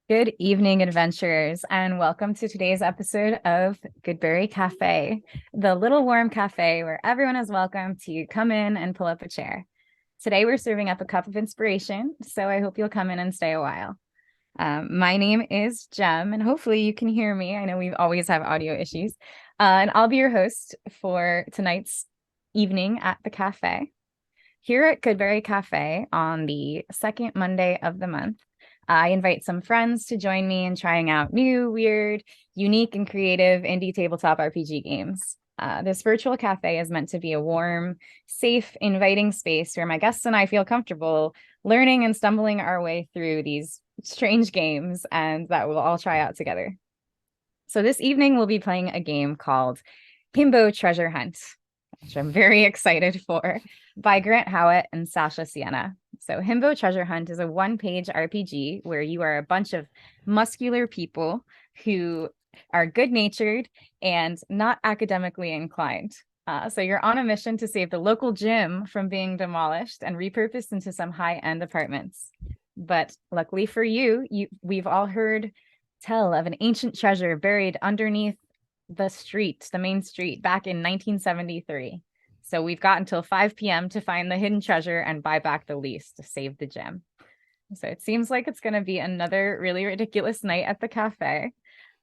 Good evening, adventurers, and welcome to today's episode of Goodberry Cafe, the little warm cafe where everyone is welcome to come in and pull up a chair. Today, we're serving up a cup of inspiration, so I hope you'll come in and stay a while. My name is Jem, and hopefully you can hear me. I know we always have audio issues, and I'll be your host for tonight's evening at the cafe. Here at Goodberry Cafe on the second Monday of the month, I invite some friends to join me in trying out new, weird, unique, and creative indie tabletop RPG games. This virtual cafe is meant to be a warm, safe, inviting space where my guests and I feel comfortable learning and stumbling our way through these strange games and that we'll all try out together. So this evening, we'll be playing a game called Himbo Treasure Hunt, which I'm very excited for, by Grant Howitt and Sasha Sienna. So Himbo Treasure Hunt is a one-page RPG where you are a bunch of muscular people who are good-natured and not academically inclined. So you're on a mission to save the local gym from being demolished and repurposed into some high-end apartments. But luckily for you, we've all heard tell of an ancient treasure buried underneath the main street, back in 1973. So we've got until 5 p.m. to find the hidden treasure and buy back the lease to save the gem. So it seems like it's going to be another really ridiculous night at the cafe.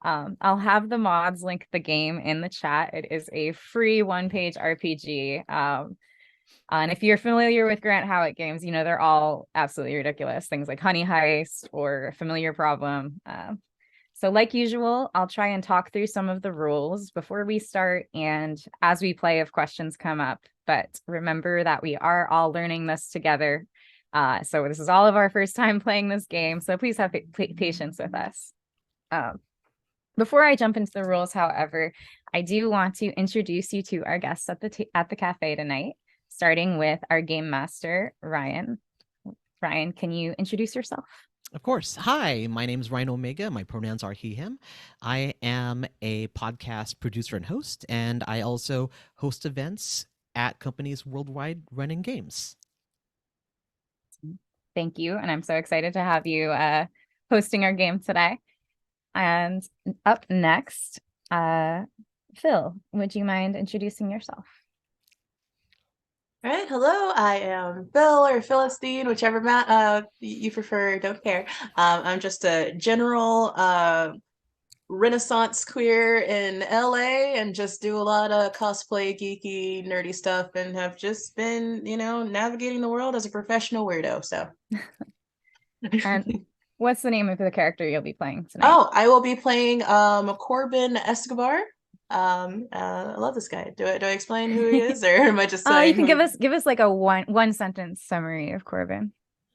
I'll have the mods link the game in the chat. It is a free one-page RPG. And if you're familiar with Grant Howitt games, you know they're all absolutely ridiculous. Things like Honey Heist or Familiar Problem. So like usual, I'll try and talk through some of the rules before we start and as we play if questions come up. But remember that we are all learning this together. So this is all of our first time playing this game. So please have patience with us. Before I jump into the rules, however, I do want to introduce you to our guests at the cafe tonight, starting with our game master, Ryan. Ryan, can you introduce yourself? Of course. Hi, my name is Ryan Omega. My pronouns are he, him. I am a podcast producer and host, and I also host events at companies worldwide running games. Thank you. And I'm so excited to have you hosting our game today. And up next, Phil, would you mind introducing yourself? All right, hello, I am Phil or Phylistine, whichever you prefer, don't care. I'm just a general Renaissance queer in LA and just do a lot of cosplay, geeky, nerdy stuff and have just been, navigating the world as a professional weirdo, so. And what's the name of the character you'll be playing tonight? Oh, I will be playing Corbin Escobar. I love this guy. Do I explain who he is, or am I just saying? You can give us like a one sentence summary of Corbin.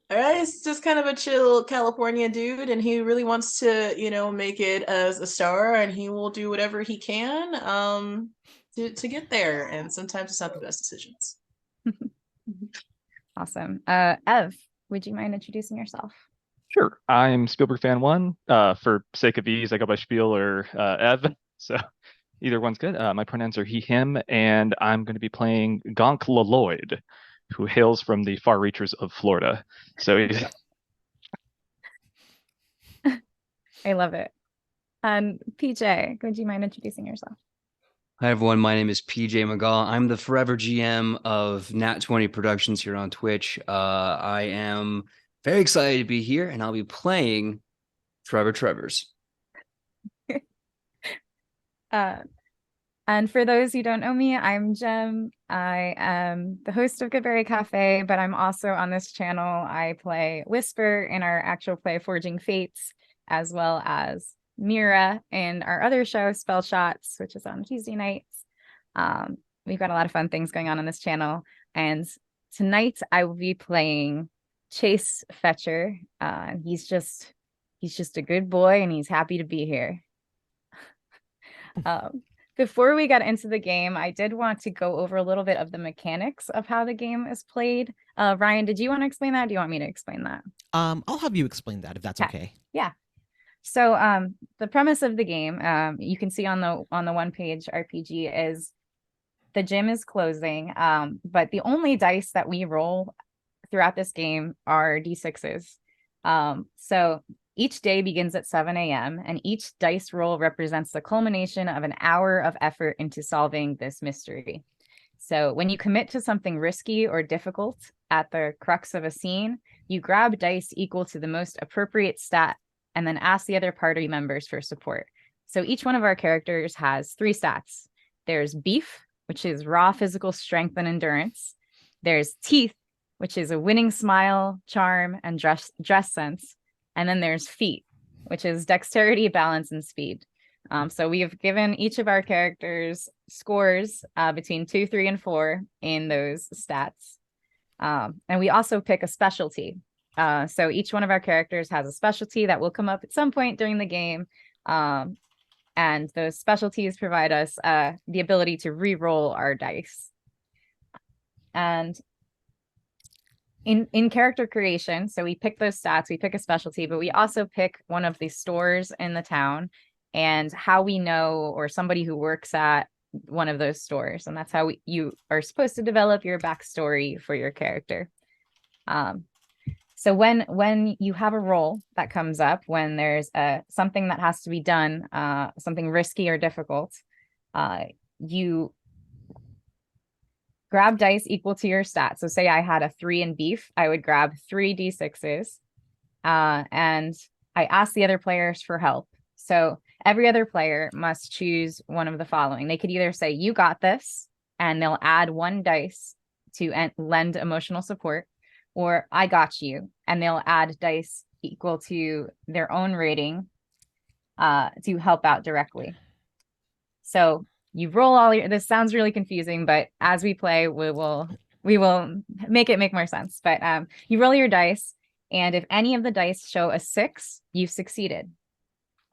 All right, he's just kind of a chill California dude, and he really wants to, make it as a star, and he will do whatever he can to get there. And sometimes it's not the best decisions. Awesome. Ev, would you mind introducing yourself? Sure. I'm Spielberg Fan 1. For sake of ease, I go by Spiel or Ev. So either one's good. My pronouns are he, him, and I'm going to be playing Gonk Lloyd, who hails from the far reaches of Florida. So he's... I love it. And PJ, would you mind introducing yourself? Hi, everyone. My name is PJ Megaw. I'm the forever GM of Nat 20 Productions here on Twitch. I am very excited to be here, and I'll be playing Tevors. And for those who don't know me, I'm Jem. I am the host of Goodberry Cafe, but I'm also on this channel. I play Whisper in our actual play Forging Fates, as well as Mira in our other show, Spell Shots, which is on Tuesday nights. We've got a lot of fun things going on this channel. And tonight I will be playing Chase Fetcher. He's just a good boy, and he's happy to be here. Before we got into the game, I did want to go over a little bit of the mechanics of how the game is played. Ryan, did you want to explain that? Do you want me to explain that? I'll have you explain that if that's okay. Yeah. So the premise of the game, you can see on the one-page RPG, is the gym is closing, but the only dice that we roll throughout this game are D6s. So Each day begins at 7 a.m., and each dice roll represents the culmination of an hour of effort into solving this mystery. So when you commit to something risky or difficult at the crux of a scene, you grab dice equal to the most appropriate stat and then ask the other party members for support. So each one of our characters has 3 stats. There's beef, which is raw physical strength and endurance. There's teeth, which is a winning smile, charm, and dress sense. And then there's feet, which is dexterity, balance, and speed. So we have given each of our characters scores between 2, 3, and 4 in those stats. And we also pick a specialty. So each one of our characters has a specialty that will come up at some point during the game. And those specialties provide us the ability to re-roll our dice. And in character creation, so we pick those stats, we pick a specialty, but we also pick one of the stores in the town and how we know, or somebody who works at one of those stores. And that's how you are supposed to develop your backstory for your character. So when you have a role that comes up, when there's something that has to be done, something risky or difficult, you grab dice equal to your stats. So say I had a 3 in beef, I would grab 3 d6s, and I ask the other players for help. So every other player must choose one of the following. They could either say, you got this, and they'll add 1 dice to lend emotional support, or I got you, and they'll add dice equal to their own rating to help out directly. So you roll all your, this sounds really confusing, but as we play, we will make it make more sense. But you roll your dice, and if any of the dice show a 6, you've succeeded.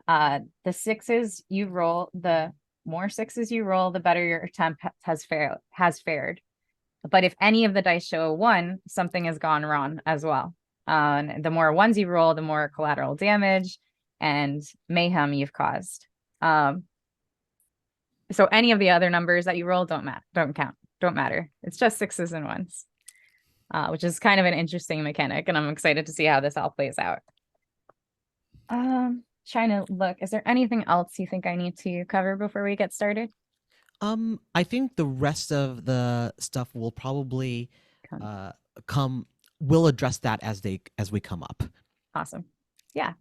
The 6s you roll, the more 6s you roll, the better your attempt has fared. But if any of the dice show a 1, something has gone wrong as well. The more 1s you roll, the more collateral damage and mayhem you've caused. So any of the other numbers that you roll don't matter. It's just 6s and 1s, which is kind of an interesting mechanic, and I'm excited to see how this all plays out. Trying to look, is there anything else you think I need to cover before we get started? I think the rest of the stuff will probably we'll address that as we come up. Awesome. Yeah.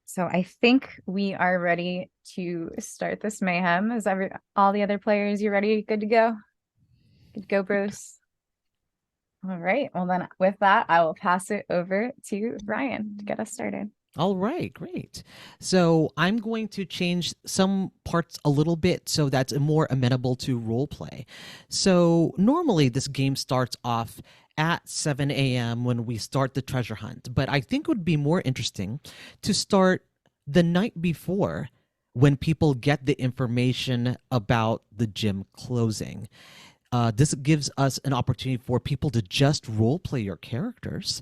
So I think we are ready to start this mayhem. Is all the other players, you ready? Good to go? Good to go, Bruce. All right. Well, then with that, I will pass it over to Ryan to get us started. All right, great. So I'm going to change some parts a little bit so that's more amenable to role play. So normally this game starts off at 7 a.m. when we start the treasure hunt, but I think it would be more interesting to start the night before when people get the information about the gym closing. This gives us an opportunity for people to just role play your characters.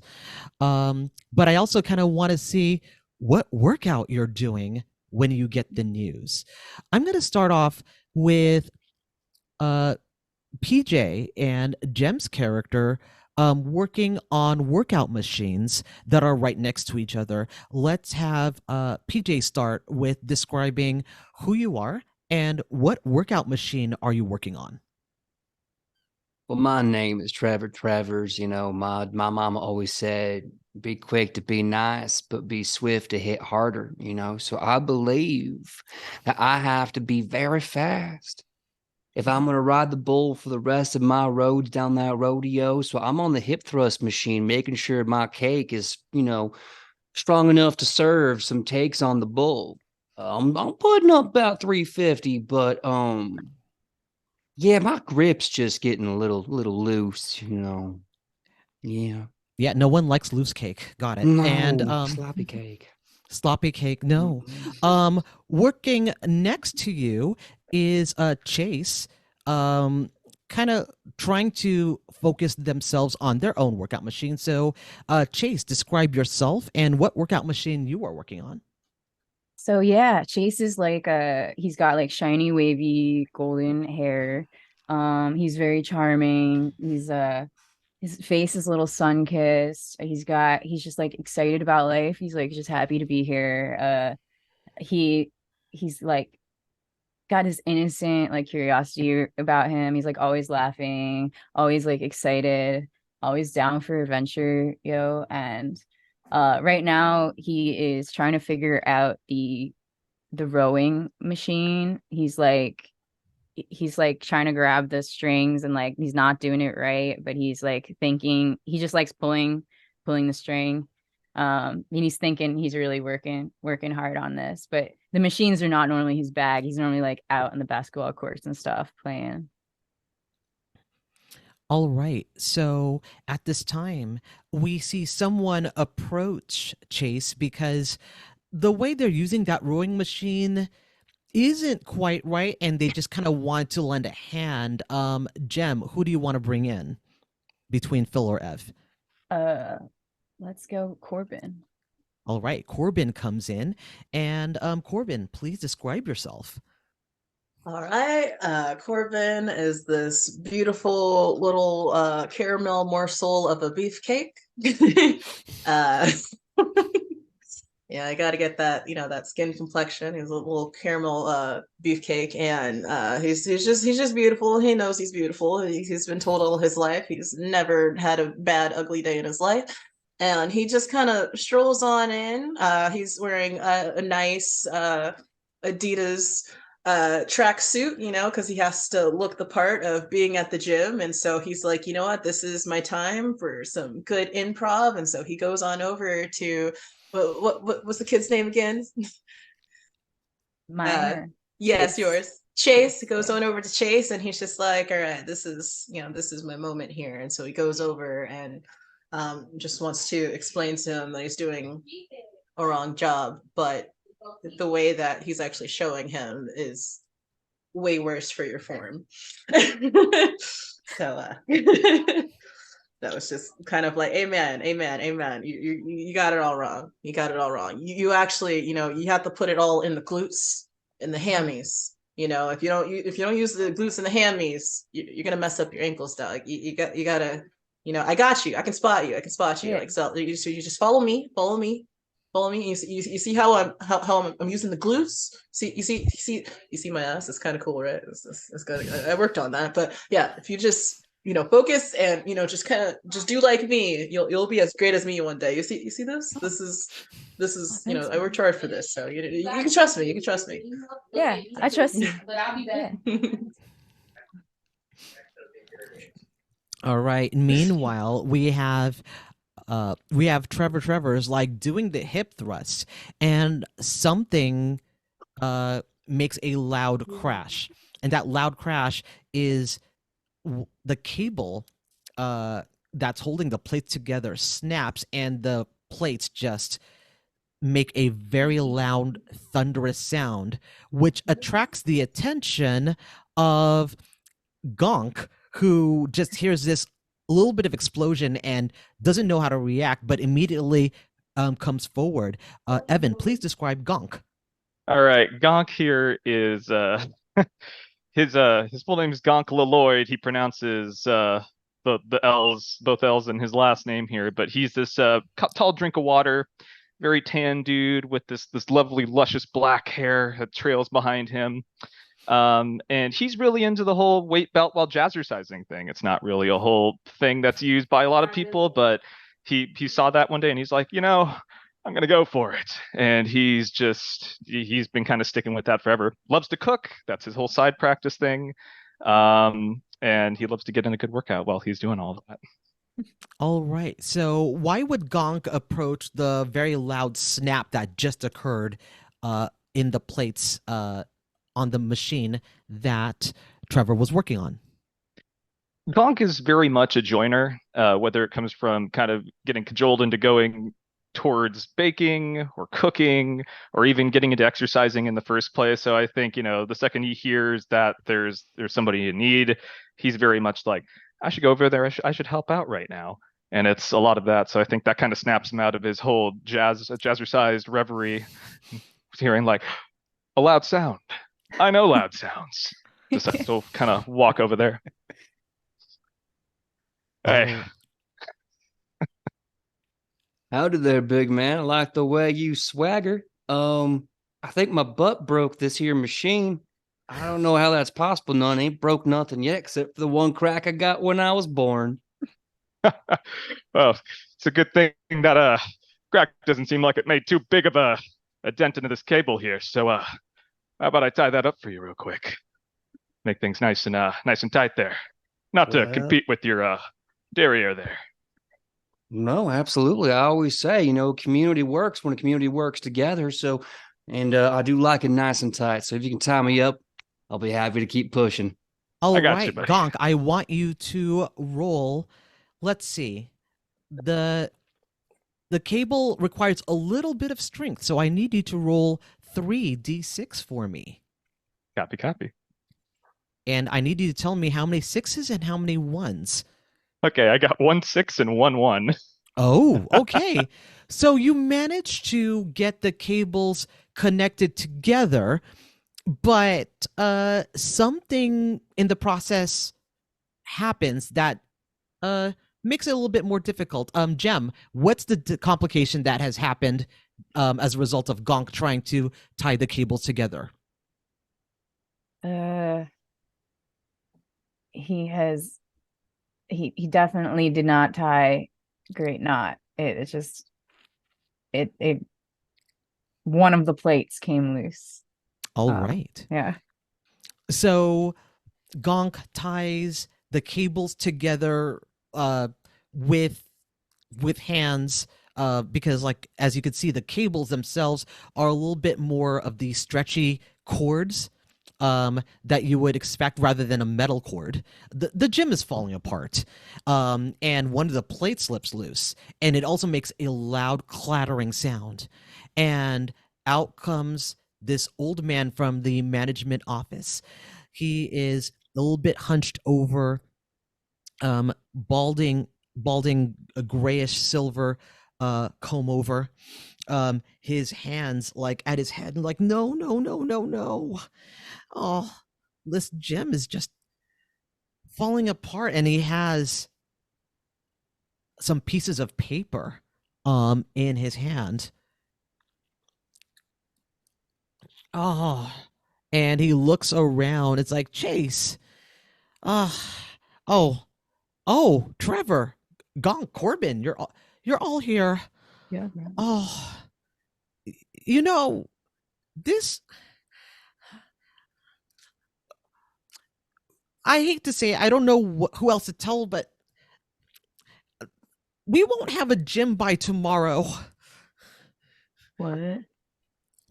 But I also kind of want to see what workout you're doing when you get the news. I'm going to start off with PJ and Jem's character working on workout machines that are right next to each other. Let's have PJ start with describing who you are and what workout machine are you working on. Well, my name is Trevor Tevors. You know, my mama always said, be quick to be nice, but be swift to hit harder, you know. So I believe that I have to be very fast if I'm going to ride the bull for the rest of my roads down that rodeo. So I'm on the hip thrust machine, making sure my cake is, you know, strong enough to serve some takes on the bull. I'm putting up about 350, but yeah, my grip's just getting a little loose, you know. Yeah. Yeah, no one likes loose cake. Got it. No, and sloppy cake. Sloppy cake, no. Working next to you is Chase, kind of trying to focus themselves on their own workout machine. So, Chase, describe yourself and what workout machine you are working on. So yeah, Chase is like he's got like shiny, wavy, golden hair. He's very charming. He's his face is a little sun-kissed. He's just like excited about life. He's like just happy to be here. He's like got his innocent like curiosity about him. He's like always laughing, always like excited, always down for adventure, and right now he is trying to figure out the rowing machine. He's like trying to grab the strings and like he's not doing it right, but he's like thinking he just likes pulling the string. And he's thinking he's really working hard on this, but the machines are not normally his bag. He's normally like out in the basketball courts and stuff playing. All right. So at this time, we see someone approach Chase because the way they're using that rowing machine isn't quite right, and they just kind of want to lend a hand. Jem, who do you want to bring in between Phil or Ev? Let's go Corbin. All right, Corbin comes in, and Corbin, please describe yourself. All right, Corbin is this beautiful little caramel morsel of a beefcake. Yeah, I got to get that, that skin complexion. He's a little caramel beefcake, and he's just beautiful. He knows he's beautiful. He's been told all his life. He's never had a bad, ugly day in his life, and he just kind of strolls on in. He's wearing a nice Adidas track suit, because he has to look the part of being at the gym. And so he's like, you know what, this is my time for some good improv. And so he goes on over to what was the kid's name again? Mine. Yes, yours. Chase. He goes on over to Chase, and he's just like, all right, this is my moment here. And so he goes over and just wants to explain to him that he's doing a wrong job, but the way that he's actually showing him is way worse for your form. So that was just kind of like, amen. You got it all wrong. You actually, you have to put it all in the glutes and the hammies. If you don't use the glutes and the hammies, you're gonna mess up your ankles, dog. You gotta, I got you. I can spot you. Yeah. Like, so you just follow me. You see how I'm using the glutes. You see my ass. It's kind of cool, right? It's good. I worked on that, but yeah, if you just focus and just kind of just do like me, you'll be as great as me one day. You see this. This is I worked hard for this, so you can trust me. Yeah, I trust you. But I'll be back. All right. Meanwhile, we have Trevor's like doing the hip thrusts, and something makes a loud crash, and that loud crash is the cable that's holding the plates together snaps, and the plates just make a very loud, thunderous sound, which attracts the attention of Gonk, who just hears this little bit of explosion and doesn't know how to react, but immediately comes forward. Evan, please describe Gonk. All right, Gonk here is his full name is Gonk Lloyd. He pronounces the L's, both L's in his last name here, but he's this tall drink of water, very tan dude with this lovely luscious black hair that trails behind him. And he's really into the whole weight belt while jazzercising thing. It's not really a whole thing that's used by a lot of people, but he saw that one day and he's like, I'm gonna go for it. And he's been kind of sticking with that forever. Loves to cook. That's his whole side practice thing. And he loves to get in a good workout while he's doing all of that. All right. So why would Gonk approach the very loud snap that just occurred in the plates on the machine that Trevor was working on? Gonk is very much a joiner, whether it comes from kind of getting cajoled into going towards baking or cooking or even getting into exercising in the first place. So I think, the second he hears that there's somebody in need, he's very much like, I should go over there. I should help out right now. And it's a lot of that. So I think that kind of snaps him out of his whole jazzercised reverie, hearing like a loud sound. I know loud sounds. Just have to kind of walk over there. Hey, Howdy there, big man. I like the way you swagger. I think my butt broke this here machine. I don't know how that's possible. None ain't broke nothing yet, except for the one crack I got when I was born. Well, it's a good thing that crack doesn't seem like it made too big of a dent into this cable here. So how about I tie that up for you real quick? Make things nice and tight there. Not to compete with your derriere there. No, absolutely. I always say, community works when a community works together. So, and I do like it nice and tight. So if you can tie me up, I'll be happy to keep pushing. All I got right, you, buddy. Gonk, I want you to roll. Let's see. The cable requires a little bit of strength, so I need you to roll 3d6 for me. Copy. And I need you to tell me how many sixes and how many ones. Okay, I got 1 6 and 1 1. Oh, okay. So you managed to get the cables connected together, but something in the process happens that makes it a little bit more difficult. Jem, what's the complication that has happened as a result of Gonk trying to tie the cables together? He definitely did not tie great knot. It's just it one of the plates came loose. All right. Yeah. So Gonk ties the cables together with hands because, like, as you can see, the cables themselves are a little bit more of the stretchy cords that you would expect rather than a metal cord. The gym is falling apart, and one of the plates slips loose, and it also makes a loud clattering sound. And out comes this old man from the management office. He is a little bit hunched over, balding a grayish silver comb over. His hands like at his head, like no. Oh, this gem is just falling apart, and he has some pieces of paper in his hand. Oh, and he looks around. It's like, Chase. Oh, Trevor, Gonk, Corbin, you're all here. Yeah. Man. Oh, this. I hate to say it, I don't know who else to tell, but we won't have a gym by tomorrow. What?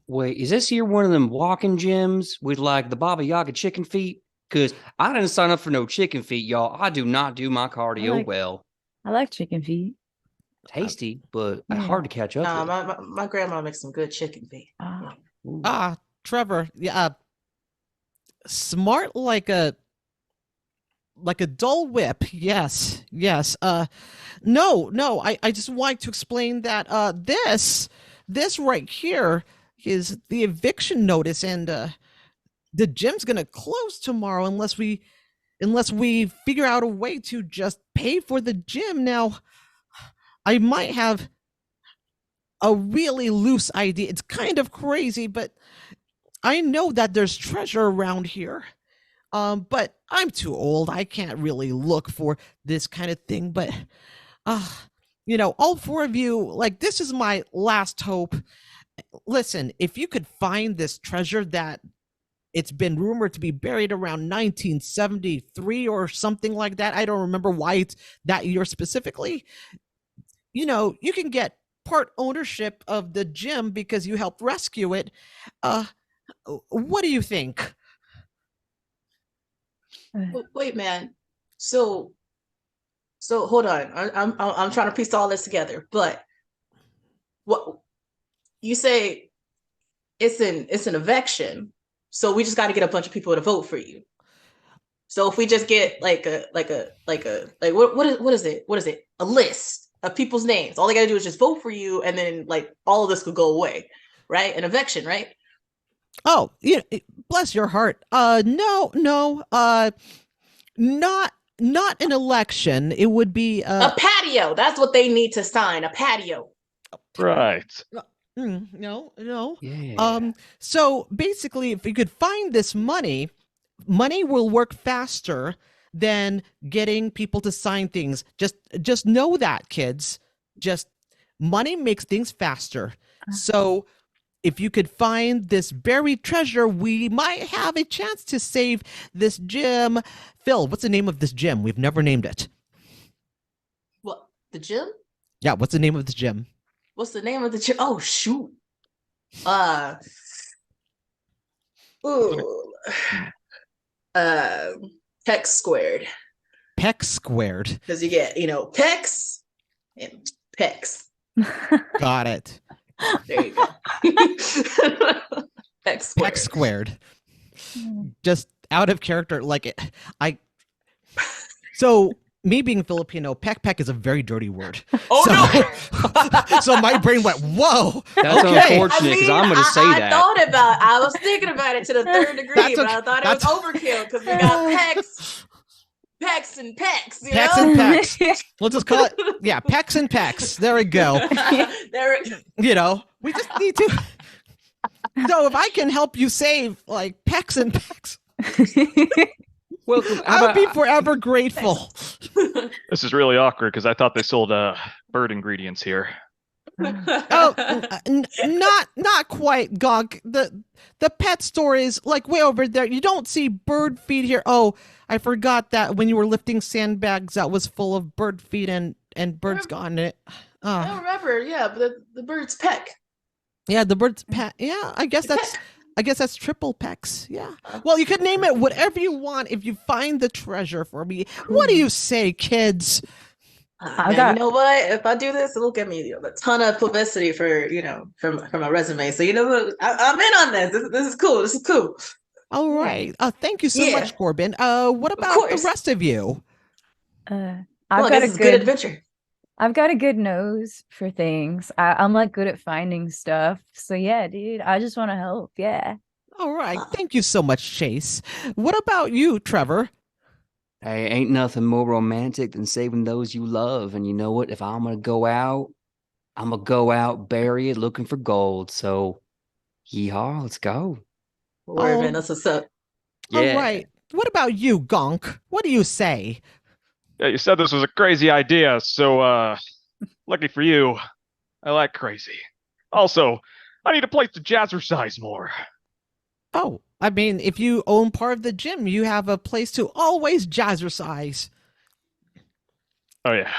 Wait, is this here one of them walking gyms with like the Baba Yaga chicken feet? Because I didn't sign up for no chicken feet, y'all. I do not do my cardio well. I like chicken feet. Tasty, but hard to catch up with. My grandma makes some good chicken feet. Trevor, yeah, smart like a dull whip. Yes. No, I just want to explain that this right here is the eviction notice, and the gym's gonna close tomorrow unless we figure out a way to just pay for the gym. Now, I might have a really loose idea. It's kind of crazy, but I know that there's treasure around here. But I'm too old. I can't really look for this kind of thing. But, all four of you, like, this is my last hope. Listen, if you could find this treasure that it's been rumored to be buried around 1973 or something like that. I don't remember why it's that year specifically. You can get part ownership of the gym because you helped rescue it. What do you think? Wait, man. So hold on. I'm trying to piece all this together. But what you say? It's an eviction. So we just got to get a bunch of people to vote for you. So if we just get what is it? A list of people's names. All they got to do is just vote for you, and then like all of this could go away, right? An eviction, right? Oh, yeah. Bless your heart. No. Not an election. It would be a patio. That's what they need to sign. A patio. Right. No. Yeah. So basically, if you could find this money will work faster than getting people to sign things. Just know that, kids. Just money makes things faster. So if you could find this buried treasure, we might have a chance to save this gym. Phil, what's the name of this gym? We've never named it. What, the gym? Yeah, what's the name of this gym? What's the name of the gym? Oh shoot. Pex squared. Pex squared. Because you get, pecs and pecs. Got it. There you go. Pex squared. Pex squared. Just out of character, like it. So me being Filipino, peck is a very dirty word. Oh no! So my brain went, "Whoa, That's unfortunate because I'm going to say that. I was thinking about it to the third degree, but I thought it was overkill because we got pecs and pecs. Pecs and pecs. We'll just call it, pecs and pecs. There we go. We just need to. So if I can help you save like pecs and pecs. Well, I would be forever grateful. This is really awkward because I thought they sold bird ingredients here. Not quite, Gonk. The pet store is like way over there. You don't see bird feed here. Oh, I forgot that when you were lifting sandbags, that was full of bird feed and birds gone in it. I remember, but the bird's peck. Yeah, the bird's pet. Yeah, I guess that's triple pecs. Yeah. Well, you could name it whatever you want if you find the treasure for me. What do you say, kids? You know what? If I do this, it'll get me a ton of publicity for my resume. So what? I'm in on this. This is cool. This is cool. All right. Thank you so much, Corbin. What about the rest of you? I've got a good adventure. I've got a good nose for things. I'm like good at finding stuff. So yeah, dude, I just want to help. Yeah. All right. Thank you so much, Chase. What about you, Trevor? Hey, ain't nothing more romantic than saving those you love. And you know what? If I'm going to go out, I'm going to go out buried looking for gold. So, yeehaw, let's go. Word, man, that's what's up. Yeah. All right. What about you, Gonk? What do you say? Yeah, you said this was a crazy idea, so lucky for you, I like crazy. Also, I need a place to jazzercise more. Oh, I mean, if you own part of the gym, you have a place to always jazzercise. Oh yeah,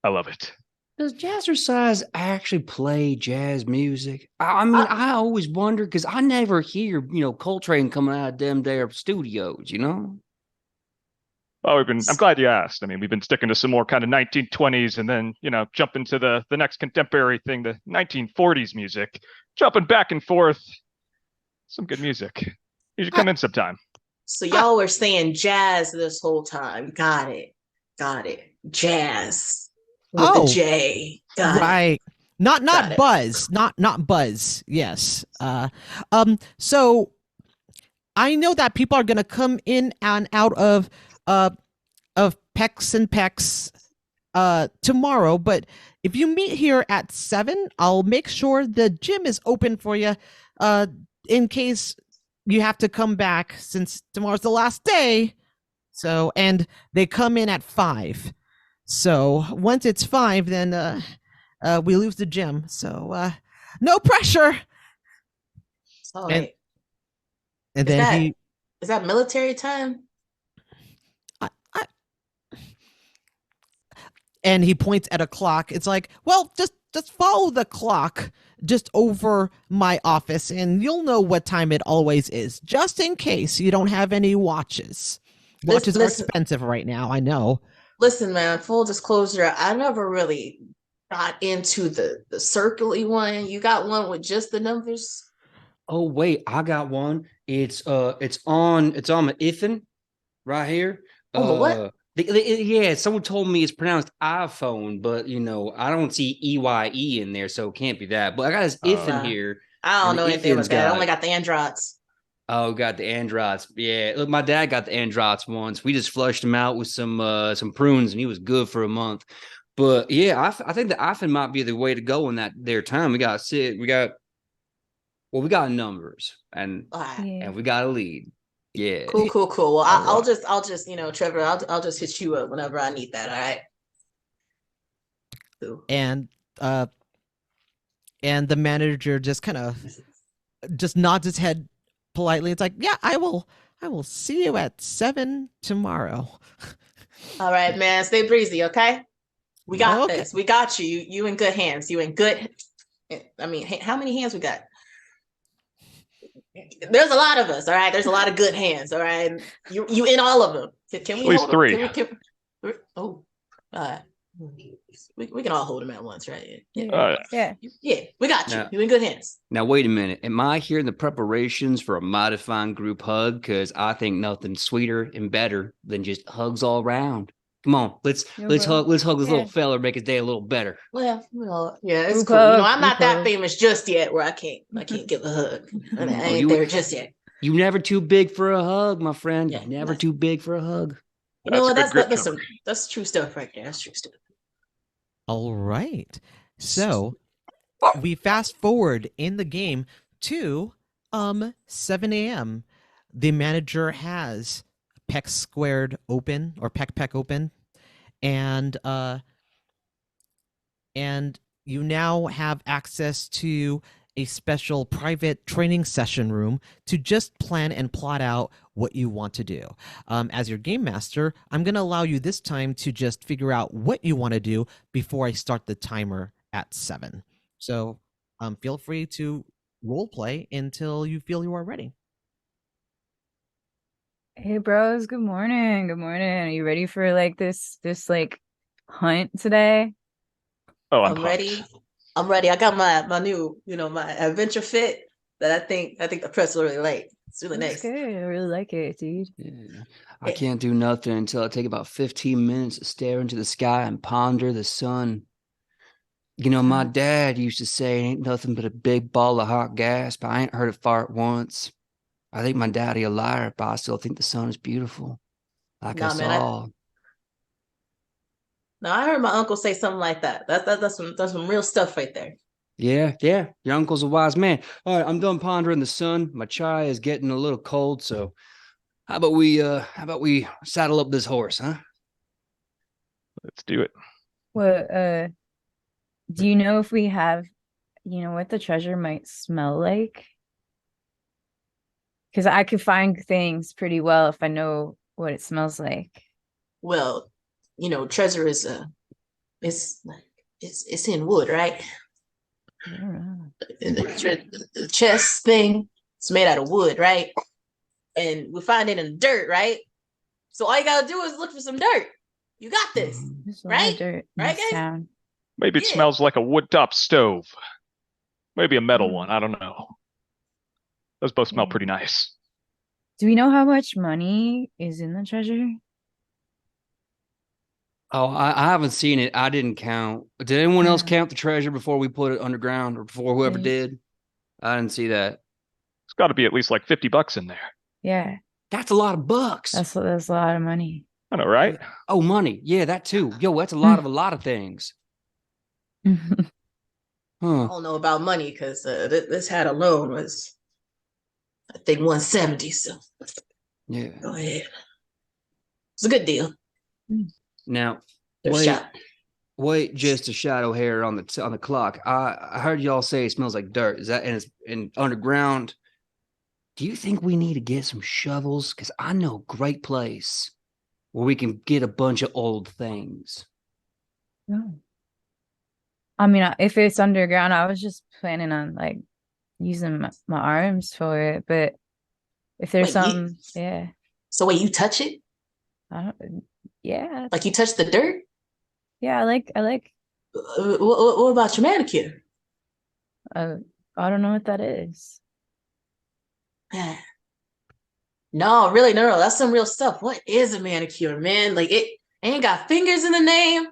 I love it. Does jazzercise actually play jazz music? I mean, I always wonder because I never hear, Coltrane coming out of them there studios, Well, I'm glad you asked. I mean, we've been sticking to some more kind of 1920s and then, jump into the next contemporary thing, the 1940s music, jumping back and forth. Some good music. You should come in sometime. So y'all were saying jazz this whole time. Got it. Jazz with the J. Got it. Not Buzz. Not Buzz. Yes. So I know that people are gonna come in and out of Pecs and Pecs tomorrow, but if you meet here at 7, I'll make sure the gym is open for you in case you have to come back since tomorrow's the last day. So, and they come in at 5. So once it's 5, then we lose the gym. So no pressure. All right. And then is that military time? And he points at a clock. It's like, well, just follow the clock just over my office and you'll know what time it always is, just in case you don't have any watches. Watches are expensive right now, I know. Listen, man, full disclosure, I never really got into the circle-y one. You got one with just the numbers? Oh, wait, I got one. It's on my iPhone right here. Oh, what? Yeah, someone told me it's pronounced iPhone, but I don't see EYE in there, so it can't be that. But I got this iPhone here. I don't know anything about that. I only got the Androids. Oh, got the Androids. Yeah, look, my dad got the Androids once. We just flushed him out with some prunes, and he was good for a month. But yeah, I think the iPhone might be the way to go in that their time. We got numbers and All right. and we got a lead. Yeah. Cool. Well, All I'll right. just, Trevor, I'll just hit you up whenever I need that. All right. Cool. And the manager just kind of just nods his head politely. It's like, yeah, I will see you at 7 tomorrow. All right, man. Stay breezy, okay? We got Okay. this. We got you. You in good hands. You in good. I mean, how many hands we got? There's a lot of us. All right. There's a lot of good hands. All right. You in all of them. Can we At least hold three. oh, we can all hold them at once, right? Yeah. We got you. Now- You in good hands. Now wait a minute. Am I hearing the preparations for a mighty fine group hug? Because I think nothing sweeter and better than just hugs all around. Come on, let's Yo, hug bro. this Yeah. little fella, make his day a little better. Well, yeah, it's Group cool. hug, I'm not group that hug. famous just yet where I can't give a hug. I ain't you- there just yet. You never too big for a hug, my friend. Yeah, You're never that's- too big for a hug. You know what? That's a good grip That's true stuff right there. That's true stuff. All right. So we fast forward in the game to 7 a.m. The manager has Peck Squared open or Peck open, and you now have access to a special private training session room to just plan and plot out what you want to do. As your game master, I'm going to allow you this time to just figure out what you want to do before I start the timer at 7. So feel free to role play until you feel you are ready. Hey bros, good morning. Good morning. Are you ready for like this like hunt today? Oh, I'm ready. I'm ready. I got my new, my adventure fit that I think the press will really like. It's really That's nice. good. I really like it, dude. Yeah. I can't do nothing until I take about 15 minutes to stare into the sky and ponder the sun. My dad used to say it ain't nothing but a big ball of hot gas, but I ain't heard it fart once. I think my daddy a liar, but I still think the sun is beautiful. Like Nah, us man, all. No, I heard my uncle say something like that. That's some real stuff right there. Yeah. Your uncle's a wise man. All right, I'm done pondering the sun. My chai is getting a little cold, so how about we saddle up this horse, huh? Let's do it. What do you know if we have what the treasure might smell like? Because I could find things pretty well if I know what it smells like. Well, treasure is it's in wood, right? I don't know. The chest thing, it's made out of wood, right? And we find it in the dirt, right? So all you gotta do is look for some dirt. You got this. There's a lot of Right? dirt in Right, this guys? town. Maybe it Yeah. smells like a wood-top stove. Maybe a metal Mm. one. I don't know. Those both smell Yeah. pretty nice. Do we know how much money is in the treasure? Oh, I haven't seen it. I didn't count. Did anyone else Yeah. count the treasure before we put it underground or before whoever Yeah. did? I didn't see that. It's got to be at least like $50 in there. Yeah, That's a lot of bucks. that's a lot of money. I know, right? Oh, money. Yeah, that too. Yo, that's a lot of a lot of things. I Huh. don't know about money because this hat alone was, I think, 170. So Yeah. go ahead. It's a good deal. Now, There's wait, shot. wait, just a shadow hair on the clock. I heard y'all say it smells like dirt. Is that and it's in underground? Do you think we need to get some shovels? Because I know a great place where we can get a bunch of old things. No. I mean, if it's underground, I was just planning on like using my arms for it. But if there's Wait, some, yeah, So wait, you touch it? I don't, yeah, Like you touch the dirt? yeah. I like. What about your manicure? I don't know what that is. No, really, no. That's some real stuff. What is a manicure, man? Like it ain't got fingers in the name.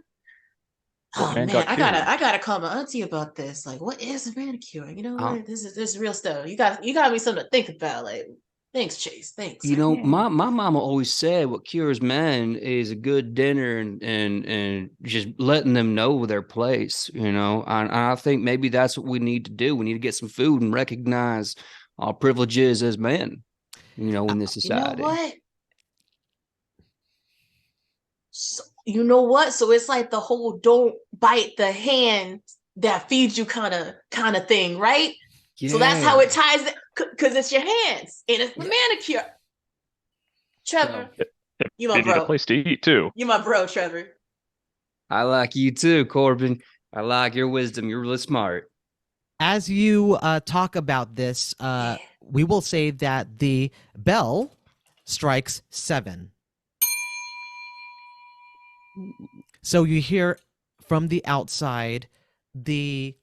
What Oh man man, got I gotta call my auntie about this. Like, what is a manicure? You know Oh. what? This is real stuff. You got me something to think about. Like, Thanks, Chase. Thanks. You know, Yeah. my mama always said what cures men is a good dinner and just letting them know their place, you know. And I think maybe that's what we need to do. We need to get some food and recognize our privileges as men, you know, in this You know society. what? So, you know what? So it's like the whole "don't bite the hand that feeds you" kind of thing, right? So that's how it ties it, because it's your hands and it's the manicure. Trevor, you my They need a bro. place to eat too. You my bro, Trevor. I like you too, Corbin. I like your wisdom. You're really smart. As you talk about this, we will say that the bell strikes 7. So you hear from the outside the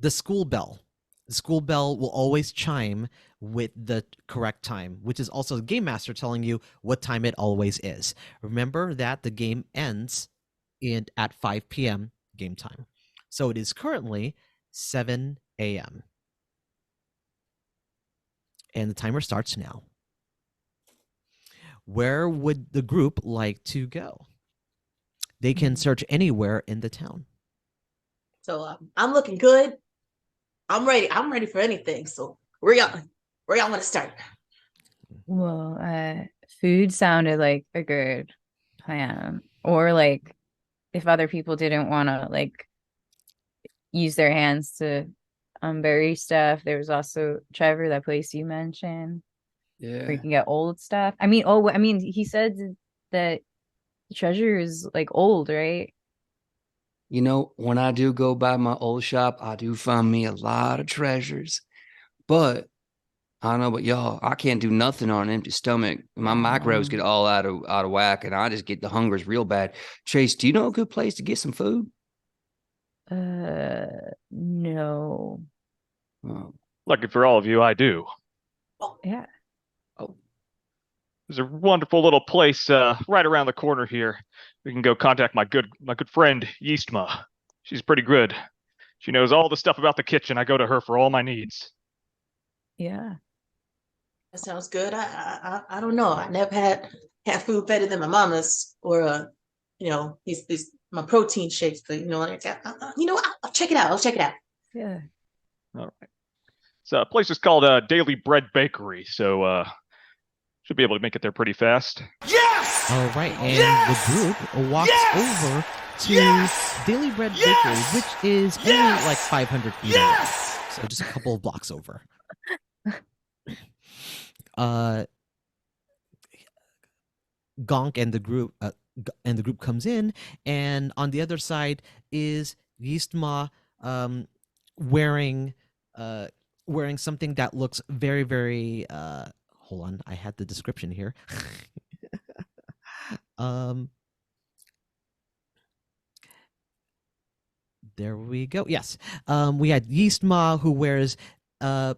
school bell. The school bell will always chime with the correct time, which is also the game master telling you what time it always is. Remember that the game ends at 5 p.m. game time. So it is currently 7 a.m. And the timer starts now. Where would the group like to go? They can search anywhere in the town. So I'm looking good. I'm ready. I'm ready for anything. So where y'all want to start? Well, food sounded like a good plan. Or like if other people didn't want to like use their hands to bury stuff, there was also Trevor, that place you mentioned, where you can get old stuff. I mean, he said that treasure is like old, right? You know, when I do go by my old shop, I do find me a lot of treasures. But I don't know about y'all. I can't do nothing on an empty stomach. My macros get all out of whack, and I just get the hungers real bad. Chase, do you know a good place to get some food? No. Oh, Lucky for all of you, I do. Yeah. oh, There's a wonderful little place right around the corner here. We can go contact my good friend Yeastma. She's pretty good. She knows all the stuff about the kitchen. I go to her for all my needs. Yeah. That sounds good. I don't know. I never had food better than my mama's, or these my protein shakes. But I'll check it out. I'll check it out. Yeah. All right. So, a place is called Daily Bread Bakery. So, should be able to make it there pretty fast. Yes! All right, and the group walks over to Daily Bread Bakery, which is only like 500 feet away. So just a couple of blocks over. Gonk and the group comes in, and on the other side is Yeastma, wearing something that looks very, very hold on, I had the description here. There we go. Yes. We had Yeastma, who wears a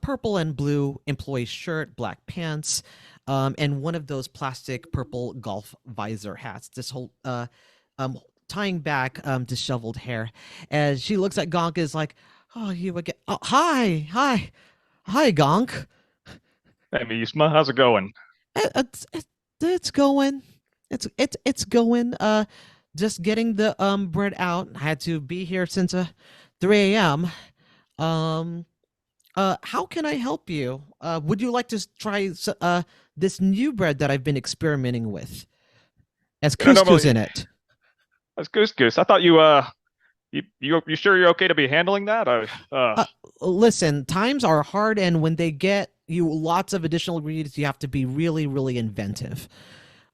purple and blue employee shirt, black pants, and one of those plastic purple golf visor hats. This whole tying back disheveled hair. As she looks at Gonk, is like, "Oh, you again? Oh, hi, Gonk. Hey, Yeastma, how's it going? It's going. It's going. Just getting the bread out. I had to be here since 3 a.m. How can I help you? Would you like to try this new bread that I've been experimenting with? Has couscous in it. That's couscous. I thought you sure you're okay to be handling that? Listen, times are hard, and when they get you lots of additional ingredients, you have to be really, really inventive.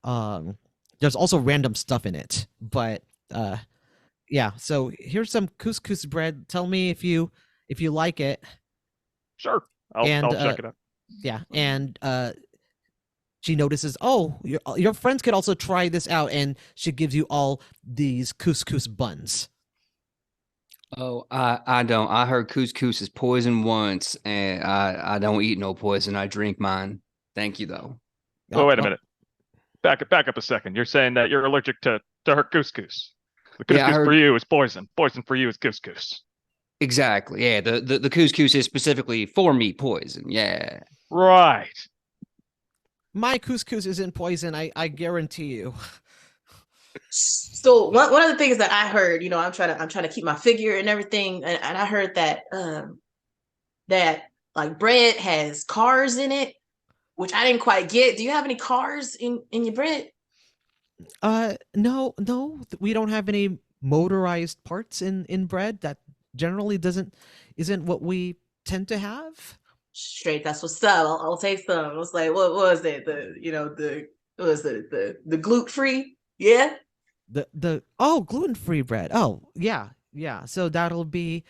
There's also random stuff in it, but yeah. So here's some couscous bread. Tell me if you like it. Sure, I'll check it out. Yeah, and she notices, oh, your friends could also try this out, and she gives you all these couscous buns. Oh, I don't. I heard couscous is poison once, and I don't eat no poison. I drink mine. Thank you, though. Oh, wait a minute. Back up a second. You're saying that you're allergic to her couscous. The couscous for you is poison. Poison for you is couscous. Exactly. Yeah. The couscous is specifically for meat poison. Yeah. Right. My couscous isn't poison, I guarantee you. So one of the things that I heard, I'm trying to keep my figure and everything, and I heard that that like bread has cars in it, which I didn't quite get. Do you have any cars in your bread? No, we don't have any motorized parts in bread. That generally isn't what we tend to have. Straight, that's what's up. I'll take some. I was like, what was it? What was the gluten free? Yeah. The gluten-free bread. Oh, yeah. So that'll be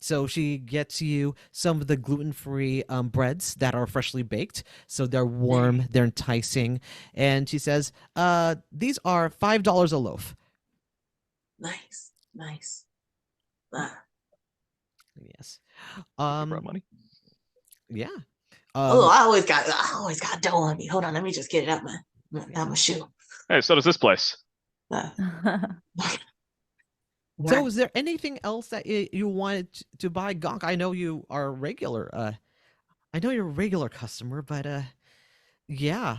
so she gets you some of the gluten-free breads that are freshly baked. So they're warm, they're enticing. And she says, these are $5 a loaf. Nice. Yes. Brought money. Yeah. I always got dough on me. Hold on, let me just get it out my shoe. Hey, so does this place. So is there anything else that you wanted to buy, Gonk? I know you are a regular. I know you're a regular customer, but yeah.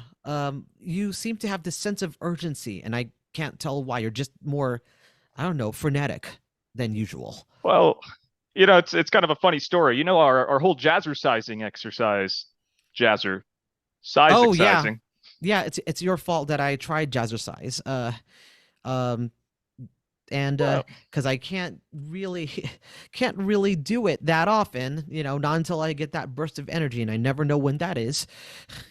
You seem to have this sense of urgency, and I can't tell why. You're just more, I don't know, frenetic than usual. Well, it's kind of a funny story. Our whole jazzercising exercise, Oh yeah, exercising. yeah. It's your fault that I tried jazzercise. Um, and Well, because I can't really do it that often, not until I get that burst of energy, and I never know when that is.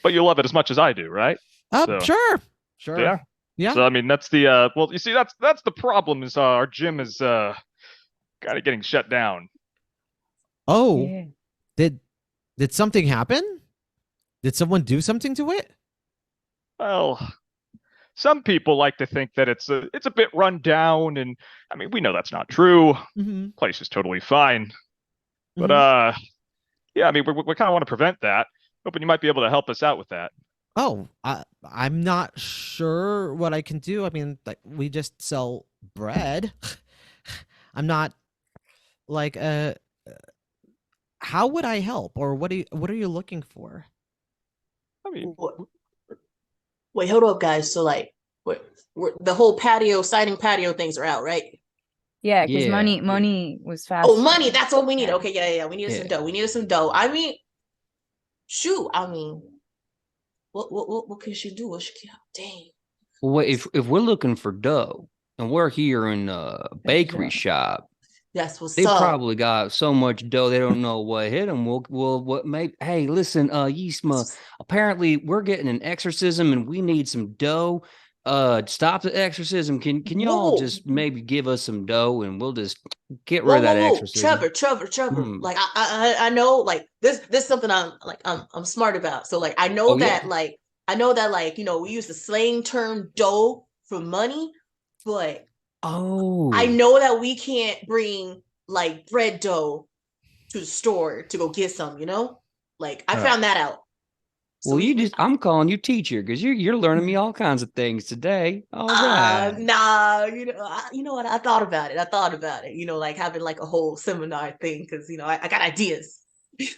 but you love it as much as I do, right? So, Sure. yeah. So I mean, that's the well, you see, that's the problem is our gym is kind of getting shut down. Oh, Yeah. did something happen? Did someone do something to it? Well, some people like to think that it's a bit run down, and I mean, we know that's not true. Mm-hmm. Place is totally fine, but yeah, I mean, we kind of want to prevent that. Hoping you might be able to help us out with that. Oh, I'm not sure what I can do. I mean, like, we just sell bread. I'm not like how would I help, or what are you looking for? I mean, Wait, hold up, guys. So like, the whole siding patio things are out, right? Yeah, because Yeah. money was fast. Oh, money. That's what we need. Okay, yeah. We needed Yeah. some dough. We needed some dough. I mean, shoot. I mean, what can she do? What she can? Dang. Well, if we're looking for dough and we're here in a bakery shop, That's what's they up. probably got so much dough they don't know what hit them. What maybe? Hey, listen, Yisma. Apparently, we're getting an exorcism and we need some dough. Stop the exorcism. Can y'all Whoa. just maybe give us some dough and we'll just get rid of that Whoa. exorcism? Trevor. Like I know like this is something I'm smart about. So like I know that we use the slang term dough for money, but I know that we can't bring like bread dough to the store to go get some, Like I found that out. So Well, I'm calling you teacher because you're learning me all kinds of things today. All right. nah, you know what? I thought about it. Like having like a whole seminar thing because I got ideas.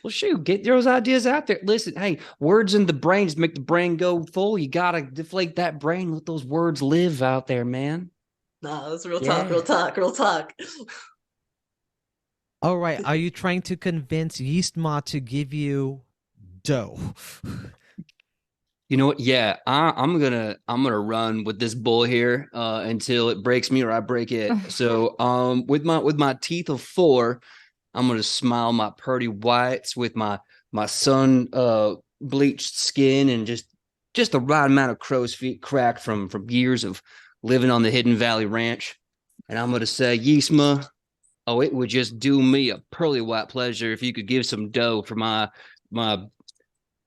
Well, shoot, get those ideas out there. Listen, hey, words in the brain just make the brain go full. You gotta deflate that brain, let those words live out there, man. Nah, that's real talk. All right, are you trying to convince Yeastma to give you dough? You know what? Yeah, I'm gonna run with this bull here until it breaks me or I break it. So with my teeth of 4, I'm gonna smile my purty whites with my sun bleached skin and just the right amount of crow's feet cracked from years of living on the Hidden Valley Ranch. And I'm gonna say, Yisma, oh, it would just do me a pearly white pleasure if you could give some dough for my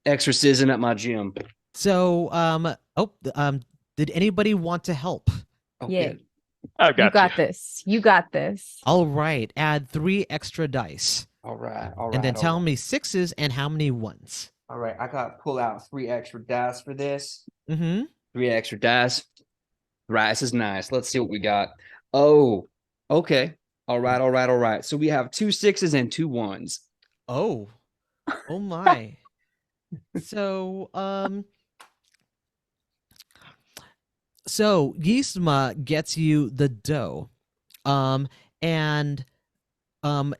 exorcism at my gym. So, did anybody want to help? Oh, Yeah. good. I've got You got this. You got this. All right, add 3 extra dice. All right. And then tell me 6s and how many 1s. All right, I got to pull out 3 extra dice for this. Mm-hmm. 3 extra dice. Right, this is nice. Let's see what we got. Oh, okay. All right. So we have 2 6s and 2 1s. Oh my. So Yisma gets you the dough. And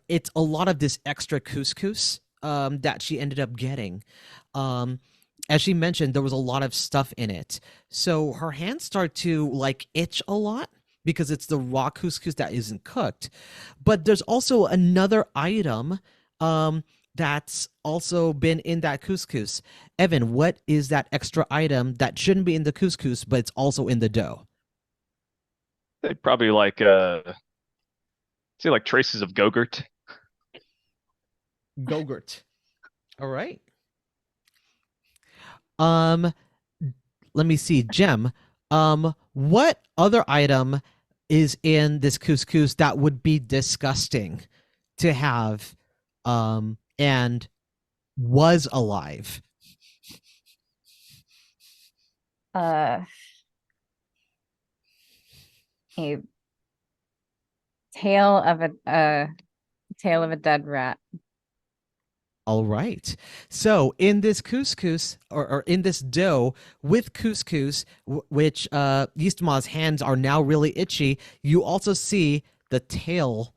it's a lot of this extra couscous that she ended up getting. As she mentioned, there was a lot of stuff in it. So her hands start to like itch a lot because it's the raw couscous that isn't cooked. But there's also another item that's also been in that couscous. Evan, what is that extra item that shouldn't be in the couscous, but it's also in the dough? They probably like say like traces of Gogurt. Gogurt. All right. Let me see, Jem. What other item is in this couscous that would be disgusting to have and was alive? A tail of a dead rat. All right. So in this couscous or in this dough with couscous, which Yistma's hands are now really itchy, you also see the tail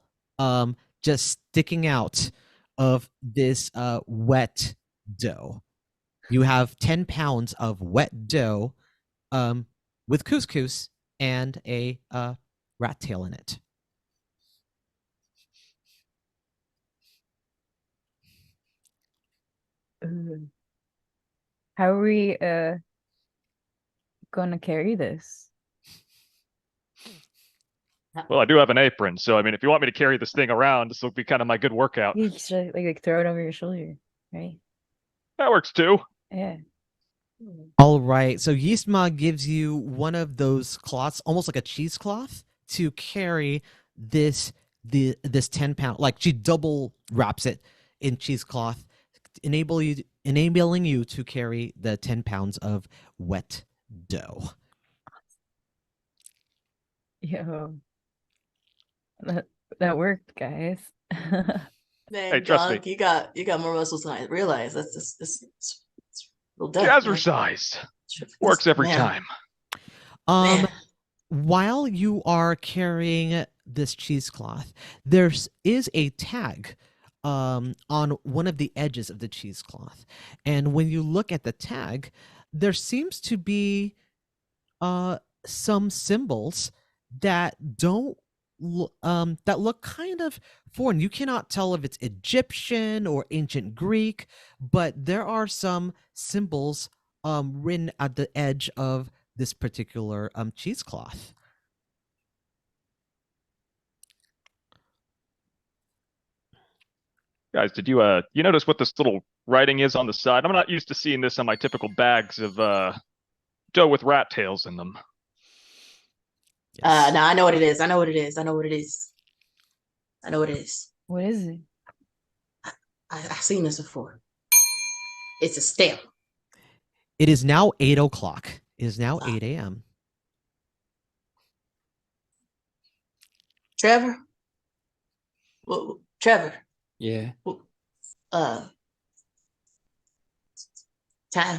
just sticking out of this wet dough. You have 10 pounds of wet dough with couscous and a rat tail in it. How are we gonna carry this? Well, I do have an apron, so I mean, if you want me to carry this thing around, this will be kind of my good workout. You should like throw it over your shoulder, right? That works too. Yeah. All right. So Yistma gives you one of those cloths, almost like a cheesecloth, to carry this 10-pound. Like she double wraps it in cheesecloth, enabling you to carry the 10 pounds of wet dough. Yo. That worked, guys. Man, Hey, trust me. Gonk, you got more muscles than I realize. That's real done. Jazzercise works every Man. time. Man. While you are carrying this cheesecloth, there is a tag on one of the edges of the cheesecloth, and when you look at the tag, there seems to be some symbols that that look kind of foreign. You cannot tell if it's Egyptian or ancient Greek, but there are some symbols written at the edge of this particular cheesecloth. Guys, did you notice what this little writing is on the side? I'm not used to seeing this on my typical bags of dough with rat tails in them. No, I know what it is. I know what it is. What is it? I've seen this before. It's a stamp. It is now 8 o'clock. It is now 8 a.m. Trevor? Well, Trevor. Yeah. Time.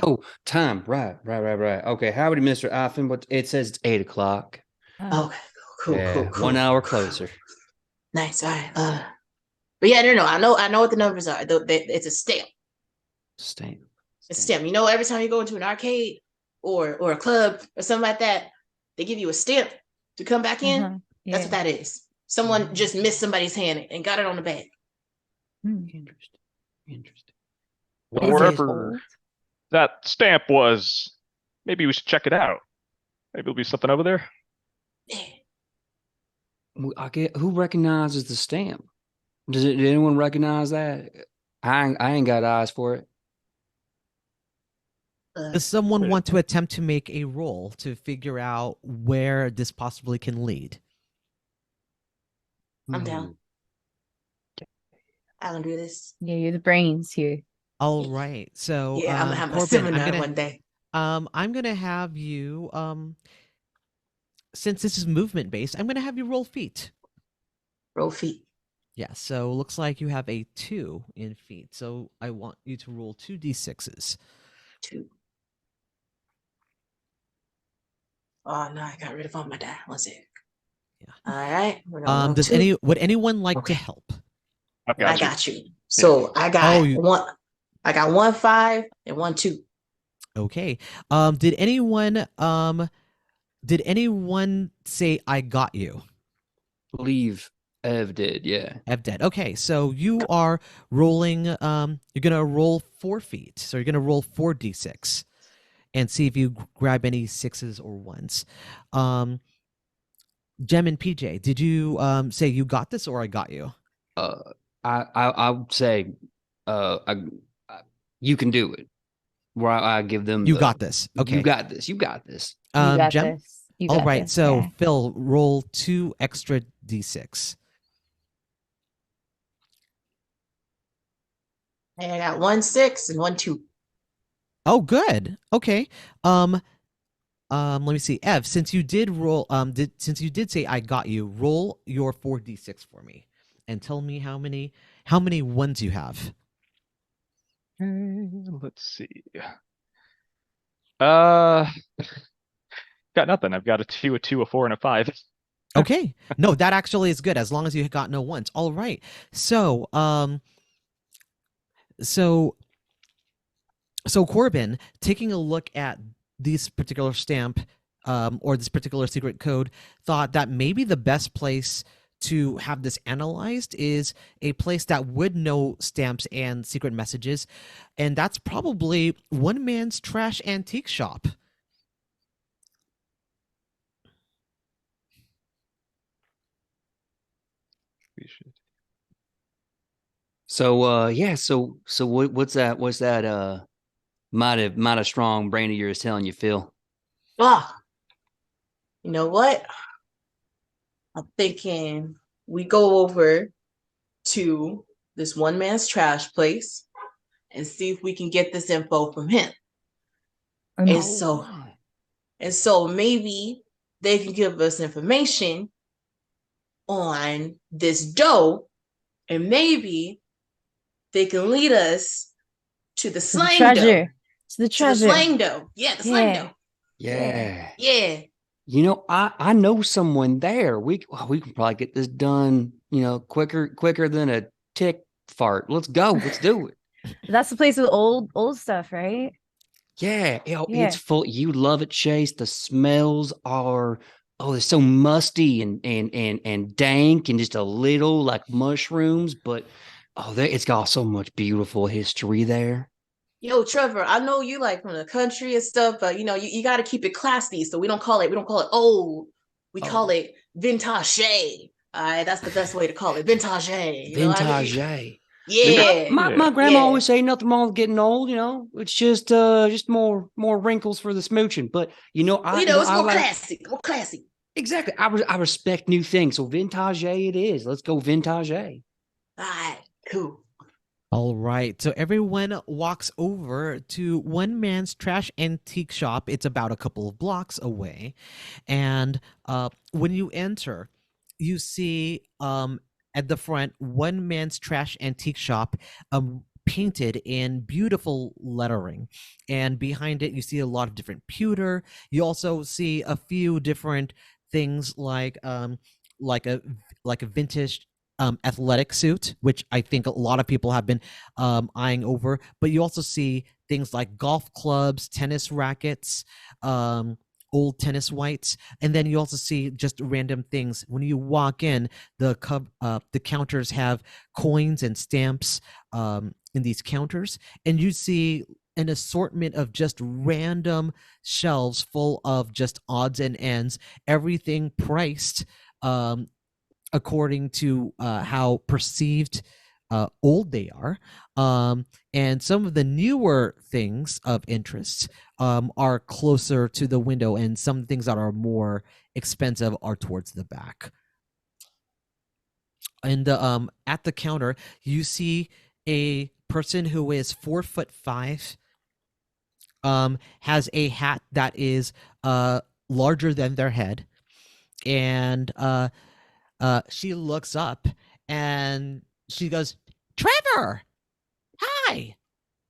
Oh, time. Right. Okay. Howdy, Mr. Ifen, but it says it's 8 o'clock. Okay. Cool. 1 hour closer. Nice. All right. But yeah, no. I know what the numbers are. It's a stamp. Stamp. It's a stamp. You know, every time you go into an arcade or a club or something like that, they give you a stamp to come back in. Yeah. That's what that is. Someone just missed somebody's hand and got it on the bag. Interesting. Well, wherever that stamp was, maybe we should check it out. Maybe there'll be something over there. Who recognizes the stamp? Did anyone recognize that? I ain't got eyes for it. Does someone want to attempt to make a roll to figure out where this possibly can lead? I'm down. I can do this. Yeah, you're the brains here. All right. So Yeah, I'm gonna have a Corbin, seminar one day. I'm gonna have you since this is movement based, I'm gonna have you roll feet. Roll feet. Yeah, so looks like you have a 2 in feet. So I want you to roll 2d6s. 2. Oh no, I got rid of all my die. One sec. Yeah. All right. We're gonna roll 2. Would anyone like to Okay. help? I got you. So I got one. I got 1 5 and 1 2. Okay. Did anyone say I got you? Believe Ev did, yeah. Ev did. Okay, so you are rolling. You're gonna roll 4 feet. So you're gonna roll 4d6, and see if you grab any 6s or 1s. Jem and PJ, did you say you got this or I got you? I would say, you can do it. Where I give them. You got this. Okay. You got this. You got this. You got Jem? this. You got All right. this. So Yeah. Phil, roll 2 extra d6. And I got 1 6 and 1 2. Oh, good. Okay. Let me see. Ev, since you did roll, since you did say I got you, roll your 4d6 for me, and tell me how many 1s you have. Let's see. Got nothing. I've got a 2, a 2, a 4, and a 5. Okay. No, that actually is good as long as you got no 1s. All right. So, so Corbin, taking a look at this particular stamp, or this particular secret code, thought that maybe the best place to have this analyzed is a place that would know stamps and secret messages, and that's probably One Man's Trash Antique Shop. We should. So yeah, so what's that mighty strong brain of yours telling you, Phil? You know what? I'm thinking we go over to this one man's trash place and see if we can get this info from him. And so maybe they can give us information on this dough, and maybe they can lead us to the slang treasure. dough. To the To treasure. the slang dough. Yeah, the slang dough. Yeah. Yeah. You know, I know someone there. We can probably get this done, quicker than a tick fart. Let's go. Let's do it. That's the place with old stuff, right? Yeah, Yeah. it's full. You love it, Chase. The smells are they're so musty and dank and just a little like mushrooms, but it's got so much beautiful history there. Yo, Trevor, I know you like from the country and stuff, but you got to keep it classy. So we don't call it old. We call it vintage. All right, that's the best way to call it. Vintage. Vintage. Yeah. My grandma always say nothing wrong with getting old, It's just more wrinkles for the smooching. But it's more classic. More classic. Exactly. I respect new things. So vintage it is. Let's go vintage. All right, cool. All right, so everyone walks over to One Man's Trash Antique Shop. It's about a couple of blocks away, and when you enter, you see at the front One Man's Trash Antique Shop, painted in beautiful lettering, and behind it you see a lot of different pewter. You also see a few different things like a vintage athletic suit, which I think a lot of people have been eyeing over. But you also see things like golf clubs, tennis rackets, old tennis whites, and then you also see just random things. When you walk in, the counters have coins and stamps in these counters, and you see an assortment of just random shelves full of just odds and ends, everything priced according to how perceived old they are. And some of the newer things of interest are closer to the window, and some things that are more expensive are towards the back. And at the counter, you see a person who is 4'5", has a hat that is larger than their head, and she looks up and she goes, Trevor, hi.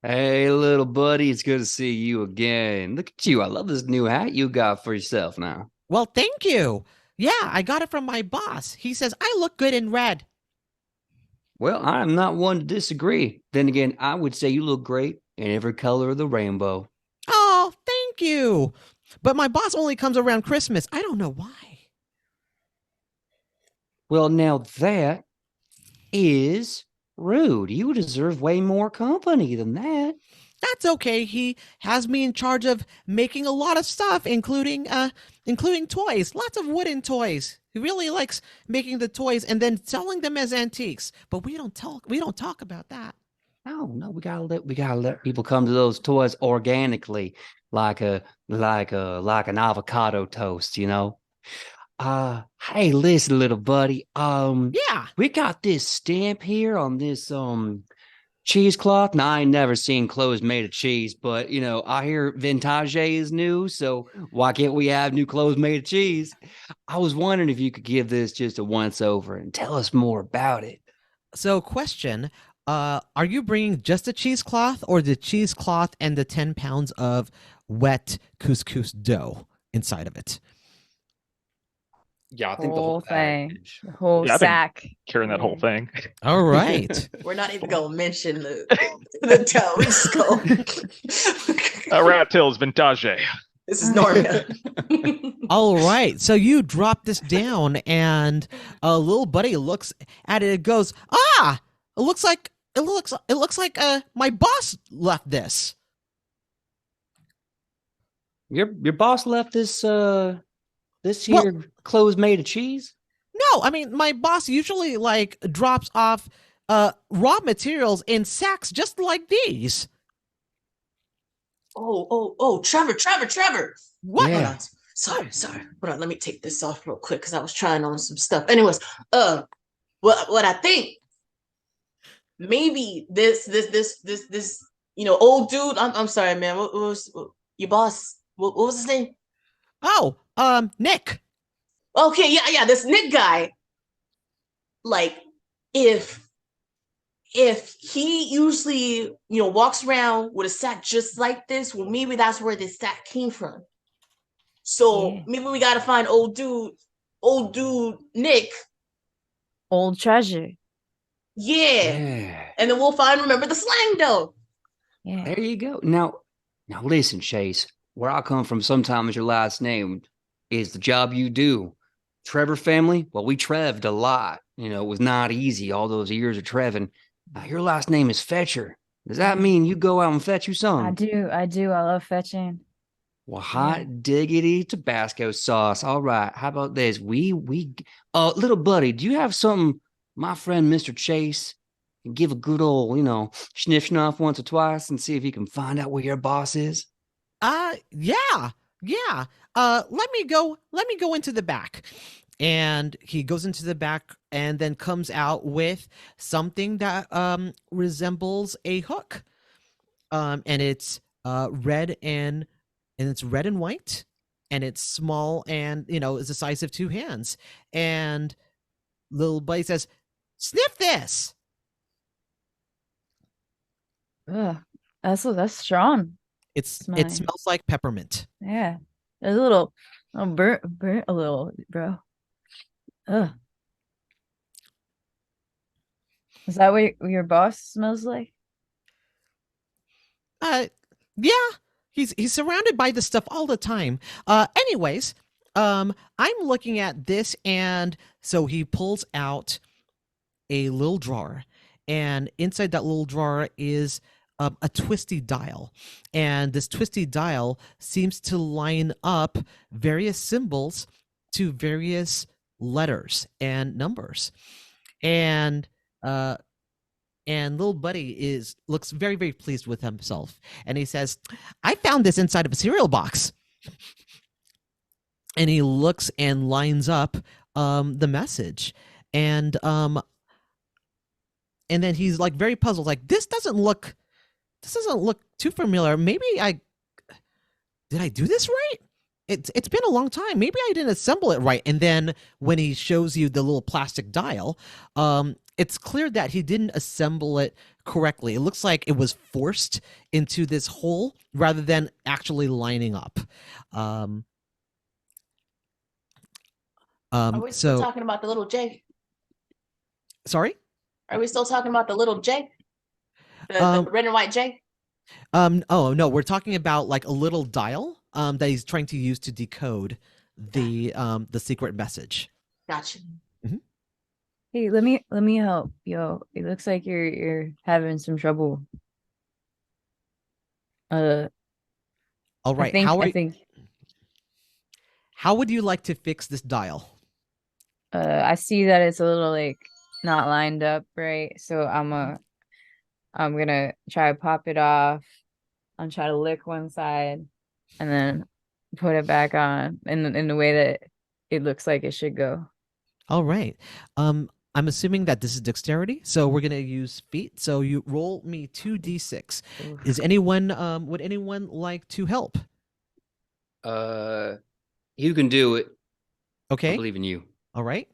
Hey, little buddy, it's good to see you again. Look at you. I love this new hat you got for yourself now. Well, thank you. Yeah, I got it from my boss. He says I look good in red. Well, I'm not one to disagree. Then again, I would say you look great in every color of the rainbow. Oh, thank you. But my boss only comes around Christmas. I don't know why. Well, now that is rude. You deserve way more company than that. That's okay. He has me in charge of making a lot of stuff, including toys, lots of wooden toys. He really likes making the toys and then selling them as antiques. But we don't talk about that. No, we gotta let people come to those toys organically, like an avocado toast, you know. Hey, listen, little buddy. Yeah. We got this stamp here on this cheesecloth. Now, I ain't never seen clothes made of cheese, but you know, I hear vintage is new, so why can't we have new clothes made of cheese? I was wondering if you could give this just a once over and tell us more about it. So, question: are you bringing just the cheesecloth, or the cheesecloth and the 10 pounds of wet couscous dough inside of it? Yeah, I think Whole the thing, package. the whole Yeah, I've been sack. Carrying that whole thing. All right. We're not even gonna mention the dough. We just go. Rat tails vintage. This is Norma. All right. So you drop this down, and a little buddy looks at it and goes, "Ah, it looks like my boss left this." Your boss left this here clothes made of cheese? No, I mean, my boss usually like drops off raw materials in sacks just like these. Oh, Trevor. What? Yeah. Hold on. Sorry. Hold on, let me take this off real quick because I was trying on some stuff. Anyways, what I think maybe this old dude. I'm sorry, man. What was your boss? What was his name? Oh, Nick. Okay, yeah, this Nick guy. Like, if he usually, walks around with a sack just like this, well, maybe that's where this sack came from. So maybe we gotta find old dude Nick. Old treasure. Yeah. And then we'll remember the slang though. Yeah. There you go. Now listen, Chase. Where I come from, sometimes your last name is the job you do. Trevor family, well, we trevved a lot. You know, it was not easy all those years of treving. Your last name is Fetcher. Does that mean you go out and fetch you some? I do. I love fetching. Well, hot diggity Tabasco sauce. All right. How about this? Little buddy, do you have something my friend Mr. Chase can give a good old, sniff snuff once or twice and see if he can find out where your boss is? Yeah. Let me go into the back. And he goes into the back and then comes out with something that resembles a hook. And it's red and it's red and white, and it's small and is the size of two hands. And little buddy says, "Sniff this." Ugh, that's strong. It smells like peppermint. Yeah, a little burnt a little, bro. Ugh. Is that what your boss smells like? Yeah. He's surrounded by this stuff all the time. Anyways, I'm looking at this, and so he pulls out a little drawer, and inside that little drawer is a twisty dial, and this twisty dial seems to line up various symbols to various letters and numbers, and little buddy looks very, very pleased with himself, and he says, "I found this inside of a cereal box." And he looks and lines up the message, and then he's like very puzzled, like this doesn't look too familiar. Maybe did I do this right? it's been a long time. Maybe I didn't assemble it right. And then when he shows you the little plastic dial, it's clear that he didn't assemble it correctly. It looks like it was forced into this hole rather than actually lining up. Are we still talking about the little J? Sorry? Are we still talking about the little J? The red and white J? Oh no, we're talking about like a little dial that he's trying to use to decode the secret message. Gotcha. Hey, let me help. Yo, it looks like you're having some trouble. All right. How would you like to fix this dial? I see that it's a little like not lined up right, so I'm gonna try to pop it off. I'm try to lick one side and then put it back on in the way that it looks like it should go. All right. I'm assuming that this is dexterity, so we're gonna use feet. So you roll me 2d6. Is anyone would anyone like to help? You can do it. Okay. I believe in you. All right.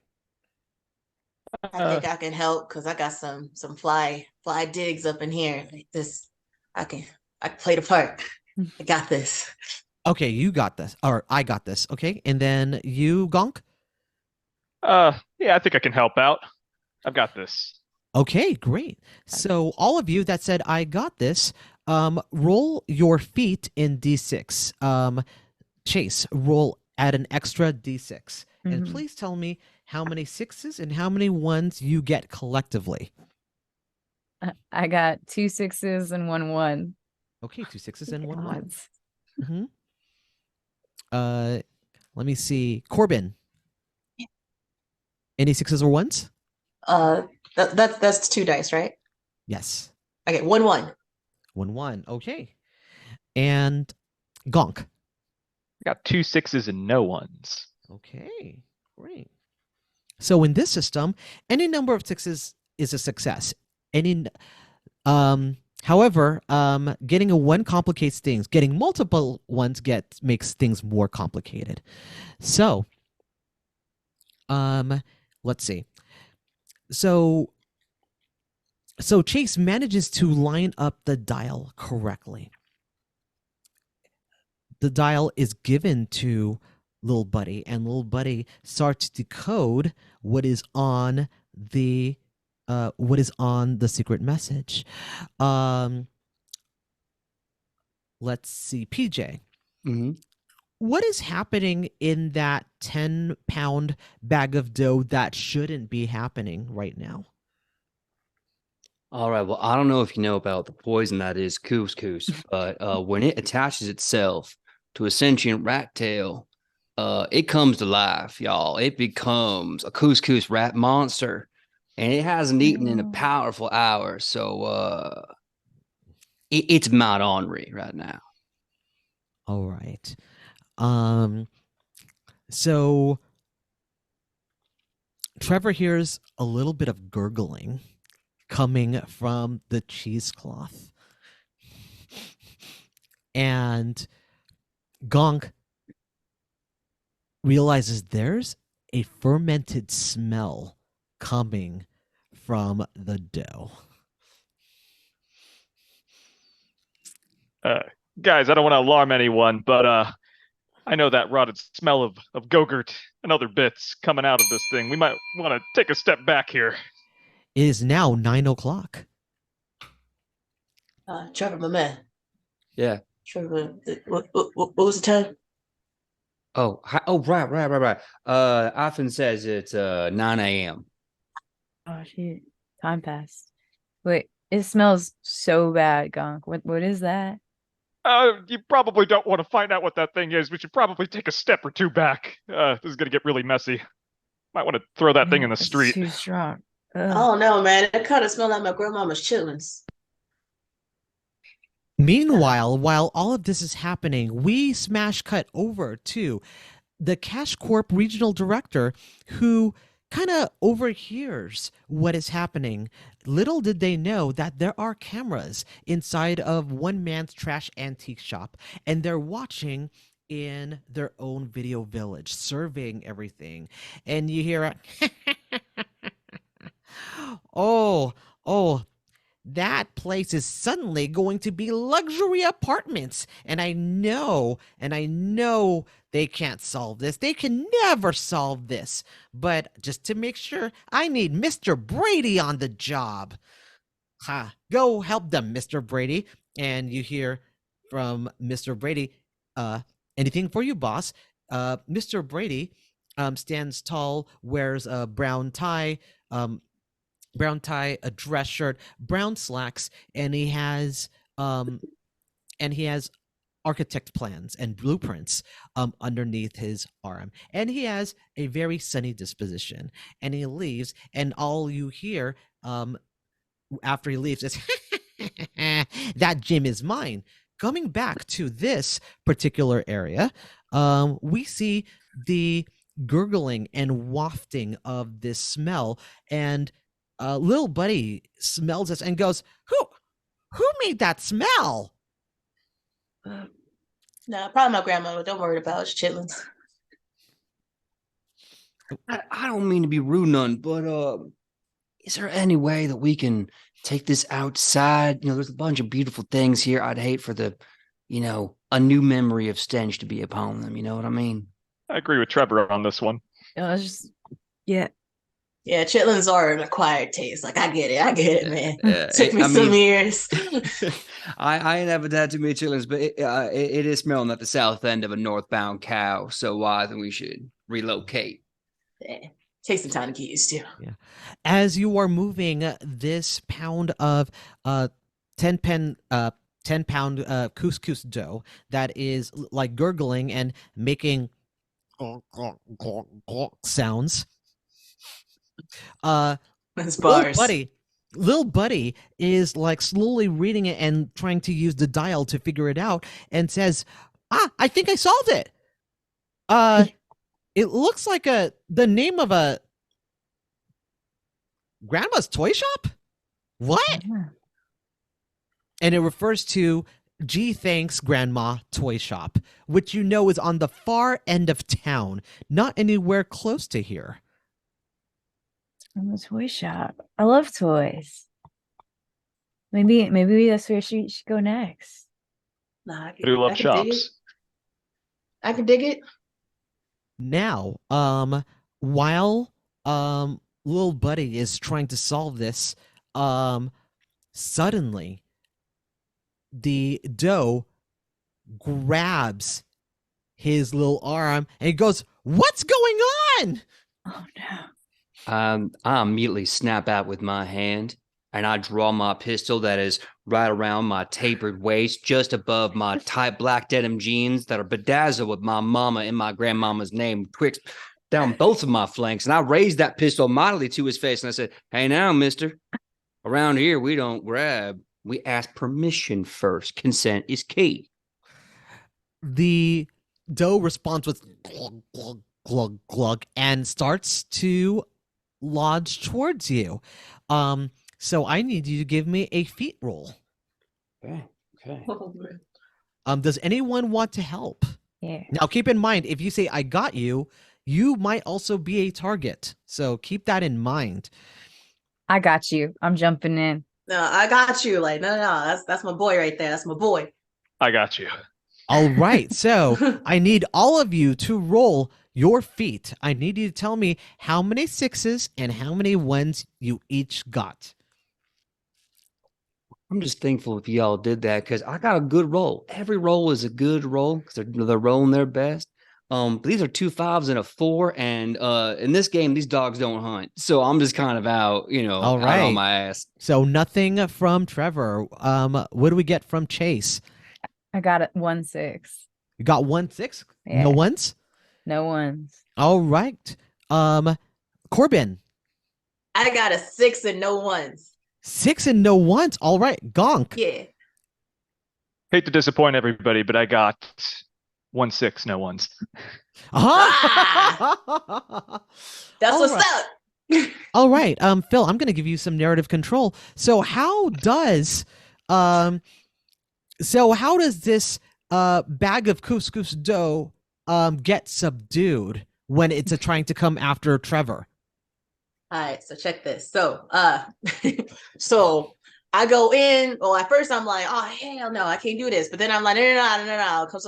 I think I can help because I got some fly digs up in here. Like this, I can play the part. I got this. Okay, you got this. Or I got this. Okay, and then you, Gonk. Yeah, I think I can help out. I've got this. Okay, great. So all of you that said I got this, roll your feet in d6. Chase, roll add an extra d6, and please tell me how many sixes and how many ones you get collectively. I got 2 6s and 1 1. Okay, 2 6s and 1 1. Let me see. Corbin. Any 6s or 1s? That's 2 dice, right? Yes. Okay, 1 1. 1 1. Okay. And Gonk. I got 2 6s and no 1s. Okay, great. So in this system, any number of 6s is a success. However, getting a 1 complicates things. Getting multiple ones makes things more complicated. So, let's see. So Chase manages to line up the dial correctly. The dial is given to Little Buddy, and Little Buddy starts to decode what is on the secret message. Let's see, PJ. What is happening in that 10-pound bag of dough that shouldn't be happening right now? All right. Well, I don't know if you know about the poison that is couscous, but when it attaches itself to a sentient rat tail, it comes to life, y'all. It becomes a couscous rat monster, and it hasn't eaten in a powerful hour. So it's not ornery right now. All right. So Trevor hears a little bit of gurgling coming from the cheesecloth. And Gonk realizes there's a fermented smell coming from the dough. Guys, I don't want to alarm anyone, but I know that rotted smell of Gogurt and other bits coming out of this thing. We might want to take a step back here. It is now 9 o'clock. Trevor, my man. Yeah. Trevor, what was the time? Right. Often says it's 9 a.m. Oh shit! Time passed. Wait, it smells so bad, Gonk. What is that? You probably don't want to find out what that thing is. We should probably take a step or 2 back. This is gonna get really messy. Might want to throw that thing in the street. Too strong. Ugh. Oh no, man! It kind of smelled like my grandmama's chillings. Meanwhile, while all of this is happening, we smash cut over to the Cash Corp regional director, who kind of overhears what is happening. Little did they know that there are cameras inside of one man's trash antique shop, and they're watching in their own video village, surveying everything. And you hear a oh, that place is suddenly going to be luxury apartments. And I know they can't solve this. They can never solve this. But just to make sure, I need Mr. Brady on the job. Ha, go help them, Mr. Brady. And you hear from Mr. Brady, anything for you, boss. Mr. Brady stands tall, wears a brown tie, a dress shirt, brown slacks, and he has architect plans and blueprints underneath his arm. And he has a very sunny disposition. And he leaves, and all you hear after he leaves is, that gym is mine. Coming back to this particular area, we see the gurgling and wafting of this smell, and little buddy smells this and goes, who made that smell? No, probably my grandma. Don't worry about it. It's chitlins. I don't mean to be rude, none, but is there any way that we can take this outside? There's a bunch of beautiful things here. I'd hate for a new memory of stench to be upon them. You know what I mean? I agree with Trevor on this one. Yeah. Yeah, chitlins are an acquired taste. Like, I get it, man. Took me some years. I ain't ever had too many chitlins, but it is smelling at the south end of a northbound cow. So I think we should relocate. Yeah. Take some time to get used to. Yeah. As you are moving this pound of 10-pound couscous dough that is like gurgling and making sounds. That's bars. Little buddy is like slowly reading it and trying to use the dial to figure it out, and says, I think I solved it. It looks like the name of a grandma's toy shop. What? Yeah. And it refers to G Thanks Grandma Toy Shop, which is on the far end of town, not anywhere close to here. I'm a toy shop. I love toys. Maybe that's where she should go next. Nah, I do love shops. I can dig it. Now, while little buddy is trying to solve this, suddenly the dough grabs his little arm and he goes, "What's going on?" Oh no. I immediately snap out with my hand, and I draw my pistol that is right around my tapered waist, just above my tight black denim jeans that are bedazzled with my mama and my grandmama's name twixt down both of my flanks. And I raised that pistol mildly to his face, and I said, "Hey now, mister, around here we don't grab. We ask permission first. Consent is key." The dough responds with glug, glug, glug, glug, and starts to lodge towards you. So I need you to give me a feat roll. Okay. Does anyone want to help? Yeah. Now keep in mind, if you say I got you, you might also be a target. So keep that in mind. I got you. I'm jumping in. No, I got you. Like, no, that's my boy right there. That's my boy. I got you. All right. So I need all of you to roll your feet. I need you to tell me how many sixes and how many ones you each got. I'm just thankful if y'all did that, because I got a good roll. Every roll is a good roll because they're rolling their best. But these are 2 5s and a 4, and in this game these dogs don't hunt, so I'm just kind of out, All right. out on my ass. So nothing from Trevor. What do we get from Chase? I got it 1 6. You got 1 6. Yeah. No ones. No ones. All right. Corbin. I got a 6 and no ones. 6 and no ones. All right. Gonk. Yeah. Hate to disappoint everybody, but I got 1 6, no ones. Uh-huh. That's All what's right. up. All right. Phil, I'm going to give you some narrative control. So how does this bag of couscous dough get subdued when it's trying to come after Trevor? All right, so check this. So, so I go in. Well, at first I'm like, oh hell no, I can't do this. But then I'm like, no, because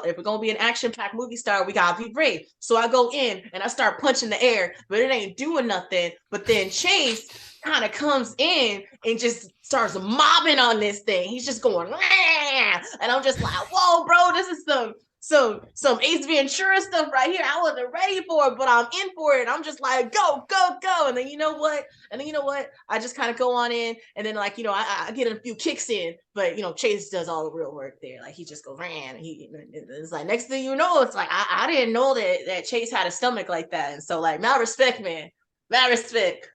if we're gonna be an action-packed movie star, we gotta be brave. So I go in and I start punching the air, but it ain't doing nothing. But then Chase kind of comes in and just starts mobbing on this thing. He's just going, "Rah!" And I'm just like, whoa, bro, this is some Ace Ventura stuff right here. I wasn't ready for it, but I'm in for it. I'm just like, go, go, go. And then you know what? I just kind of go on in, and then like, I get a few kicks in, but Chase does all the real work there. Like he just goes ran. It's like next thing you know, it's like I didn't know that Chase had a stomach like that. And so like, mad respect, man. Mad respect.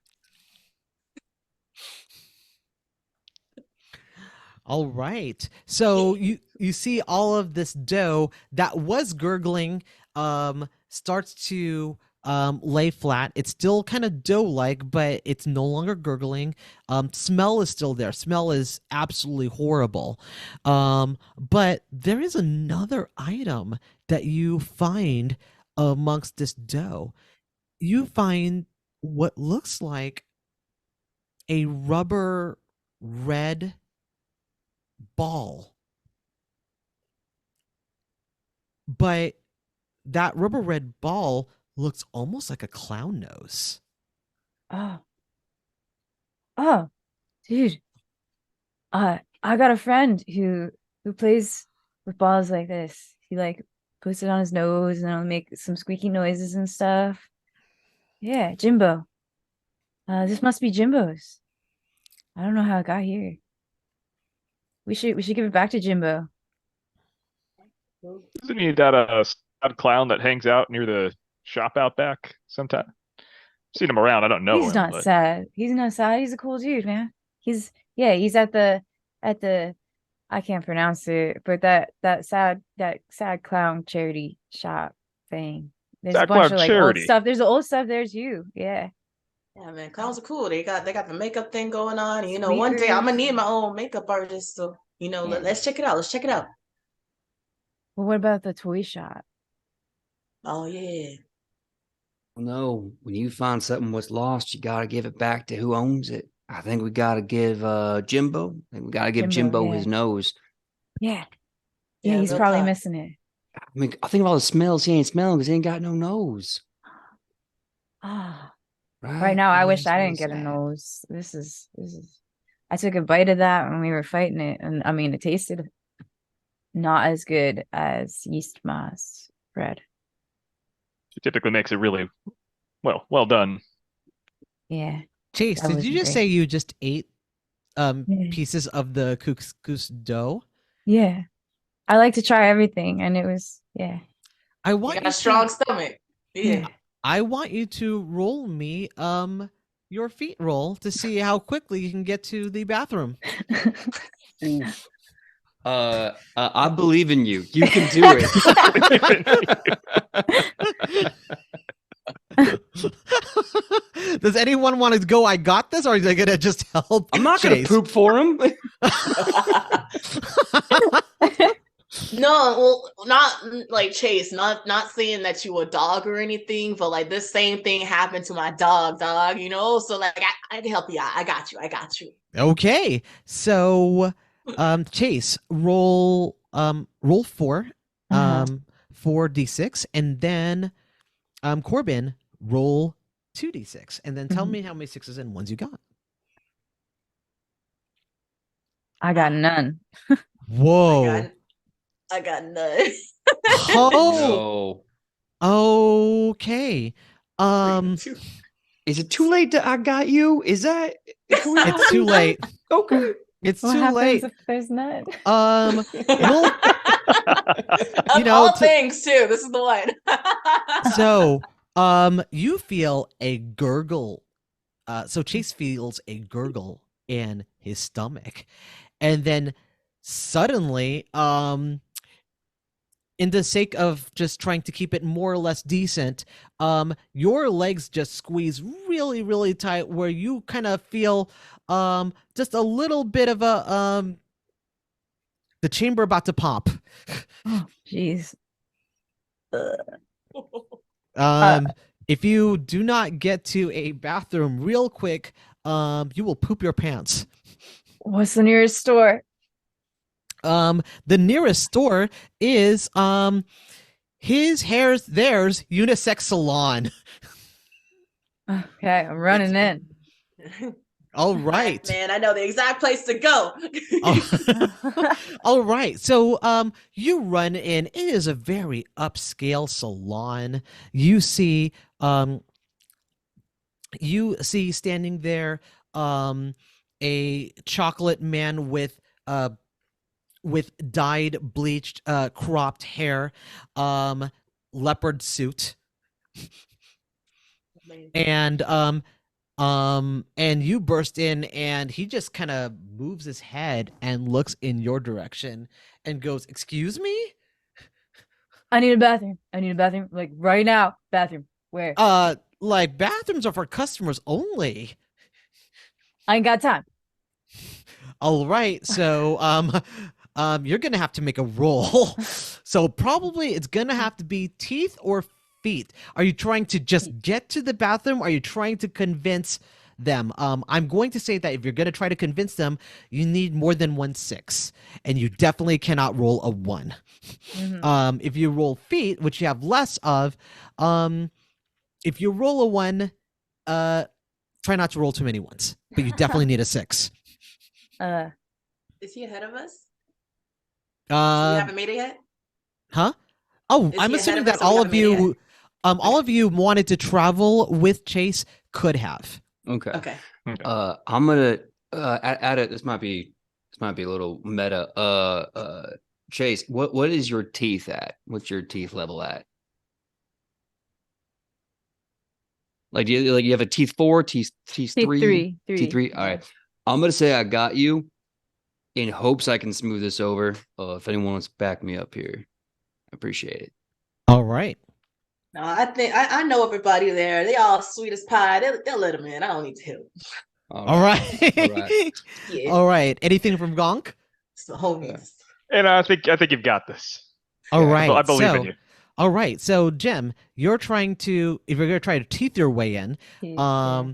All right. So you see all of this dough that was gurgling starts to lay flat. It's still kind of dough-like, but it's no longer gurgling. Smell is still there. Smell is absolutely horrible. But there is another item that you find amongst this dough. You find what looks like a rubber red ball, but that rubber red ball looks almost like a clown nose. Oh, dude. I got a friend who plays with balls like this. He like puts it on his nose and it'll make some squeaky noises and stuff. Yeah, Jimbo. This must be Jimbo's. I don't know how it got here. We should give it back to Jimbo. Isn't he that sad clown that hangs out near the shop out back sometime? Seen him around. I don't know He's him. not But... sad. He's not sad. He's a cool dude, man. He's at the I can't pronounce it, but that sad clown charity shop thing. There's Sad a bunch clown of like charity. old stuff. There's the old stuff there too. Yeah. Yeah, man, clowns are cool. They got the makeup thing going on. Sweet One day I'm gonna roots. need my own makeup artist. So Yeah. let's check it out. Let's check it out. Well, what about the toy shop? Oh yeah. No, when you find something was lost, you gotta give it back to who owns it. I think we gotta give Jimbo. I think we gotta give Jimbo yeah. his nose. Yeah. Yeah, Yeah, he's real probably talk. missing it. I mean, I think of all the smells he ain't smelling because he ain't got no nose. Ah. Right, Right now, I wish It's I really didn't get a sad. nose. This is. I took a bite of that when we were fighting it, and I mean, it tasted not as good as yeast mass bread. He typically makes it really well done. Yeah. Chase, That did you wasn't just great. say you just ate Yeah. pieces of the couscous dough? Yeah. I like to try everything, and it was I You want got you a strong to, stomach. Yeah. I want you to roll me your feet roll to see how quickly you can get to the bathroom. Oof. I believe in you. You can do it. Does anyone want to go? I got this, or are they gonna just help? I'm not gonna Chase? poop for him. No, well, not like Chase, not saying that you a dog or anything, but like this same thing happened to my dog, so like I can help you out. I got you. Okay, so Chase, roll 4 4d6, and then Corbin, roll 2d6, and then tell me how many sixes and ones you got. I got none. Whoa. I got none. Oh, No. okay. Is it too late to I got you? Is that It's too late. Okay. It's What too happens late. if there's none? Well, Of all things too, this is the one. so you feel a gurgle. So Chase feels a gurgle in his stomach, and then suddenly, in the sake of just trying to keep it more or less decent, your legs just squeeze really, really tight, where you kind of feel just a little bit of the chamber about to pop. Oh, jeez. If you do not get to a bathroom real quick, you will poop your pants. What's the nearest store? The nearest store is his hair's theirs unisex salon. Okay, I'm running in. All right. Man, I know the exact place to go. All right. So you run in. It is a very upscale salon. You see standing there a chocolate man with dyed, bleached, cropped hair, leopard suit. And you burst in, and he just kind of moves his head and looks in your direction and goes, "Excuse me?" I need a bathroom. Like right now. Bathroom. Where? Like bathrooms are for customers only. I ain't got time. All right. So you're gonna have to make a roll. So probably it's gonna have to be teeth or feet. Are you trying to just get to the bathroom? Or are you trying to convince them? I'm going to say that if you're going to try to convince them, you need more than 1 6, and you definitely cannot roll a 1. Mhm. If you roll feet, which you have less of, if you roll a 1, try not to roll too many ones, but you definitely need a 6. Is he ahead of us? We Uh, haven't made it yet? huh? Oh, Is I'm he ahead assuming of that us or we all haven't of made it you, yet? all of you wanted to travel with Chase could have. Okay. Okay. I'm gonna add it. This might be a little meta. Chase, what is your teeth at? What's your teeth level at? Like, do you have a teeth 4, teeth Teeth 3, three. teeth 3? All right. I'm gonna say I got you, in hopes I can smooth this over. If anyone wants to back me up here, I appreciate it. All right. No, I think I know everybody there. They all sweet as pie. They'll let them in. I don't need to help. All right. All right. Yeah. All right. Anything from Gonk? It's the homies. And I think you've got this. All Yeah, right. I believe so, in you. All right. So, Jim, you're trying to, if you're going to try to teeth your way in, Yeah.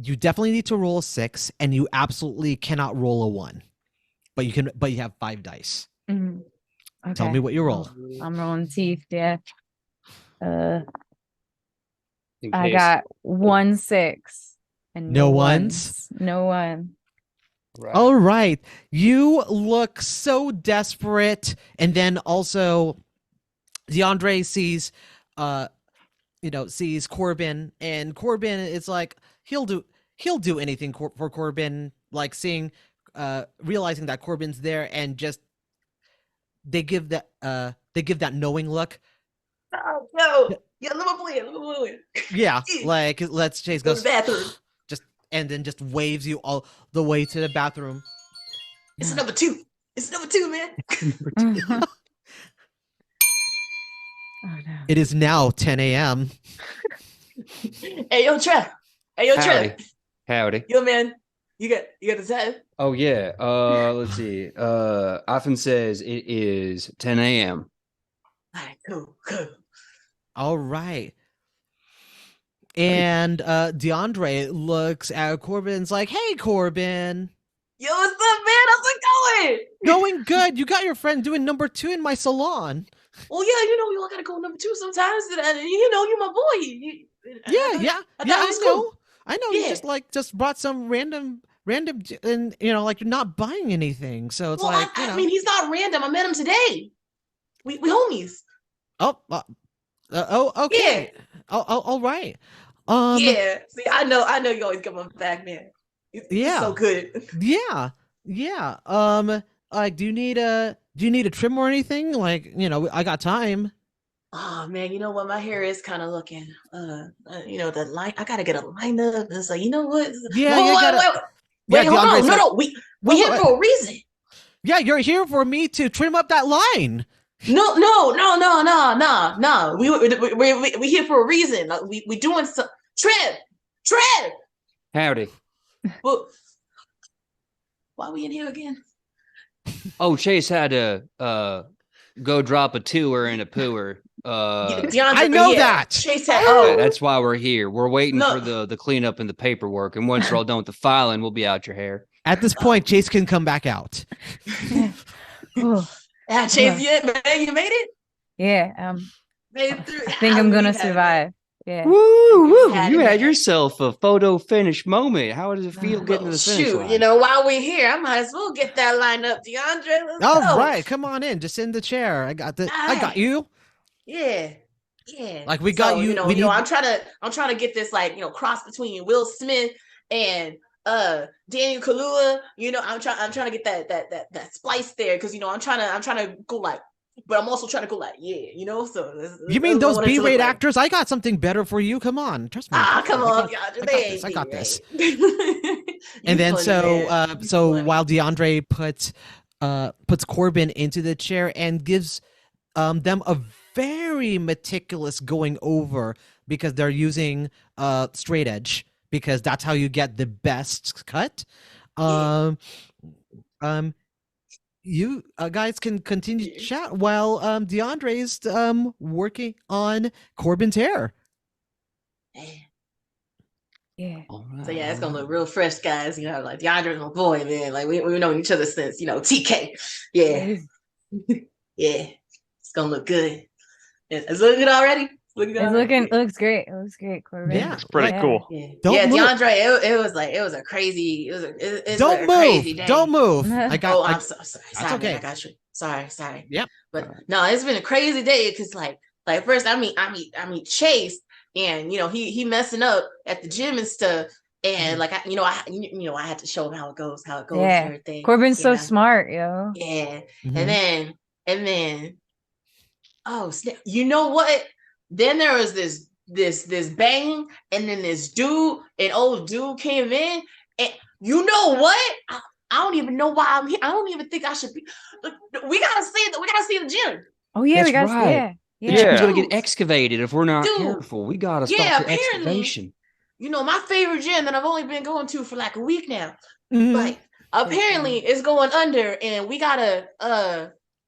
you definitely need to roll a 6, and you absolutely cannot roll a 1. But you have 5 dice. Mhm. Okay. Tell me what you roll. I'm rolling teeth. Yeah. In I case- got 1 6 and No no ones? No one. Right. All right. You look so desperate. And then also DeAndre sees sees Corbin, and Corbin is like, he'll do anything for Corbin, like realizing that Corbin's there, and just they give that knowing look. Oh, no. Yeah, let me play. Yeah, like let's Chase Go to goes the bathroom. and then just waves you all the way to the bathroom. It's number 2. It's number 2, man. Oh, no. It is now 10 a.m. Hey, yo, Trev. Howdy. Yo, man. You got the time? Oh yeah. Let's see. Often says it is 10 a.m. All right, cool. All right. And DeAndre looks at Corbin's like, "Hey, Corbin. Yo, what's up, man? How's it going? Going good. You got your friend doing number 2 in my salon." Well, yeah, we all gotta go number 2 sometimes. And, you're my boy. I know. Cool. I know. Yeah. You just brought some random, and like you're not buying anything. So it's Well, like, I mean, he's not random. I met him today. We homies. Okay. Yeah. All right. Yeah. See, I know you always come back, man. You're so good. Yeah. Like, do you need a trim or anything? Like, I got time. Oh man, you know what? My hair is kind of looking, the line. I gotta get a lineup. It's like, you know what? Wait, hold on. No, we here for a reason. Yeah, you're here for me to trim up that line. No. We here for a reason. Like, we doing some. Trev. Howdy. Well, why we in here again? Oh, Chase had to go drop a tour and a pooer. DeAndre, I know yeah, that. Chase had, That's why we're here. We're waiting No. for the cleanup and the paperwork. And once you're all done with the filing, we'll be out your hair. At this point, Chase can come back out. Chase, you made it. Yeah. Made it through. I think I'm gonna survive. Yeah. Woo! Had You it, had man. yourself a photo finish moment. How does it feel getting to the finish Shoot, line? you know, while we're here, I might as well get that line up, DeAndre. Let's All go. right, come on in. Just in the chair. I got you. Yeah. Like we got you. I'm trying to get this cross between Will Smith and Daniel Kaluuya. I'm trying to get that splice there because I'm trying to go like, but I'm also trying to go like, So You mean those B-rate actors? I got something better for you. Come on, trust me. Come on, I got this. And then while DeAndre puts Corbin into the chair and gives them a very meticulous going over because they're using straight edge because that's how you get the best cut. You guys can continue to chat while DeAndre's working on Corbin's hair. Yeah. Right. So it's gonna look real fresh, guys. Like DeAndre's my boy, man. Like we've known each other since TK. Yeah, yeah. It's gonna look good. It's looking good already. It looks great. It looks great, Corbin. Yeah, It's pretty cool. Yeah, Don't move. DeAndre. It was a crazy. It's Don't a move. crazy day. Don't move. I'm so sorry. That's okay. I got you. Sorry. Yep. But no, it's been a crazy day because like first I meet Chase and he messing up at the gym and stuff and like I had to show him how it goes and everything. Corbin's so smart, yo. Yeah. Mhm. And then oh snap. You know what? Then there was this bang, and then this old dude came in, and you know what? I don't even know why I'm here. I don't even think I should be. We gotta see the gym. Oh yeah, we gotta right. yeah. The gym's gonna Dude. get excavated if we're not Dude. careful. We gotta Yeah, stop the apparently. excavation. My favorite gym that I've only been going to for like a week now. Mhm. Like apparently it's going under, and we gotta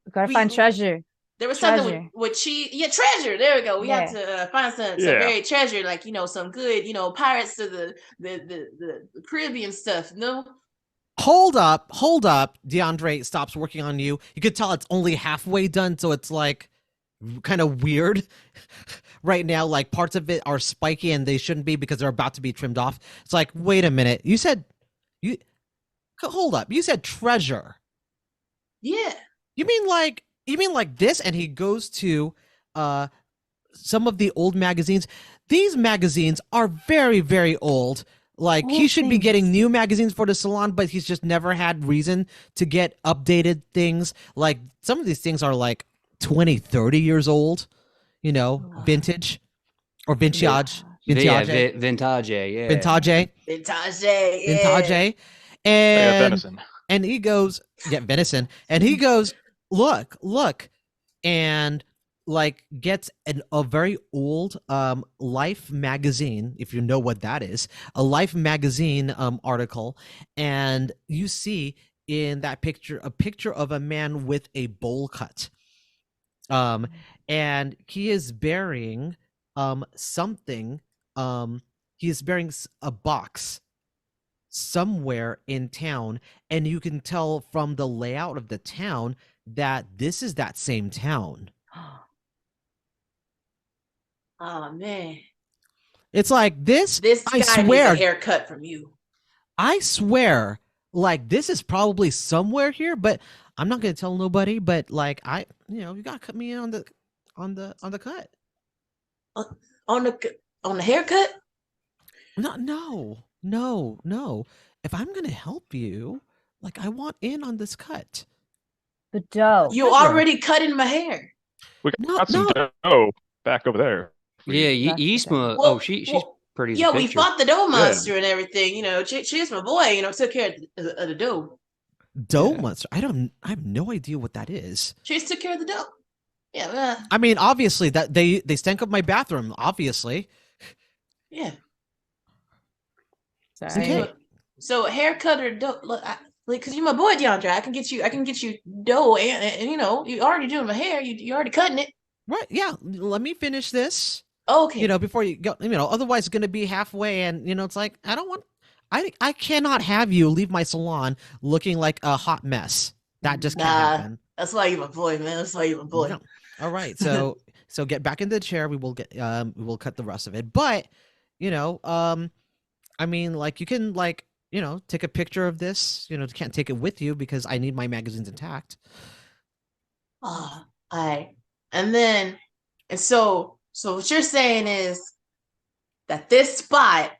We gotta find treasure. There was Treasure. something with treasure. There we go. We had to find some very treasure, like some good, pirates of the Caribbean stuff. No, Hold up. DeAndre stops working on you. You could tell it's only halfway done, so it's like kind of weird right now. Like parts of it are spiky and they shouldn't be because they're about to be trimmed off. It's like, wait a minute. Hold up. You said treasure. yeah. You mean like this? And he goes to some of the old magazines. These magazines are very, very old. Like he should be getting new magazines for the salon, but he's just never had reason to get updated things. Like some of these things are like 20, 30 years old, vintage or vintage. Vintage, yeah. Vintage. Yeah. And he goes, venison. And he goes, look, and like gets a very old Life magazine, if you know what that is, a Life magazine article, and you see in that picture a picture of a man with a bowl cut, and he is bearing something. He is bearing a box somewhere in town, and you can tell from the layout of the town that this is that same town. Oh man, it's like this guy I swear needs a haircut from you. I swear, like this is probably somewhere here, but I'm not gonna tell nobody. But like you gotta cut me in on the cut. On the haircut? No. If I'm gonna help you, like I want in on this cut. The dough. You already cutting my hair. We got some dough back over there. Yeah, Yisma. She's pretty. Yeah, we fought the dough monster and everything. She's my boy. Took care of the dough. Dough monster. I have no idea what that is. She just took care of the dough. Yeah. I mean, obviously that they stank up my bathroom. Obviously. Yeah. Sorry. Okay. So haircut or dough? Look, Like, cause you're my boy, DeAndre. I can get you dough, and you know, you already doing my hair. You already cutting it. Right? Yeah. Let me finish this. Okay. Before you go. Otherwise it's gonna be halfway, and it's like I don't want. I cannot have you leave my salon looking like a hot mess. That just can't happen. That's why you're my boy, man. That's why you're my boy. No. All right. So get back into the chair. We will cut the rest of it. But I mean, like, you can, like, take a picture of this. Can't take it with you because I need my magazines intact. All right. And so what you're saying is that this spot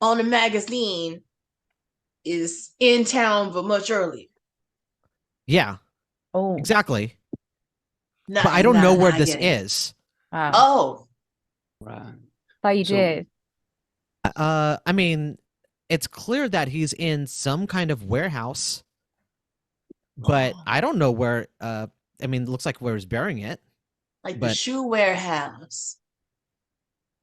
on the magazine is in town but much earlier. Yeah. Oh, exactly. But I don't know where this is. Wow. Oh, Right. Thought you did. I mean, it's clear that he's in some kind of warehouse, but I don't know where. I mean, it looks like where he's burying it. Like the shoe warehouse.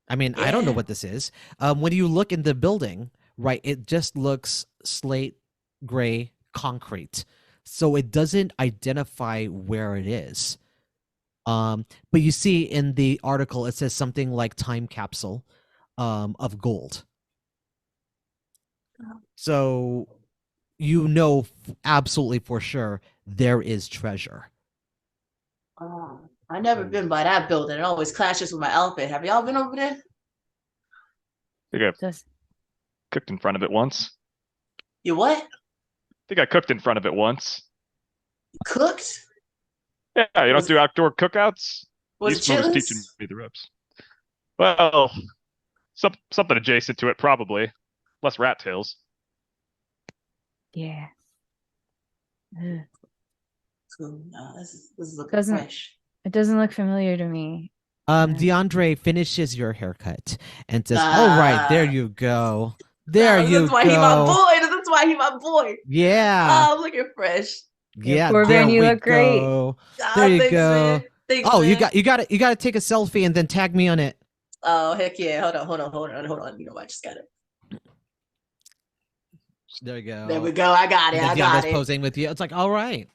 I mean, I don't know what this is. When you look in the building, right, it just looks slate gray concrete. So it doesn't identify where it is. But you see in the article, it says something like time capsule of gold. So absolutely for sure there is treasure. I've never been by that building. It always clashes with my outfit. Have y'all been over there? I think I cooked in front of it once. You what? I think I cooked in front of it once. You cooked? Yeah, you don't do outdoor cookouts? Was it Chili's? Teaching me the ropes. Well, something adjacent to it, probably. Less rat tails. Yeah. No, this is looking fresh. It doesn't look familiar to me. DeAndre finishes your haircut and says, "All right, there you go. There you go. That's why he my boy. That's why he my boy. Yeah. Oh, looking fresh. Yeah, Corbin, you look great. There you go. Thanks, oh, man. you got to take a selfie and then tag me on it. Oh, heck yeah. Hold on. You know, I just got it. There we go. There we go. I got it. I got it. Posing with you. It's like, all right.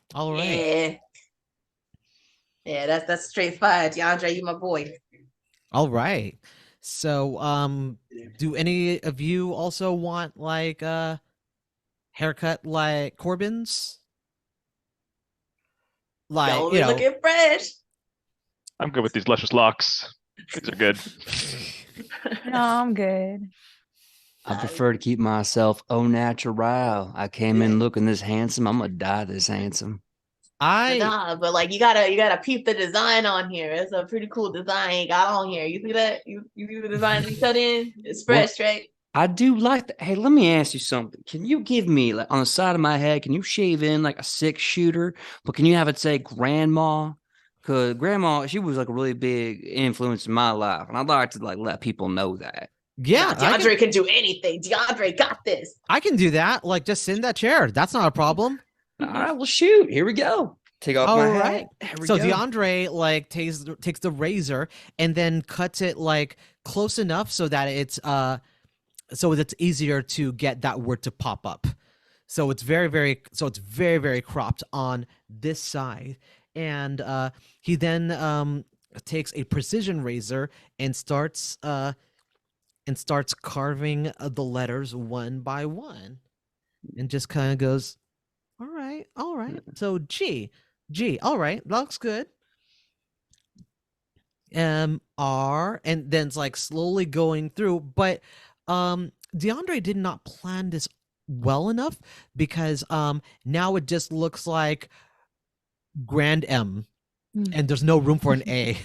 Yeah, that's straight fire. DeAndre, you my boy. All right. So, do any of you also want like a haircut like Corbin's? Like, looking fresh. I'm good with these luscious locks. These are good. No, I'm good. I prefer to keep myself au natural. I came in looking this handsome. I'm gonna die this handsome. But like you gotta peep the design on here. It's a pretty cool design you got on here. You see that? You see the design we cut in? It's fresh, right? I do like that. Hey, let me ask you something. Can you give me, like, on the side of my head, can you shave in like a 6-shooter? But can you have it say grandma? Because grandma, she was like a really big influence in my life. And I'd like to like let people know that. Yeah. DeAndre can do anything. DeAndre got this. I can do that. Like, just sit in that chair. That's not a problem. All right, well, shoot. Here we go. Take off my hat. So DeAndre like takes the razor and then cuts it like close enough so that it's easier to get that word to pop up. So it's very cropped on this side. And he then takes a precision razor and starts carving the letters one by one, and just kind of goes, all right. So G, all right, that looks good. R, and then it's like slowly going through, but DeAndre did not plan this well enough because now it just looks like Grand M, and there's no room for an A.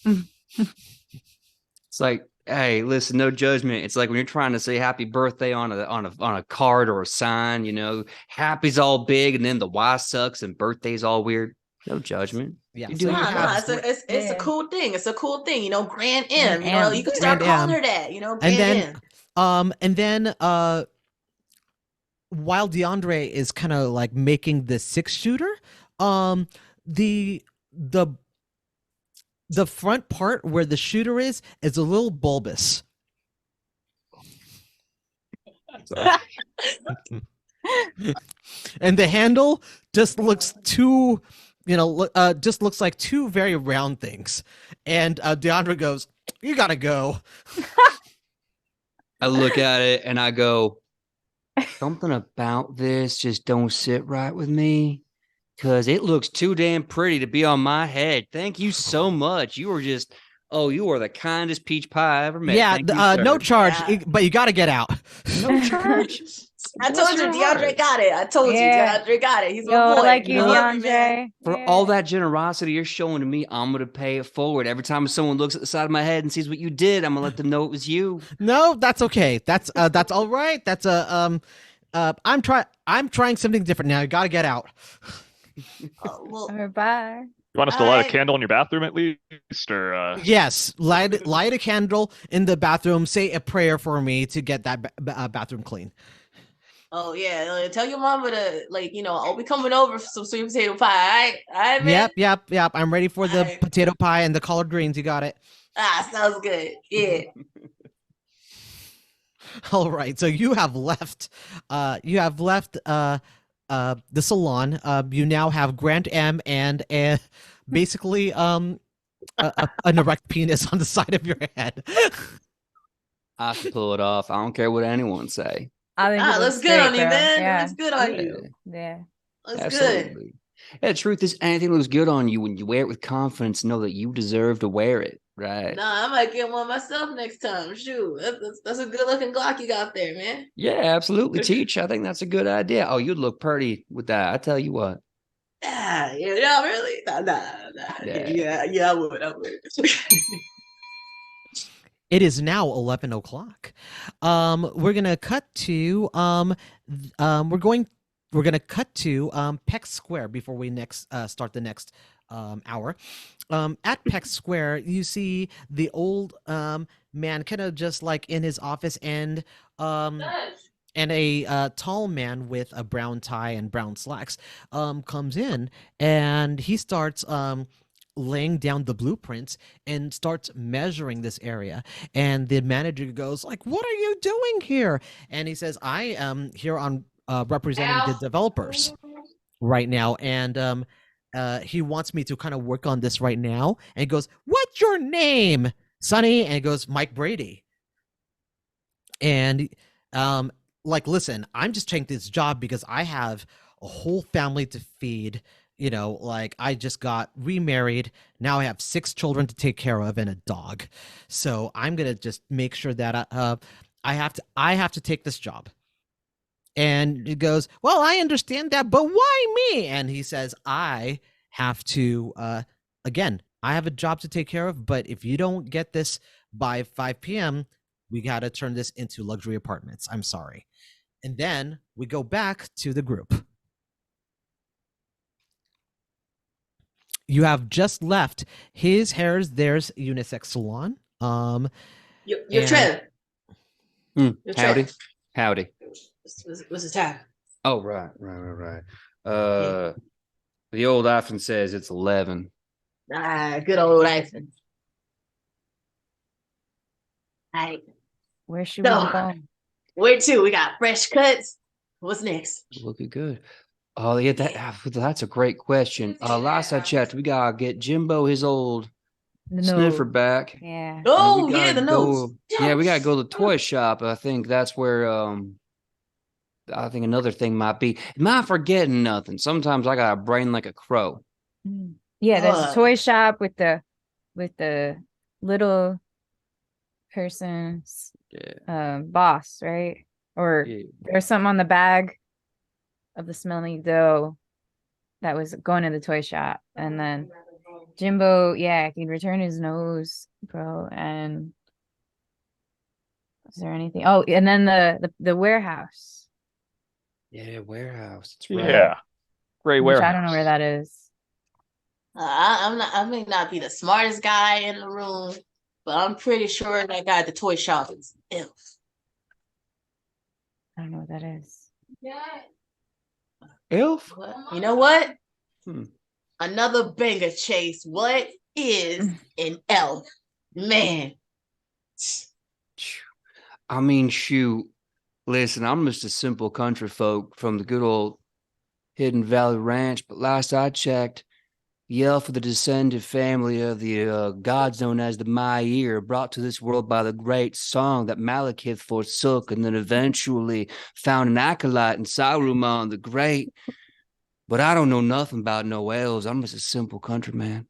It's like, hey, listen, no judgment. It's like when you're trying to say happy birthday on a card or a sign, happy's all big and then the Y sucks and birthday's all weird. No judgment. Yeah, it's a cool thing. It's a cool thing, Grand M. You can start calling her that, Grand M. And then while DeAndre is kind of like making the 6-shooter, the front part where the shooter is a little bulbous. And the handle just looks too, just looks like two very round things. And Deandra goes, "You gotta go." I look at it and I go, something about this just don't sit right with me because it looks too damn pretty to be on my head. Thank you so much. You are just, you are the kindest peach pie I ever met. Yeah, Thank you, no sir. charge, Yeah. but you gotta get out. No charge. I told you, DeAndre got it. I told you, DeAndre got it. He's my Yo, boy. I like you, You know what? DeAndre. For all that generosity you're showing to me, I'm gonna pay it forward. Every time someone looks at the side of my head and sees what you did, I'm gonna let them know it was you. No, that's okay. That's all right. That's I'm trying something different now. You gotta get out. Well, Bye. You want us to light a candle in your bathroom at least, or? Yes, light a candle in the bathroom. Say a prayer for me to get that bathroom clean. oh yeah, tell your mama to I'll be coming over for some sweet potato pie. All right, man. Yep. I'm ready for the Alright. potato pie and the collard greens. You got it. Sounds good. Yeah. All right. So you have left. The salon. You now have Grant M and basically an erect penis on the side of your head. I can pull it off. I don't care what anyone say. I think it Looks looks good on great, you, bro. man. Yeah. It looks good on you. Yeah. Looks good. Absolutely. Yeah, the truth is, anything looks good on you when you wear it with confidence. Know that you deserve to wear it, right? Nah, I might get one myself next time. Shoot, that's a good looking Glock you got there, man. Yeah, absolutely. Teach. I think that's a good idea. Oh, you'd look pretty with that. I tell you what. Yeah, really? Nah. Yeah, I would. It is now 11 o'clock. We're gonna cut to we're gonna cut to Peck Square before we next start the next hour. At Peck Square, you see the old man kind of just like in his office, and a tall man with a brown tie and brown slacks comes in, and he starts laying down the blueprints and starts measuring this area. And the manager goes like, "What are you doing here?" And he says, "I am here on representing the developers right now, and he wants me to kind of work on this right now." And he goes, "What's your name, Sonny?" And he goes, "Mike Brady." And like, "Listen, I'm just taking this job because I have a whole family to feed. Like, I just got remarried. Now I have 6 children to take care of and a dog. So I'm gonna just make sure that I have to take this job." And he goes, "Well, I understand that, but why me?" And he says, "I have to again, I have a job to take care of, but if you don't get this by 5 p.m., we got to turn this into luxury apartments. I'm sorry." And then we go back to the group. You have just left his Hers Theirs unisex salon. You're Trev. Howdy. What's his time? Oh, right. The old iPhone says it's 11. Good old iPhone. Alright. Where should we go? Where to? We got fresh cuts. What's next? Looking good. Oh, yeah, that's a great question. Last I checked, we gotta get Jimbo his old sniffer back. Yeah. Oh, yeah, the nose. Yeah, we gotta go to the toy shop. I think that's where I think another thing might be. Am I forgetting nothing? Sometimes I got a brain like a crow. Yeah, there's a toy shop with the little person's boss, right? Or there's something on the bag of the smelly dough that was going to the toy shop. And then Jimbo, can return his nose, bro. And is there anything? Oh, and then the warehouse. Yeah, warehouse. That's right. Yeah, gray warehouse. I don't know where that is. I may not be the smartest guy in the room, but I'm pretty sure that guy at the toy shop is Elf. I don't know what that is. Yeah. Elf? You know what? Another banger chase. What is an elf? Man. I mean, shoot. Listen, I'm just a simple country folk from the good old Hidden Valley Ranch, but last I checked, the elf of the descended family of the gods known as the Maiir, brought to this world by the great song that Malekith forsook and then eventually found an acolyte in Saruman the Great. But I don't know nothing about no elves. I'm just a simple countryman.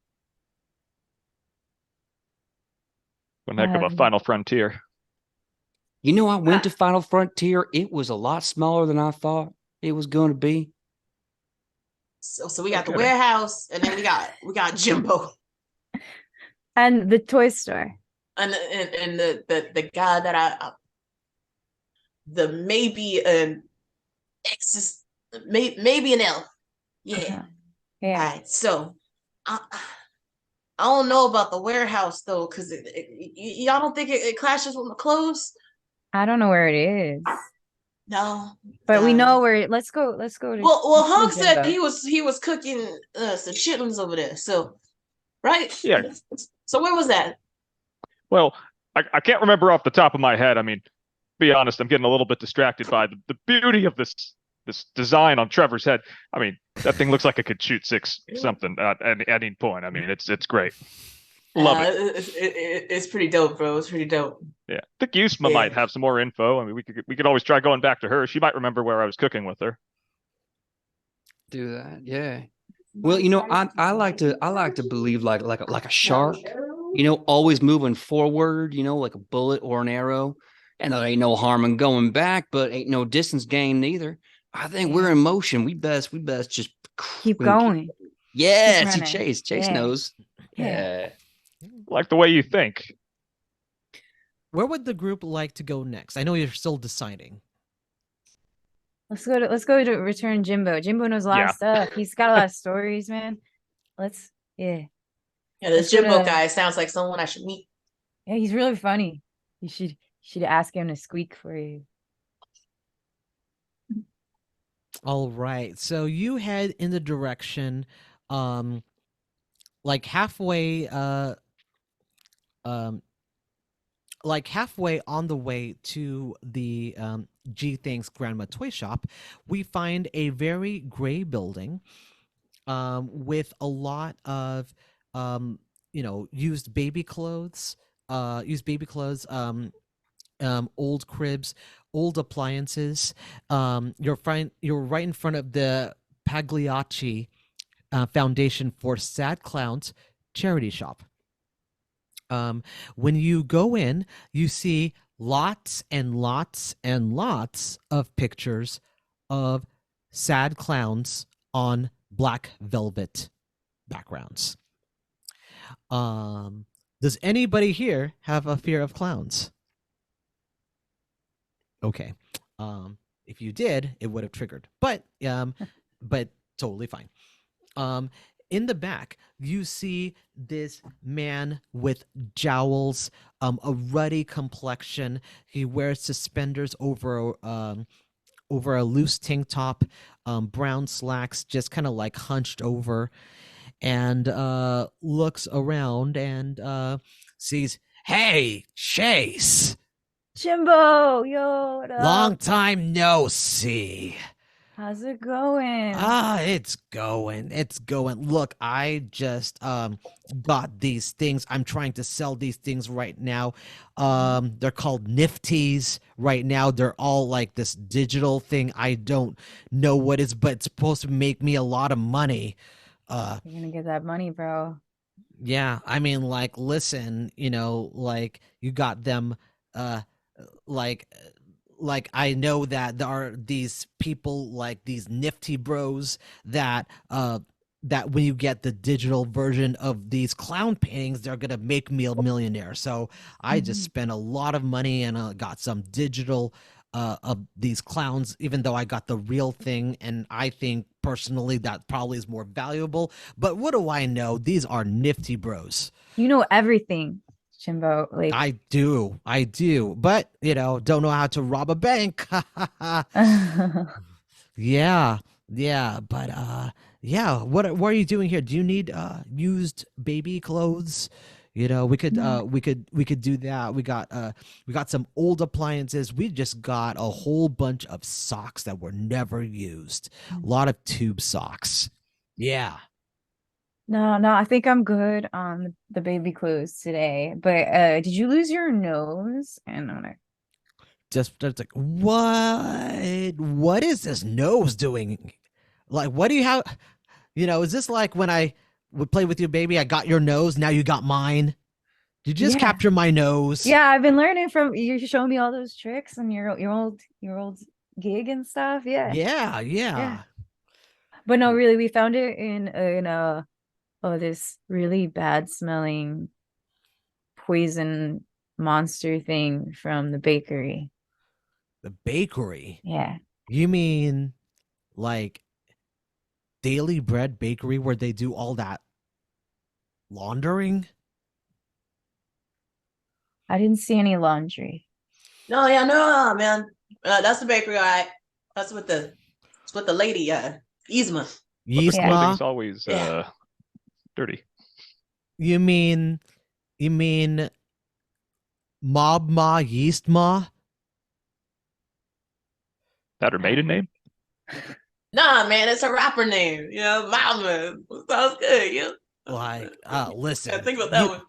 One heck of a Final Frontier. You know, I went to Final Frontier. It was a lot smaller than I thought it was going to be. So we got the warehouse, and then we got Jimbo, and the toy store, and the guy that the maybe an exist, maybe an elf. Yeah. Yeah. All right. So I don't know about the warehouse though, because y'all don't think it clashes with my clothes? I don't know where it is. No, but we know where. Let's go. To well, Hunk said he was cooking some chitlins over there. So, right? Yeah. So where was that? Well, I can't remember off the top of my head. I mean, be honest, I'm getting a little bit distracted by the beauty of this design on Trevor's head. I mean, that thing looks like it could shoot 6 something at any point. I mean, it's great. Love it. It's pretty dope, bro. It's pretty dope. Yeah, I think Yusma might have some more info. I mean, we could always try going back to her. She might remember where I was cooking with her. Do that, yeah. Well, you know, I like to believe like a shark. You know, always moving forward. You know, like a bullet or an arrow. And there ain't no harm in going back, but ain't no distance gain neither. I think we're in motion. We best just keep going. Yeah, see, Chase knows. Yeah. Like the way you think. Where would the group like to go next? I know you're still deciding. Let's go to return Jimbo. Jimbo knows a lot of stuff. He's got a lot of stories, man. Yeah, this Jimbo guy sounds like someone I should meet. Yeah, he's really funny. You should ask him to squeak for you. All right. So you head in the direction like halfway on the way to the G Thanks Grandma Toy Shop, we find a very gray building with a lot of used baby clothes, old cribs, old appliances. You're right in front of the Pagliacci Foundation for Sad Clowns charity shop. When you go in, you see lots and lots and lots of pictures of sad clowns on black velvet backgrounds. Does anybody here have a fear of clowns? Okay. If you did, it would have triggered. But totally fine. In the back, you see this man with jowls, a ruddy complexion. He wears suspenders over a loose tank top, brown slacks, just kind of like hunched over, and looks around and sees, "Hey, Chase! Jimbo, yo, what up? Long time no see. How's it going? It's going. Look, I just got these things. I'm trying to sell these things right now. They're called Nifties right now. They're all like this digital thing. I don't know what it's, but it's supposed to make me a lot of money. You're gonna get that money, bro. Yeah, I mean, like, listen, like you got them, like I know that there are these people, like these nifty bros, that when you get the digital version of these clown paintings, they're gonna make me a millionaire. So I just spent a lot of money and got some digital of these clowns, even though I got the real thing, and I think personally that probably is more valuable. But what do I know? These are nifty bros. You know everything, Jimbo. Like, I do, but don't know how to rob a bank. Yeah, but yeah. What are you doing here? Do you need used baby clothes? You know, we could do that. We got some old appliances. We just got a whole bunch of socks that were never used. A lot of tube socks. Yeah. No, I think I'm good on the baby clothes today. But did you lose your nose? And I'm like, Just like, what is this nose doing? Like, what do you have? You know, is this like when I would play with you, baby? I got your nose, now you got mine. Did you just Yeah. capture my nose? yeah, I've been learning from you showing me all those tricks and your old gig and stuff. Yeah. Yeah. But no, really, we found it in this really bad smelling poison monster thing from the bakery. The bakery. Yeah. You mean like Daily Bread Bakery where they do all that laundering? I didn't see any laundry. No, yeah, no, man. That's the bakery, all right. That's what the lady, Yzma. Yeast Yeah. ma? Clothing's always dirty. You mean Mob Ma Yeast Ma? That her maiden name? Nah, man, it's a rapper name. You know, Mama. Sounds good. Yeah. Like, listen. Yeah, think about that one.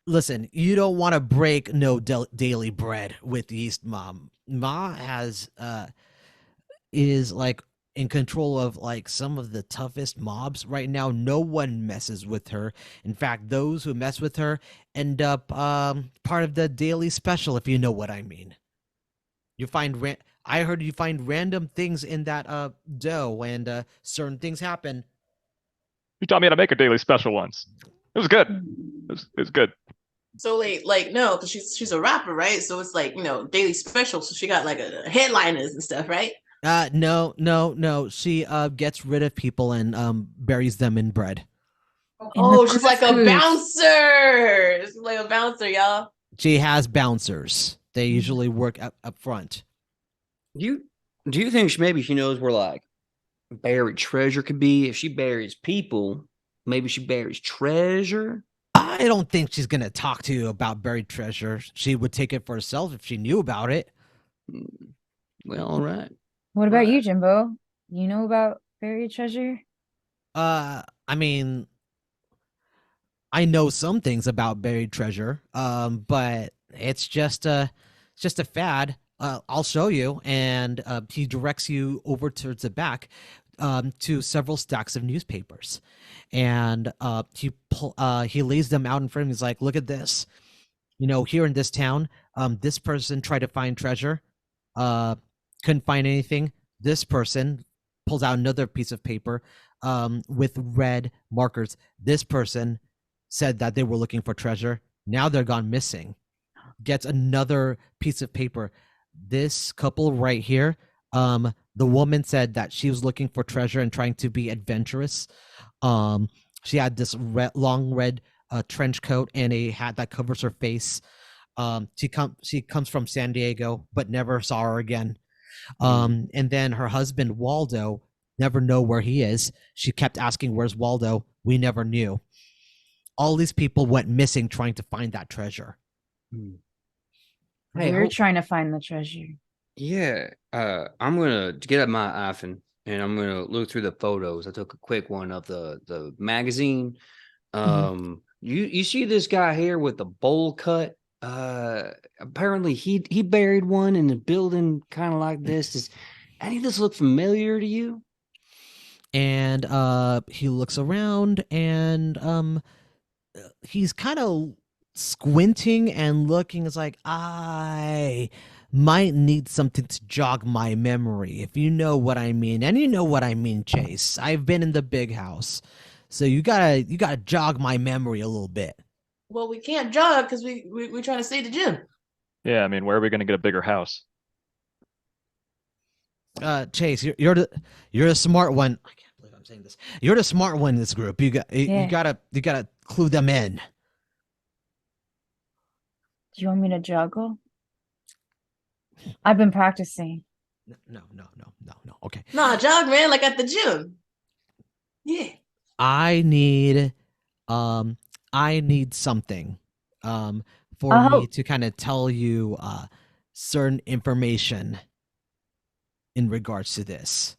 Listen, you don't want to break no daily bread with Yeast Mom. Ma is like in control of like some of the toughest mobs right now. No one messes with her. In fact, those who mess with her end up part of the daily special, if you know what I mean. You find I heard you find random things in that dough, and certain things happen. You taught me how to make a daily special once. It was good. It was good. So like no, because she's a rapper, right? So it's like, you know, daily special. So she got like a headliners and stuff, right? No. She gets rid of people and buries them in bread. Oh, she's like a bouncer. She's like a bouncer, y'all. She has bouncers. They usually work up front. Do you think she knows where like buried treasure could be? If she buries people, maybe she buries treasure. I don't think she's gonna talk to you about buried treasure. She would take it for herself if she knew about it. Well, all right. What about you, Jimbo? You know about buried treasure? I mean, I know some things about buried treasure, but it's just a fad. I'll show you, and he directs you over towards the back to several stacks of newspapers, and he lays them out in front of him. He's like, "Look at this. You know, here in this town, this person tried to find treasure, couldn't find anything. This person pulls out another piece of paper with red markers. This person said that they were looking for treasure. Now they're gone missing. Gets another piece of paper. This couple right here, the woman said that she was looking for treasure and trying to be adventurous. She had this long red trench coat and a hat that covers her face. She comes from San Diego, but never saw her again. And then her husband, Waldo, never know where he is. She kept asking, "Where's Waldo?" We never knew. All these people went missing trying to find that treasure. Hey, we're trying to find the treasure. Yeah. I'm gonna get up my iPhone and I'm gonna look through the photos. I took a quick one of the magazine. You see this guy here with the bowl cut? Apparently he buried one in a building kind of like this. Does any of this look familiar to you? And he looks around and he's kind of squinting and looking. It's like, I might need something to jog my memory, if you know what I mean. And you know what I mean, Chase. I've been in the big house, so you gotta jog my memory a little bit. Well, we can't jog because we're trying to stay at the gym. Yeah, I mean, where are we going to get a bigger house? Chase, you're the smart one. I can't believe I'm saying this. You're the smart one in this group. You gotta clue them in. Do you want me to juggle? I've been practicing. No. Okay. Nah, jog, man, like at the gym. Yeah. I need I need something for Oh. me to kind of tell you certain information in regards to this.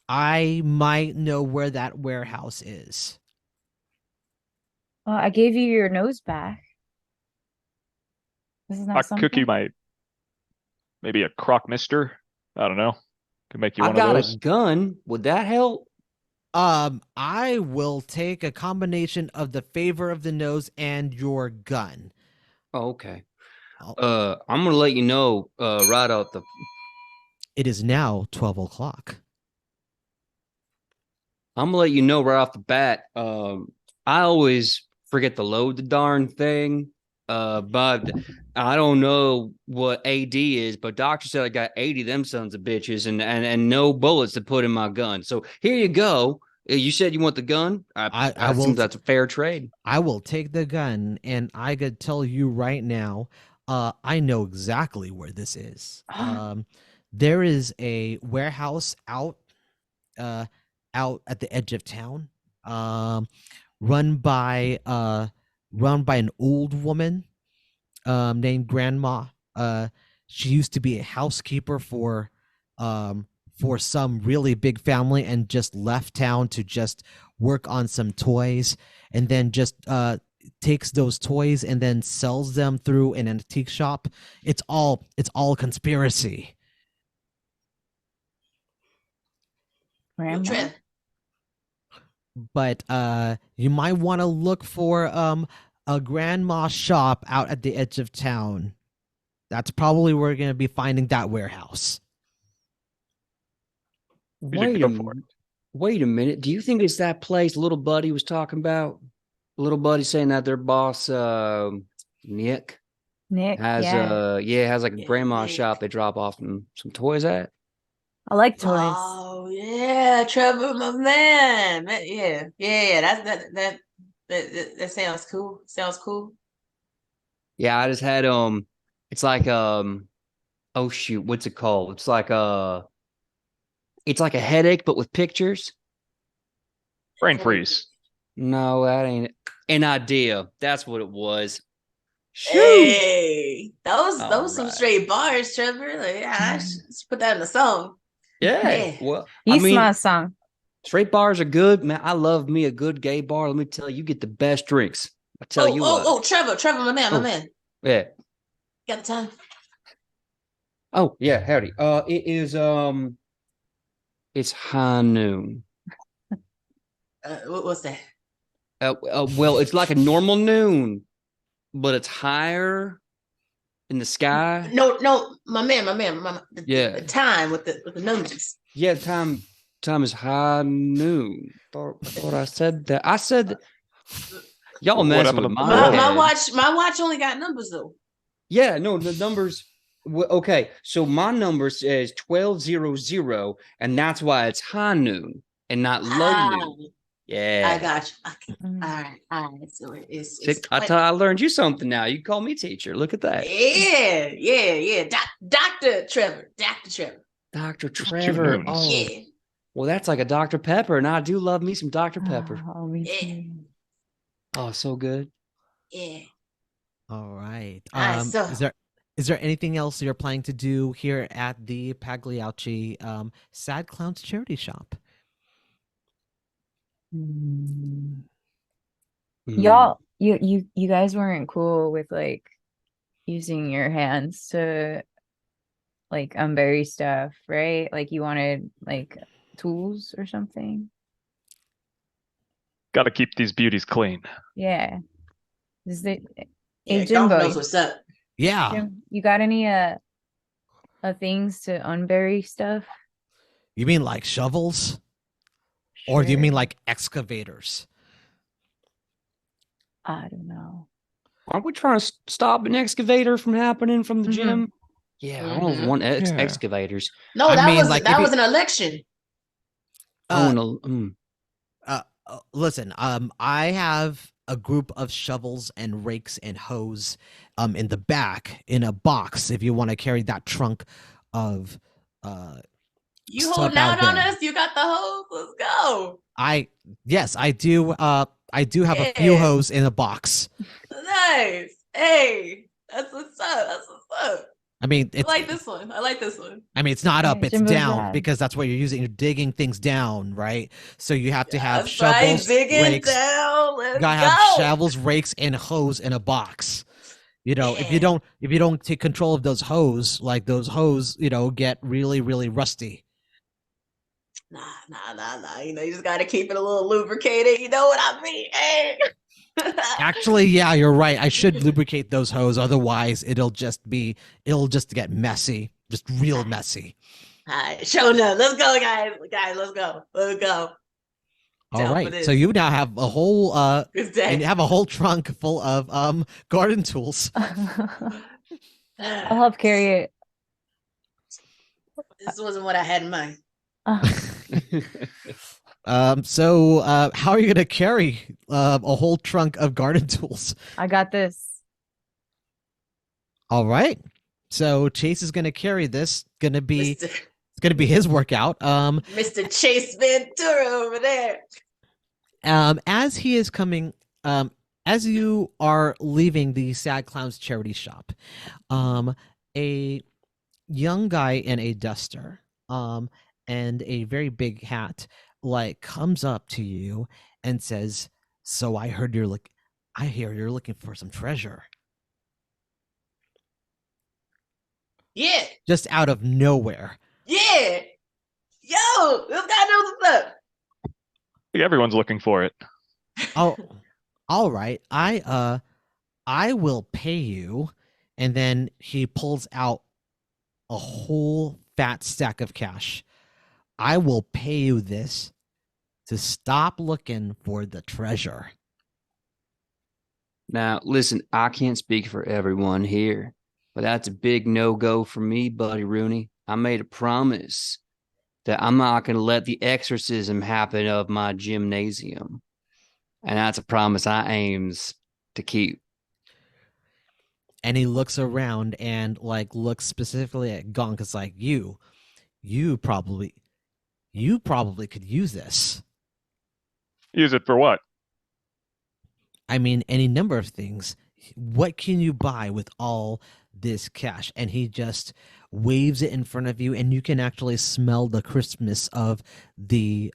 I might know where that warehouse is. Well, I gave you your nose back. This is not A cookie something. might, maybe a crock mister. I don't know. Could make you I one of got a those. gun. Would that help? I will take a combination of the favor of the nose and your gun. Oh, okay. I'll- I'm gonna let you know right out the. It is now 12 o'clock. I'm gonna let you know right off the bat. I always forget to load the darn thing. But I don't know what AD is, but doctor said I got 80 of them sons of bitches and no bullets to put in my gun. So here you go. You said you want the gun. I will. think that's a fair trade. I will take the gun, and I could tell you right now, I know exactly where this is. There is a warehouse out at the edge of town, run by an old woman named Grandma. She used to be a housekeeper for some really big family and just left town to just work on some toys, and then just takes those toys and then sells them through an antique shop. It's all conspiracy. Yo, Trev. But you might want to look for a grandma's shop out at the edge of town. That's probably where we're going to be finding that warehouse. Wait a minute. Do you think it's that place little buddy was talking about? Little buddy saying that their boss Nick has has like a grandma's Nick. shop they drop off some toys at. I like toys. Oh yeah, Trevor, my man. Yeah. That sounds cool. Sounds cool. Yeah, I just had it's like oh shoot, what's it called? It's like a headache but with pictures. Brain freeze. No, that ain't an idea. That's what it was. Shoot. Hey, those All some right. straight bars, Trevor. Like, yeah, I should put that in the song. Yeah. Yeah. Well, You I mean, smell a song. straight bars are good, man. I love me a good gay bar. Let me tell you, you get the best drinks. I tell you what. Trevor, my man. Yeah. Got the time? Oh, yeah, howdy. It is it's high noon. What's that? Well, it's like a normal noon, but it's higher in the sky. No, my man. The time with the numbers. Yeah, time is high noon. Thought I said that. I said that. Y'all messing with my head. My watch only got numbers though. Yeah, no, the numbers. Okay, so my number says 12:00, and that's why it's high noon and not low noon. Yeah, I got you. Okay. All right. So it's I learned you something now. You call me teacher. Look at that. Yeah. Dr. Trevor. Dr. Trevor. Oh, yeah. Well, that's like a Dr. Pepper, and I do love me some Dr. Pepper. Oh, me too. Oh, so good. Yeah. All right. So Is there anything else you're planning to do here at the Pagliacci Sad Clowns charity shop? Y'all, you guys weren't cool with like using your hands to like unbury stuff, right? Like you wanted like tools or something. Got to keep these beauties clean. Yeah. Is it? yeah, Hey, Gonk Jimbo, knows what's up. Yeah. Jim, you got any things to unbury stuff? You mean like shovels? Or do you mean like excavators? I don't know. Aren't we trying to stop an excavator from happening from the gym? Yeah, I don't want excavators. No, I that mean, was like, that if was an election. Listen, I have a group of shovels and rakes and hose in the back in a box if you want to carry that trunk of You stuff holding out out on there. us? You got the hose? Let's go. Yes, I do. I do have a few hoes in a box. Nice. Hey, that's what's up. That's what's up. I mean, I like this one. I like this one. I mean, it's not up, it's Jimbo's down rad. because that's what you're using. You're digging things down, right? So you have to have That's right, shovels, digging rakes. down. Let's You gotta go. have shovels, rakes, and hose in a box. You know, if you don't take control of those hose, like those hose, get really, really rusty. Nah. You know, you just gotta keep it a little lubricated. You know what I mean? Hey. Actually, yeah, you're right. I should lubricate those hose, otherwise it'll just get messy, just real messy. All right, show enough. Let's go, guys. Guys, let's go. Let's go. All right. So you now have a whole and you have a whole trunk full of garden tools. I'll help carry it. This wasn't what I had in mind. So how are you gonna carry a whole trunk of garden tools? I got this. All right. So Chase is gonna carry this. Mr. It's gonna be his workout. Mr. Chase Ventura over there. As he is coming, as you are leaving the Sad Clowns charity shop, a young guy in a duster, and a very big hat, like comes up to you and says, "So I hear you're looking for some treasure." Yeah. Just out of nowhere. Yeah. Yo, this guy knows what's up. I think everyone's looking for it. Oh, all right. I will pay you. And then he pulls out a whole fat stack of cash. I will pay you this to stop looking for the treasure. Now, listen, I can't speak for everyone here, but that's a big no-go for me, Buddy Rooney. I made a promise that I'm not going to let the exorcism happen of my gymnasium. And that's a promise I aims to keep. And he looks around and looks specifically at Gonk. It's like, you probably could use this. Use it for what? I mean, any number of things. What can you buy with all this cash? And he just waves it in front of you, and you can actually smell the crispness of the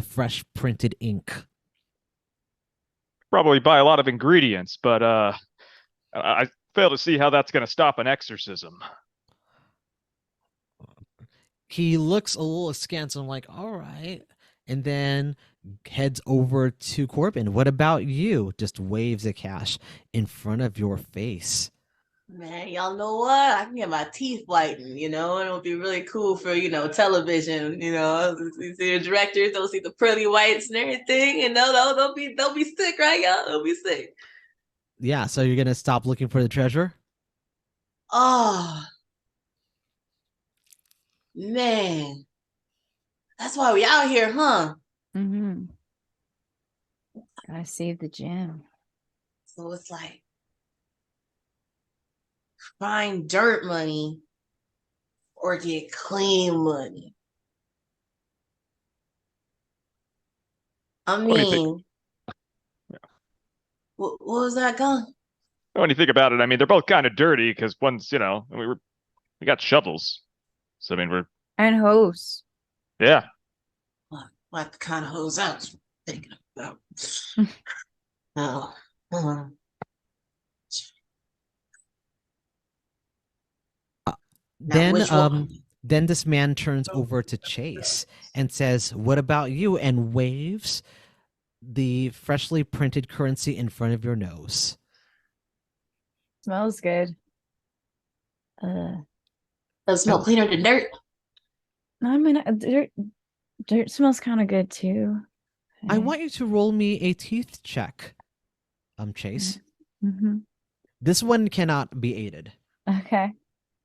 fresh printed ink. Probably buy a lot of ingredients, but I fail to see how that's going to stop an exorcism. He looks a little askance and like, all right, and then heads over to Corbin. What about you? Just waves the cash in front of your face. Man, y'all know what? I can get my teeth whitened, and it'll be really cool for, television, you see the directors, they'll see the pearly whites and everything, and they'll be sick, right, y'all? They'll be sick. Yeah, so you're gonna stop looking for the treasure? Oh, man. That's why we out here, huh? Mm-hmm. Gotta save the gym. So it's like find dirt money or get clean money. I mean, what was that, Gon? When you think about it, I mean, they're both kind of dirty because one's, we got shovels. So, I mean, And hose. Yeah. Like the kind of hose I was thinking about. Oh. Then this man turns over to Chase and says, "What about you?" and waves the freshly printed currency in front of your nose. Smells good. Does it smell cleaner than dirt? No, I mean, dirt smells kind of good too. Okay. I want you to roll me a teeth check, Chase. Mm-hmm. This one cannot be aided. Okay.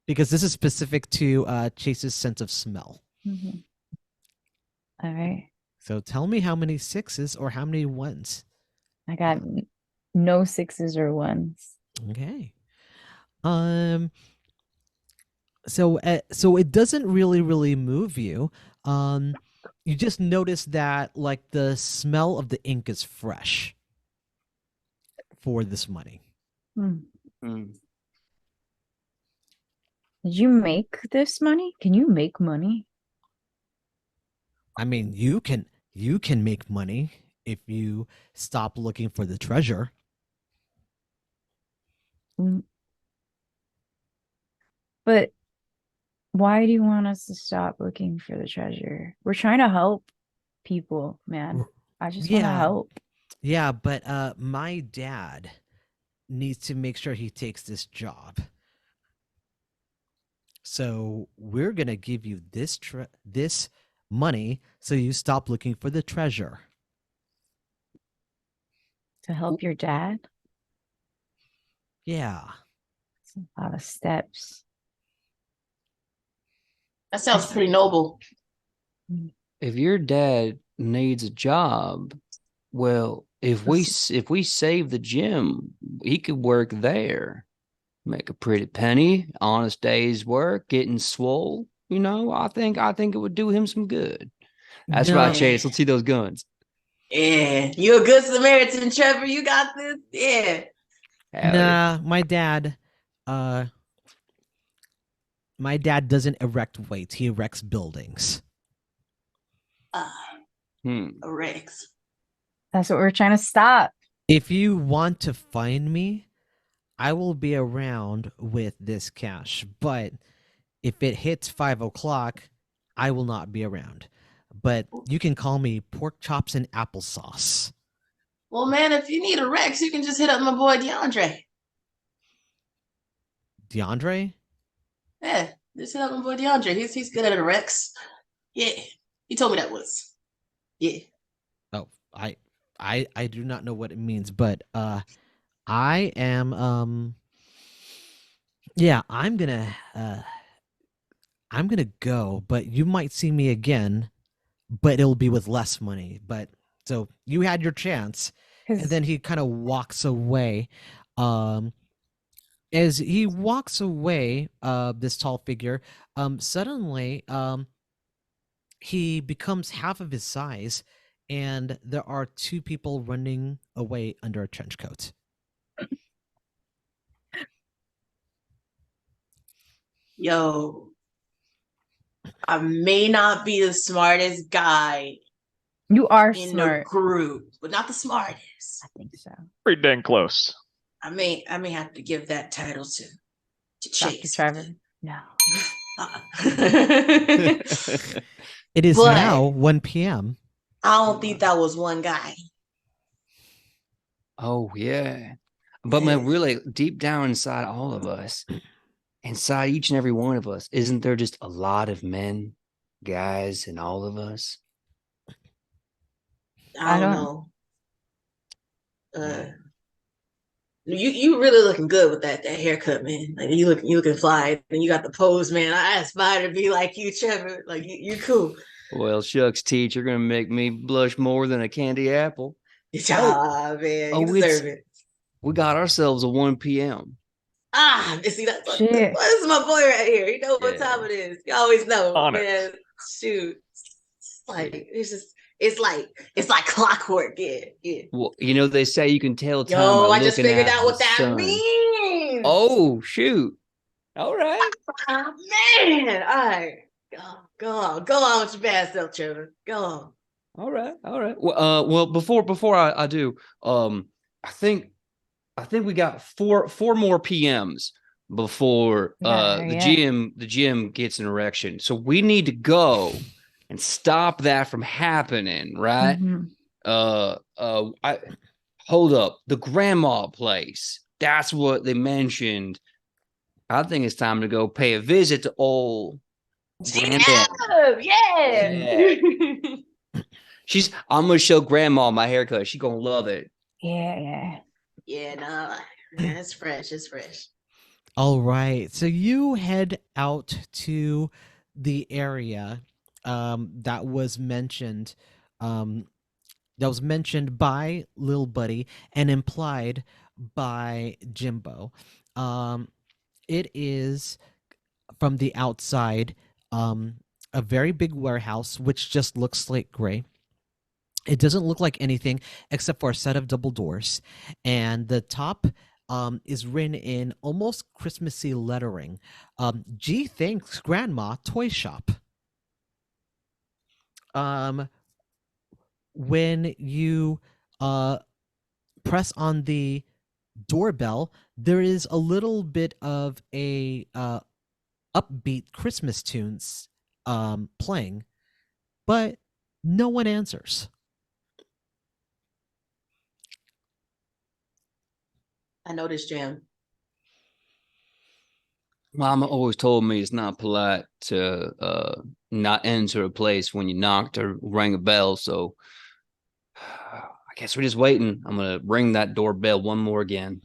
Because this is specific to Chase's sense of smell. Mm-hmm. All right. So tell me how many sixes or how many ones. I got no sixes or ones. Okay. So it doesn't really move you. You just notice that like the smell of the ink is fresh for this money. Hmm. Hmm. Did you make this money? Can you make money? I mean, you can make money if you stop looking for the treasure. Mm. But why do you want us to stop looking for the treasure? We're trying to help people, man. I just want to Yeah. help. Yeah, but my dad needs to make sure he takes this job. So we're gonna give you this money so you stop looking for the treasure. To help your dad. Yeah. It's a lot of steps. That sounds pretty noble. If your dad needs a job, well, if we save the gym, he could work there, make a pretty penny, honest day's work, getting swole. I think it would do him some good. That's No. right, Chase. Let's see those guns. Yeah, you a good Samaritan, Trevor. You got this. Yeah. Hell yeah. Nah, my dad doesn't erect weights. He erects buildings. Rex. That's what we're trying to stop. If you want to find me, I will be around with this cash. But if it hits 5 o'clock, I will not be around. But you can call me pork chops and applesauce. Well, man, if you need a Rex, you can just hit up my boy DeAndre. DeAndre? Yeah, just hit up my boy DeAndre. He's good at a Rex. Yeah, he told me that was. Yeah. Oh, I do not know what it means, but I am yeah, I'm gonna go, but you might see me again, but it'll be with less money. But so you had your chance, and then he kind of walks away. As he walks away, this tall figure, suddenly he becomes half of his size, and there are two people running away under a trench coat. Yo, I may not be the smartest guy You are in smart. the group, but not the smartest. I think so. Pretty dang close. I may have to give that title to Dr. Chase. Trevor. No. It is But- now 1 p.m. I don't think that was one guy. Oh yeah. But man, really deep down inside all of us, inside each and every one of us, isn't there just a lot of men, guys, in all of us? I don't know. You really looking good with that haircut, man. Like you looking fly, and you got the pose, man. I aspire to be like you, Trevor. Like you cool. Well, shucks, teach, you're gonna make me blush more than a candy apple. Man, you deserve it. We got ourselves a 1 p.m. You see that's Shit. this is my boy right here. You know what time it is. You always know, On it. man. Shoot, it's like clockwork. Yeah. Well, they say you can tell time Yo, by I just looking figured at out what the that sun. means. Oh shoot! All right. Oh, man. All right. Go on with your bad self, Trevor. Go on. All right. Well, before I do, I think we got four more PMs before the gym gets an erection. So we need to go and stop that from happening, right? Mm-hmm. I hold up, the grandma place. That's what they mentioned. I think it's time to go pay a visit to old granddad. Yeah. I'm gonna show grandma my haircut. She's gonna love it. Yeah. Yeah, no. It's fresh. It's fresh. All right. So you head out to the area that was mentioned by Lil Buddy and implied by Jimbo. It is from the outside a very big warehouse, which just looks slate gray. It doesn't look like anything except for a set of double doors, and the top is written in almost Christmassy lettering. Gee, thanks, Grandma Toy Shop. When you press on the doorbell, there is a little bit of a upbeat Christmas tunes playing, but no one answers. I know this jam. Mama always told me it's not polite to not enter a place when you knocked or rang a bell. So I guess we're just waiting. I'm gonna ring that doorbell one more again.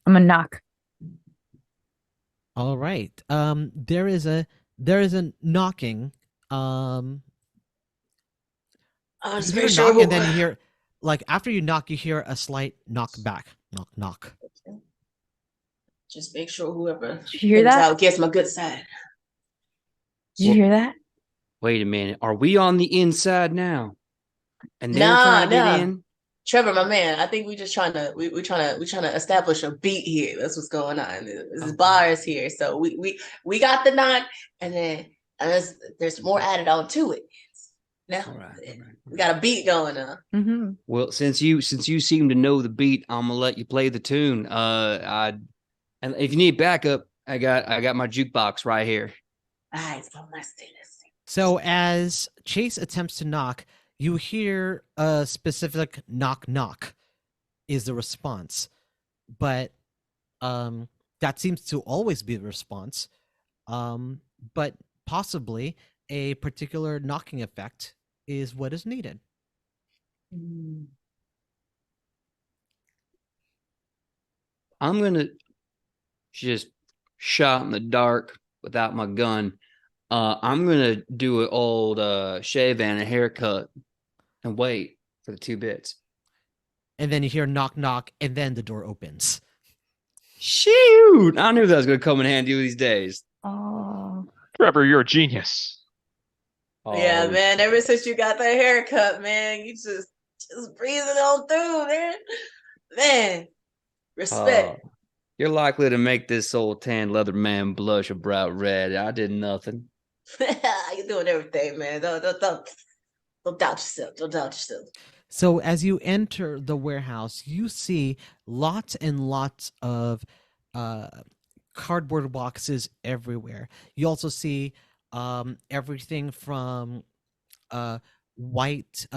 I'm gonna knock. All right. There is a knocking. I'll just You hear make a sure. knock, and then you hear, like, after you knock, you hear a slight knock back. Knock, knock. Just make sure whoever Did you hear comes that? out gets my good side. Did you hear that? Wait a minute. Are we on the inside now? And they're Nah, trying to get nah. in? Trevor, my man, I think we just trying to we're trying to establish a beat here. That's what's going on. This bar is here, so we got the knock, and then there's more added on to it. Now All right. we got a beat going on. Mm-hmm. Well, since you seem to know the beat, I'm gonna let you play the tune. And if you need backup, I got my jukebox right here. All right, so let's do this. So as Chase attempts to knock, you hear a specific knock, knock is the response. But that seems to always be the response. But possibly a particular knocking effect is what is needed. I'm gonna just shot in the dark without my gun. I'm gonna do an old shave and a haircut and wait for the 2 bits. And then you hear knock, knock, and then the door opens. Shoot! I knew that was gonna come in handy these days. Oh. Trevor, you're a genius. Yeah, Oh, man. Ever since you got that haircut, man, you just breathing on through, man. Man, respect. You're likely to make this old tan leather man blush a bright red. I did nothing. You're doing everything, man. Don't doubt yourself. Don't doubt yourself. So as you enter the warehouse, you see lots and lots of cardboard boxes everywhere. You also see everything from white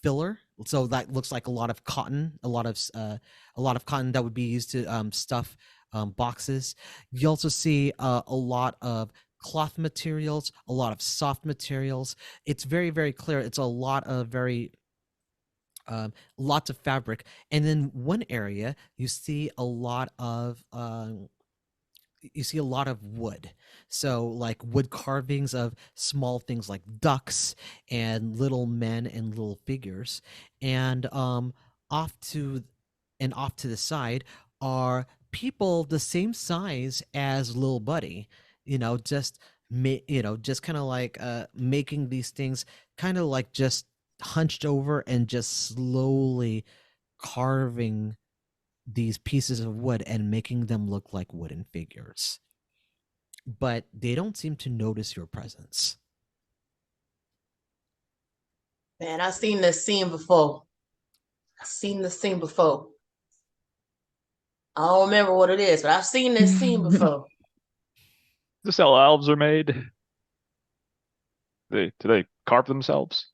filler. So that looks like a lot of cotton, a lot of cotton that would be used to stuff boxes. You also see a lot of cloth materials, a lot of soft materials. It's very, very clear. It's a lot of lots of fabric. And then one area you see a lot of wood. So like wood carvings of small things like ducks and little men and little figures. And off to the side are people the same size as Lil Buddy, just kind of like making these things kind of like just hunched over and just slowly carving these pieces of wood and making them look like wooden figures. But they don't seem to notice your presence. Man, I've seen this scene before. I don't remember what it is, but I've seen this scene before. Is this how elves are made? Do they carve themselves?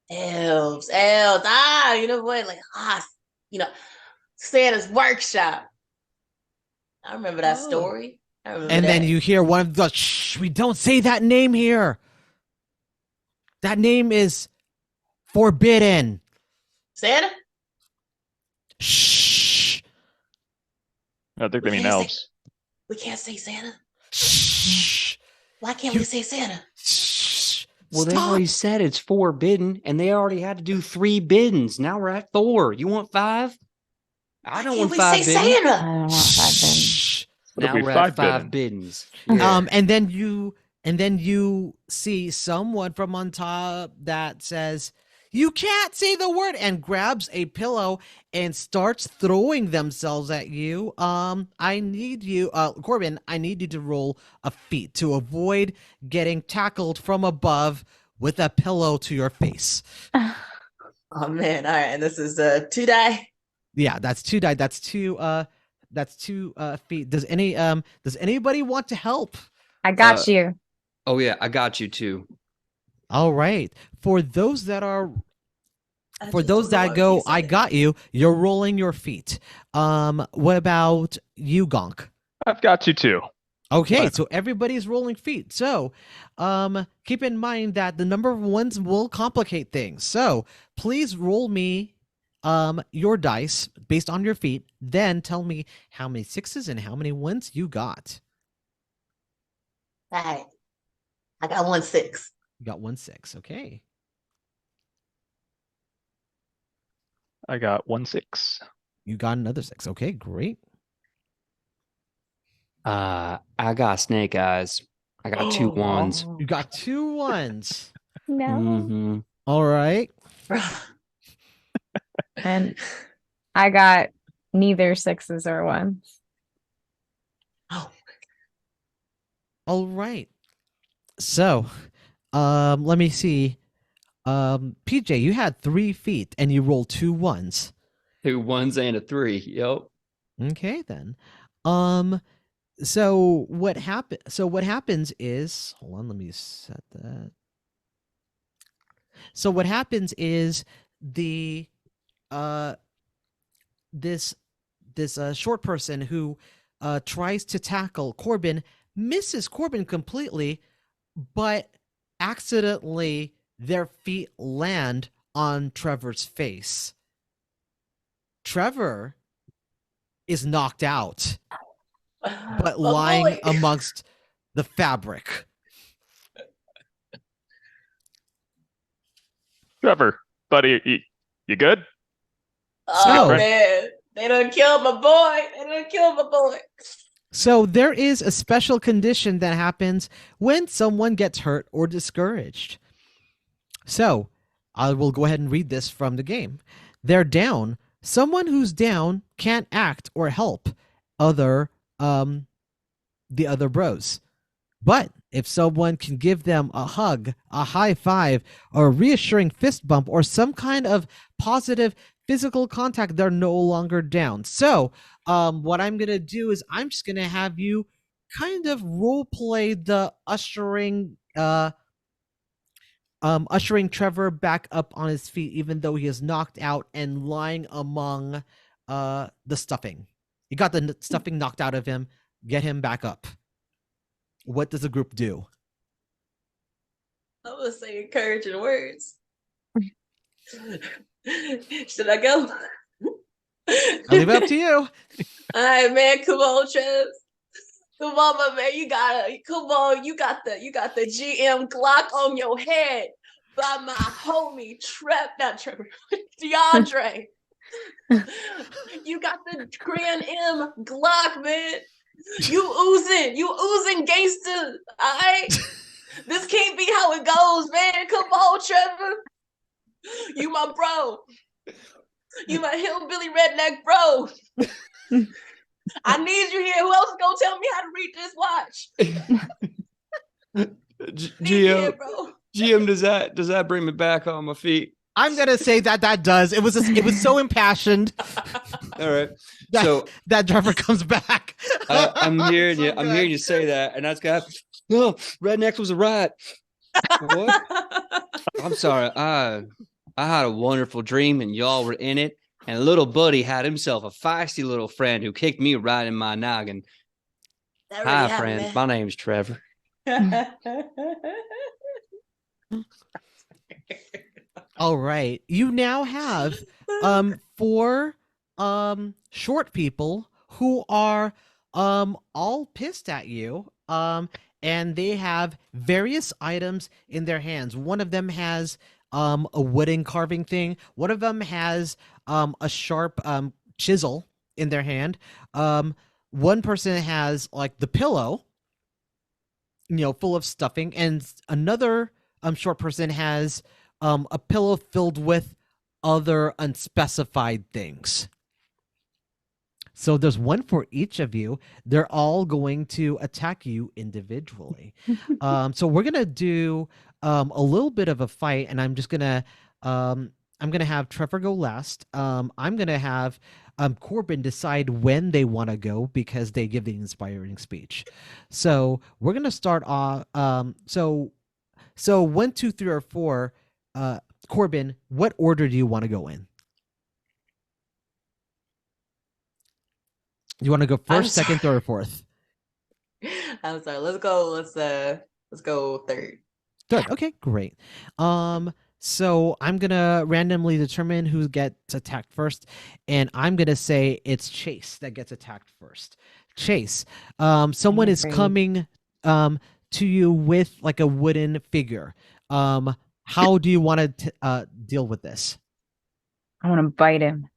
Elves. You know what? Like, Santa's workshop. I remember that story. And then you hear one of the, shh, we don't say that name here. That name is forbidden. Santa? Shh. I think they mean elves. We can't say Santa. Shh. Why can't we say Santa? Shh. Well, they Stop. already said it's forbidden, and they already had to do 3 biddens. Now we're at 4. You want 5? I don't want 5 biddens. I Santa? don't want 5 biddens. Shh. It'll Now be we're 5 at 5 biddens. biddens. Yeah. And then you and then you see someone from on top that says, "You can't say the word," and grabs a pillow and starts throwing themselves at you. I need you, Corbin, I need you to roll a feat to avoid getting tackled from above with a pillow to your face. Oh man, all right, and this is 2 die. Yeah, that's 2 die. That's two feet. Does anybody want to help? I got you. Oh yeah, I got you too. All right. For those that I go, I got you. You're rolling your feet. What about you, Gonk? I've got you too. Okay, Fine. so everybody's rolling feet. So, keep in mind that the number of ones will complicate things. So, please roll me your dice based on your feet, then tell me how many 6s and how many 1s you got. All right, I got 1 6. You got 1 6. Okay. I got 1 6. You got another 6. Okay, great. I got snake eyes. I got 2 1s. You got 2 1s. No. Mm-hmm. All right. And I got neither 6s or 1s. Oh, All right. So, let me see. PJ, you had 3 feet and you rolled 2 1s. 2 1s and a 3. Yep. Okay, then. So what happens is, hold on, let me set that. So what happens is the this short person who tries to tackle Corbin misses Corbin completely, but accidentally their feet land on Trevor's face. Trevor is knocked out, but lying amongst the fabric. Trevor, buddy, you good? Oh So- man, they done killed my boy. So there is a special condition that happens when someone gets hurt or discouraged. So I will go ahead and read this from the game. They're down. Someone who's down can't act or help the other bros. But if someone can give them a hug, a high five, or a reassuring fist bump, or some kind of positive physical contact, they're no longer down. So what I'm going to do is I'm just going to have you kind of role play the ushering Trevor back up on his feet, even though he is knocked out and lying among the stuffing. You got the stuffing knocked out of him. Get him back up. What does the group do? I'm gonna say encouraging words. Should I go? I leave it up to you. All right, man. Come on, Trev. Come on, my man. You got the GM Glock on your head by my homie not Trevor, DeAndre. You got the Grand M Glock, man. You oozing gangster. All right. This can't be how it goes, man. Come on, Trevor. You my bro. You my hillbilly redneck bro. I need you here. Who else is gonna tell me how to read this watch? GM, does that bring me back on my feet? I'm gonna say that does. It was so impassioned. All right. That Trevor comes back. I'm hearing you. I'm hearing you say that, and that's got. No, rednecks was a riot. What? I'm sorry. I had a wonderful dream, and y'all were in it. And little buddy had himself a feisty little friend who kicked me right in my noggin. Hi, friend. Man. My name's Trevor. All right. You now have 4 short people who are all pissed at you. And they have various items in their hands. One of them has a wooden carving thing. One of them has a sharp chisel in their hand. One person has like the pillow. full of stuffing, and another short person has a pillow filled with other unspecified things. So there's one for each of you. They're all going to attack you individually. So we're gonna do a little bit of a fight, and I'm gonna have Trevor go last. I'm gonna have Corbin decide when they want to go because they give the inspiring speech. So we're gonna start off. So 1, 2, 3, or 4. Corbin, what order do you want to go in? You want to go first, second, third, or fourth? I'm sorry. Let's go third. Third. Okay, great. So I'm gonna randomly determine who gets attacked first, and I'm gonna say it's Chase that gets attacked first. Chase, someone is coming to you with like a wooden figure. How do you want to deal with this? I want to bite him.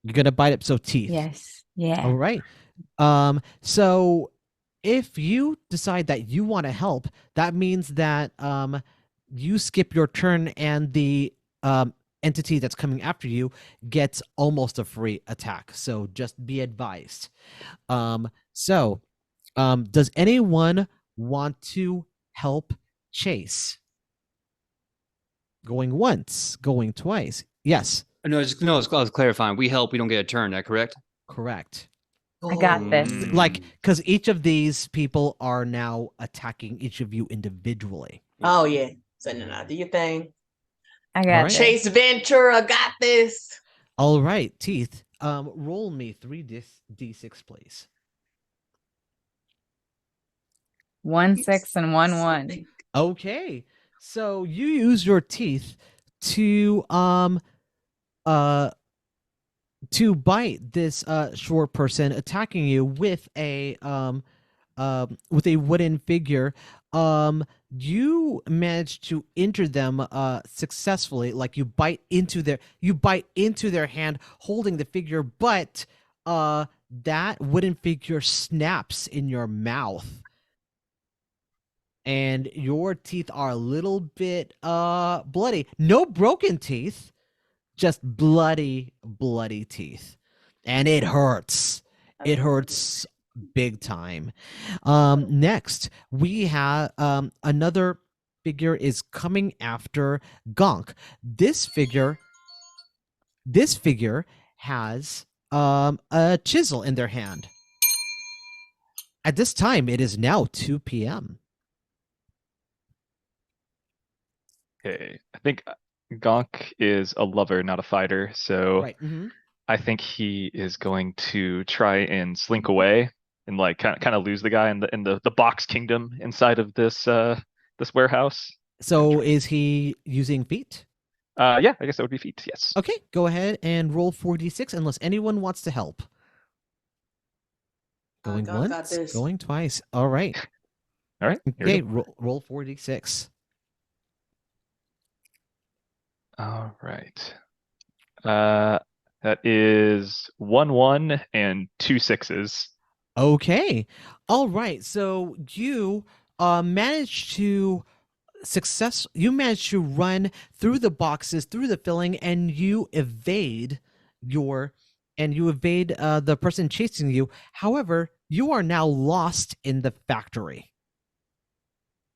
You're gonna bite it, so teeth. Yes. Yeah. All right. So if you decide that you want to help, that means that you skip your turn, and the entity that's coming after you gets almost a free attack. So just be advised. Does anyone want to help Chase? Going once, going twice. Yes. No, I was clarifying. We help. We don't get a turn. That correct? Correct. I got this. Like, because each of these people are now attacking each of you individually. Oh yeah. So no, do your thing. I got right. Chase Ventura got this. All right, Teeth. Roll me 3d6, please. 1, 6, and 1, 1. Okay, so you use your teeth to bite this short person attacking you with a wooden figure. You manage to injure them successfully. Like you bite into their hand holding the figure, but that wooden figure snaps in your mouth, and your teeth are a little bit bloody. No broken teeth, just bloody teeth, and it hurts. It hurts big time. Next we have another figure is coming after Gonk. This figure has a chisel in their hand. At this time it is now 2 p.m. Okay, I think Gonk is a lover, not a fighter, so Right. I think he is going to try and slink away and like kind of lose the guy in the box kingdom inside of this this warehouse. So is he using feet? Yeah, I guess that would be feet. Yes. Okay, go ahead and roll 4d6 unless anyone wants to help. Going Gonk got once, this. going twice. All right. All right. Here we Okay, go. roll 4d6. All right. That is 1 1 and 2 6s. Okay. All right. So you managed to run through the boxes, through the filling, and you evade the person chasing you. However, you are now lost in the factory.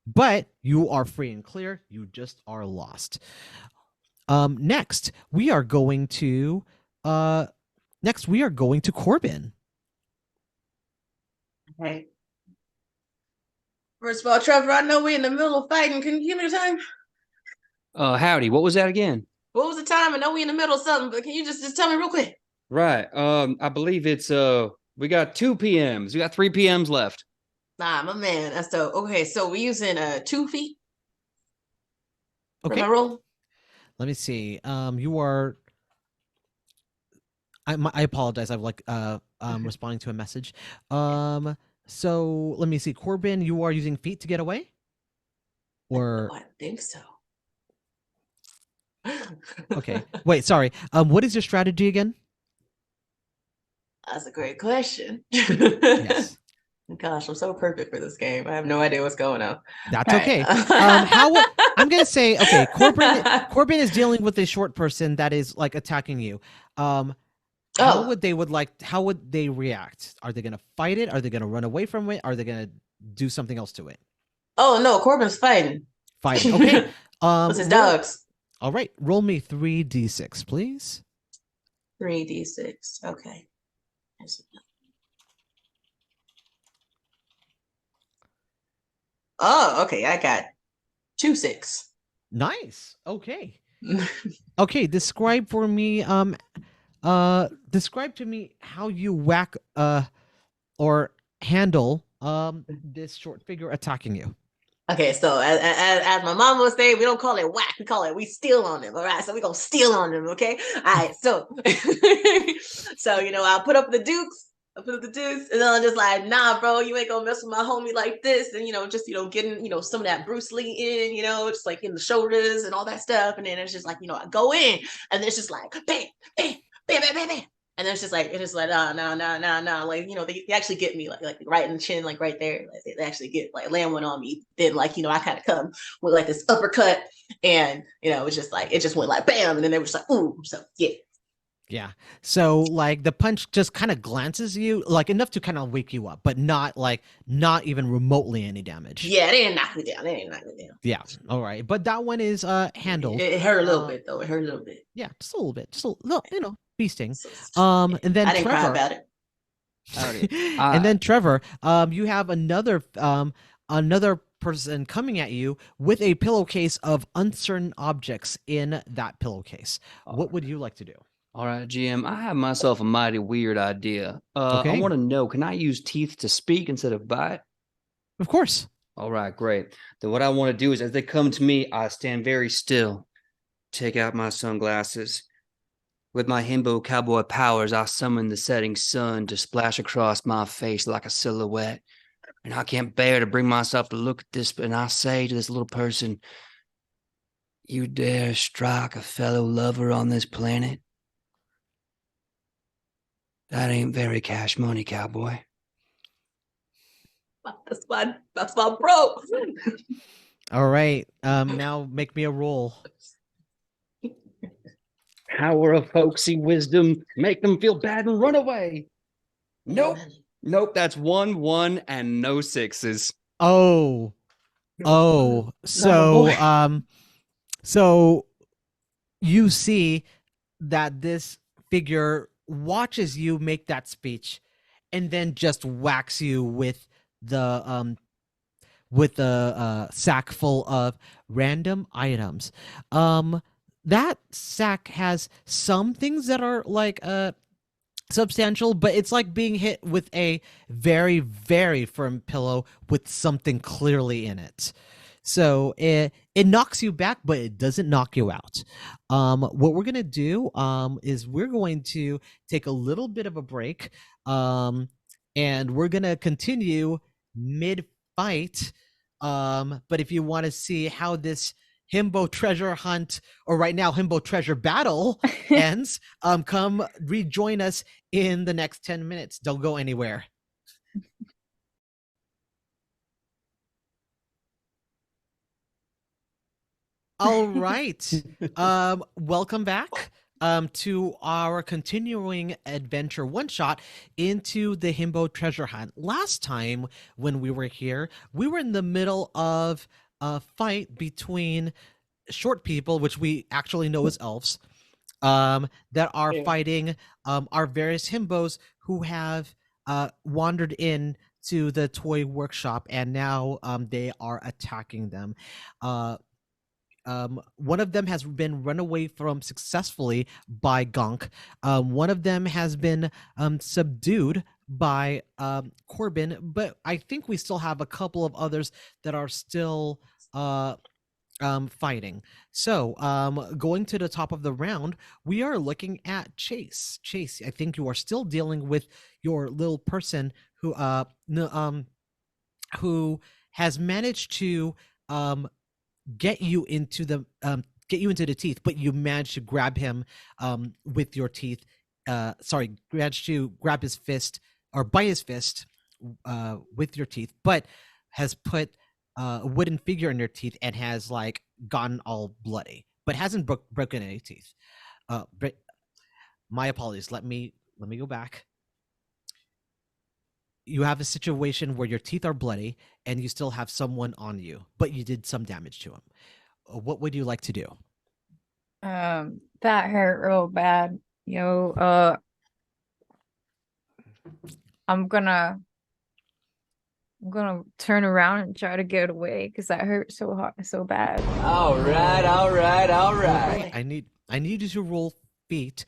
But you are free and clear. You just are lost. Next we are going to Corbin. Okay. First of all, Trevor, I know we're in the middle of fighting. Can you give me the time? Howdy. What was that again? What was the time? I know we're in the middle of something, but can you just tell me real quick? Right. I believe it's we got 2 p.m.s. We got 3 p.m.s left. Nah, my man. That's the okay. So we're using 2 feet. Okay. For my roll. Let me see. You are. I apologize. I'm responding to a message. So let me see. Corbin, you are using feet to get away? Or I think so. okay. Wait, sorry. What is your strategy again? That's a great question. Yes. Gosh, I'm so perfect for this game. I have no idea what's going on. That's All okay. right. I'm gonna say, okay, Corbin is dealing with a short person that is like attacking you. How Oh, would they react? Are they gonna fight it? Are they gonna run away from it? Are they gonna do something else to it? oh no, Corbin's fighting. Fighting. Okay. What's his dogs? All right. Roll me 3d6, please. 3d6. Okay. Oh, okay. I got 2 6. Nice. Okay. Okay. Describe for me. Describe to me how you whack or handle this short figure attacking you. Okay, so as my mom would say, we don't call it whack, we steal on them. All right, so we're gonna steal on them. Okay, all right. So, so I'll put up the dukes. And then I'm just like, nah, bro, you ain't gonna mess with my homie like this. And just getting some of that Bruce Lee in, just like in the shoulders and all that stuff. And then it's just like I go in, and it's just like bam, bam, bam, bam, bam, bam. And then it's just like no. Like, they actually get me like right in the chin, like right there. Like, they actually get like land one on me. Then like, I kind of come with like this uppercut, and it's just like it just went like bam, and then they were just like, ooh. So yeah. Yeah. So like the punch just kind of glances you, like enough to kind of wake you up, but not even remotely any damage. Yeah, they didn't knock me down. Yeah. All right. But that one is handled. It hurt a little bit though. It hurt a little bit. Yeah, just a little bit. Just a little, feasting. And then I didn't Trevor, cry about it. and then Trevor, you have another person coming at you with a pillowcase of uncertain objects in that pillowcase. What would you like to do? All right, GM, I have myself a mighty weird idea. Okay. I want to know, can I use teeth to speak instead of bite? Of course. All right, great. Then what I want to do is as they come to me, I stand very still, take out my sunglasses. With my Himbo cowboy powers, I summon the setting sun to splash across my face like a silhouette. And I can't bear to bring myself to look at this, and I say to this little person, you dare strike a fellow lover on this planet? That ain't very cash money, cowboy. That's my bro. All right. Now make me a roll. Power of hoaxy wisdom, make them feel bad and run away. Nope. That's 1, 1, and no 6s. Oh. So so you see that this figure watches you make that speech and then just whacks you with the sack full of random items. That sack has some things that are like substantial, but it's like being hit with a very, very firm pillow with something clearly in it. So it knocks you back, but it doesn't knock you out. What we're gonna do is we're going to take a little bit of a break, and we're gonna continue mid-fight. But if you want to see how this Himbo Treasure Hunt, or right now Himbo Treasure Battle ends, come rejoin us in the next 10 minutes. Don't go anywhere. All right. Welcome back to our continuing adventure one-shot into the Himbo Treasure Hunt. Last time when we were here, we were in the middle of a fight between short people, which we actually know as elves, that are fighting our various himbos who have wandered in to the toy workshop, and now they are attacking them. One of them has been run away from successfully by Gonk. One of them has been subdued by Corbin, but I think we still have a couple of others that are still fighting. So going to the top of the round, we are looking at Chase. Chase, I think you are still dealing with your little person who has managed to get you into the teeth, but you managed to grab him managed to grab his fist or bite his fist with your teeth, but has put a wooden figure in your teeth and has like gotten all bloody, but hasn't broken any teeth. My apologies. Let me go back. You have a situation where your teeth are bloody and you still have someone on you, but you did some damage to him. What would you like to do? That hurt real bad. I'm gonna turn around and try to get away because that hurt so hard, so bad. All right. I need you to roll feet.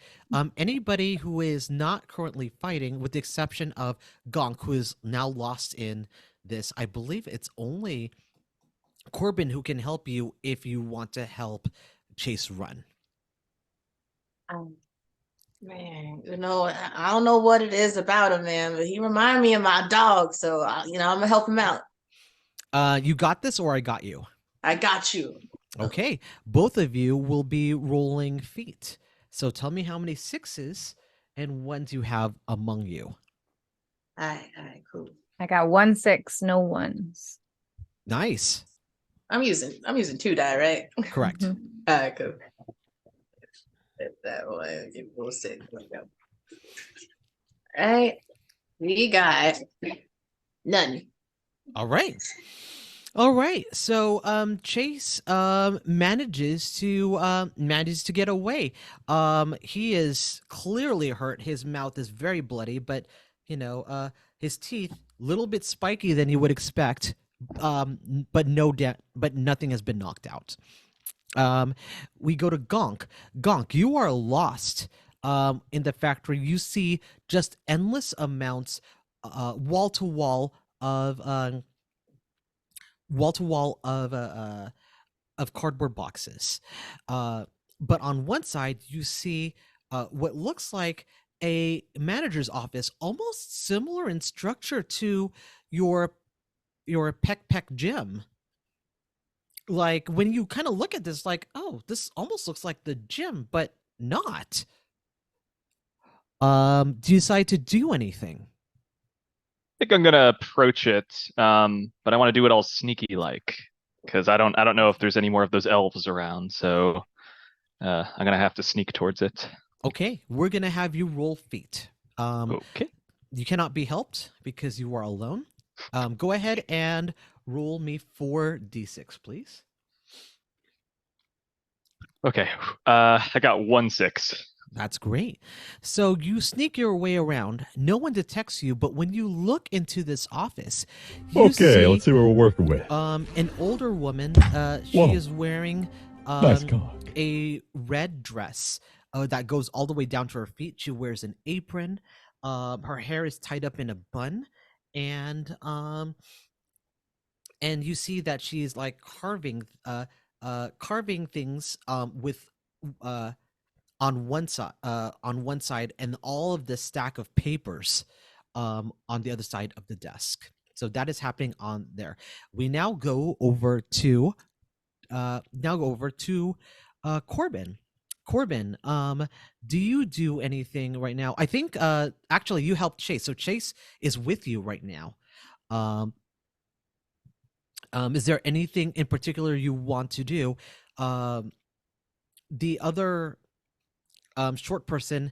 Anybody who is not currently fighting, with the exception of Gonk, who is now lost in this, I believe it's only Corbin who can help you if you want to help Chase run. Man, I don't know what it is about him, man, but he reminded me of my dog, so I'm gonna help him out. You got this, or I got you? I got you. Okay, both of you will be rolling feet. So tell me how many 6s and 1s you have among you. All right, cool. I got 1 6, no 1s. Nice. I'm using 2 die, right? Correct. Mhm. All right, cool. That one, give me a 6. All right, we got none. All right. So Chase manages to get away. He is clearly hurt. His mouth is very bloody, but his teeth little bit spiky than you would expect. But nothing has been knocked out. We go to Gonk. Gonk, you are lost in the factory. You see just endless amounts, wall to wall of cardboard boxes. But on one side, you see what looks like a manager's office, almost similar in structure to your Peck gym. Like, when you kind of look at this, like, oh, this almost looks like the gym, but not. Do you decide to do anything? I think I'm gonna approach it, but I want to do it all sneaky like, because I don't know if there's any more of those elves around, so I'm gonna have to sneak towards it. Okay, we're gonna have you roll feet. Okay. You cannot be helped because you are alone. Go ahead and roll me 4d6, please. Okay. I got 1 6. That's great. So you sneak your way around. No one detects you, but when you look into this office, you see, let's see what we're working with. an older woman. She Whoa. is wearing Nice cock. a red dress that goes all the way down to her feet. She wears an apron. Her hair is tied up in a bun, and you see that she's like carving things with on one side, and all of the stack of papers on the other side of the desk. So that is happening on there. We now go over to Corbin. Corbin, do you do anything right now? I think actually you helped Chase, so Chase is with you right now. Is there anything in particular you want to do? The other short person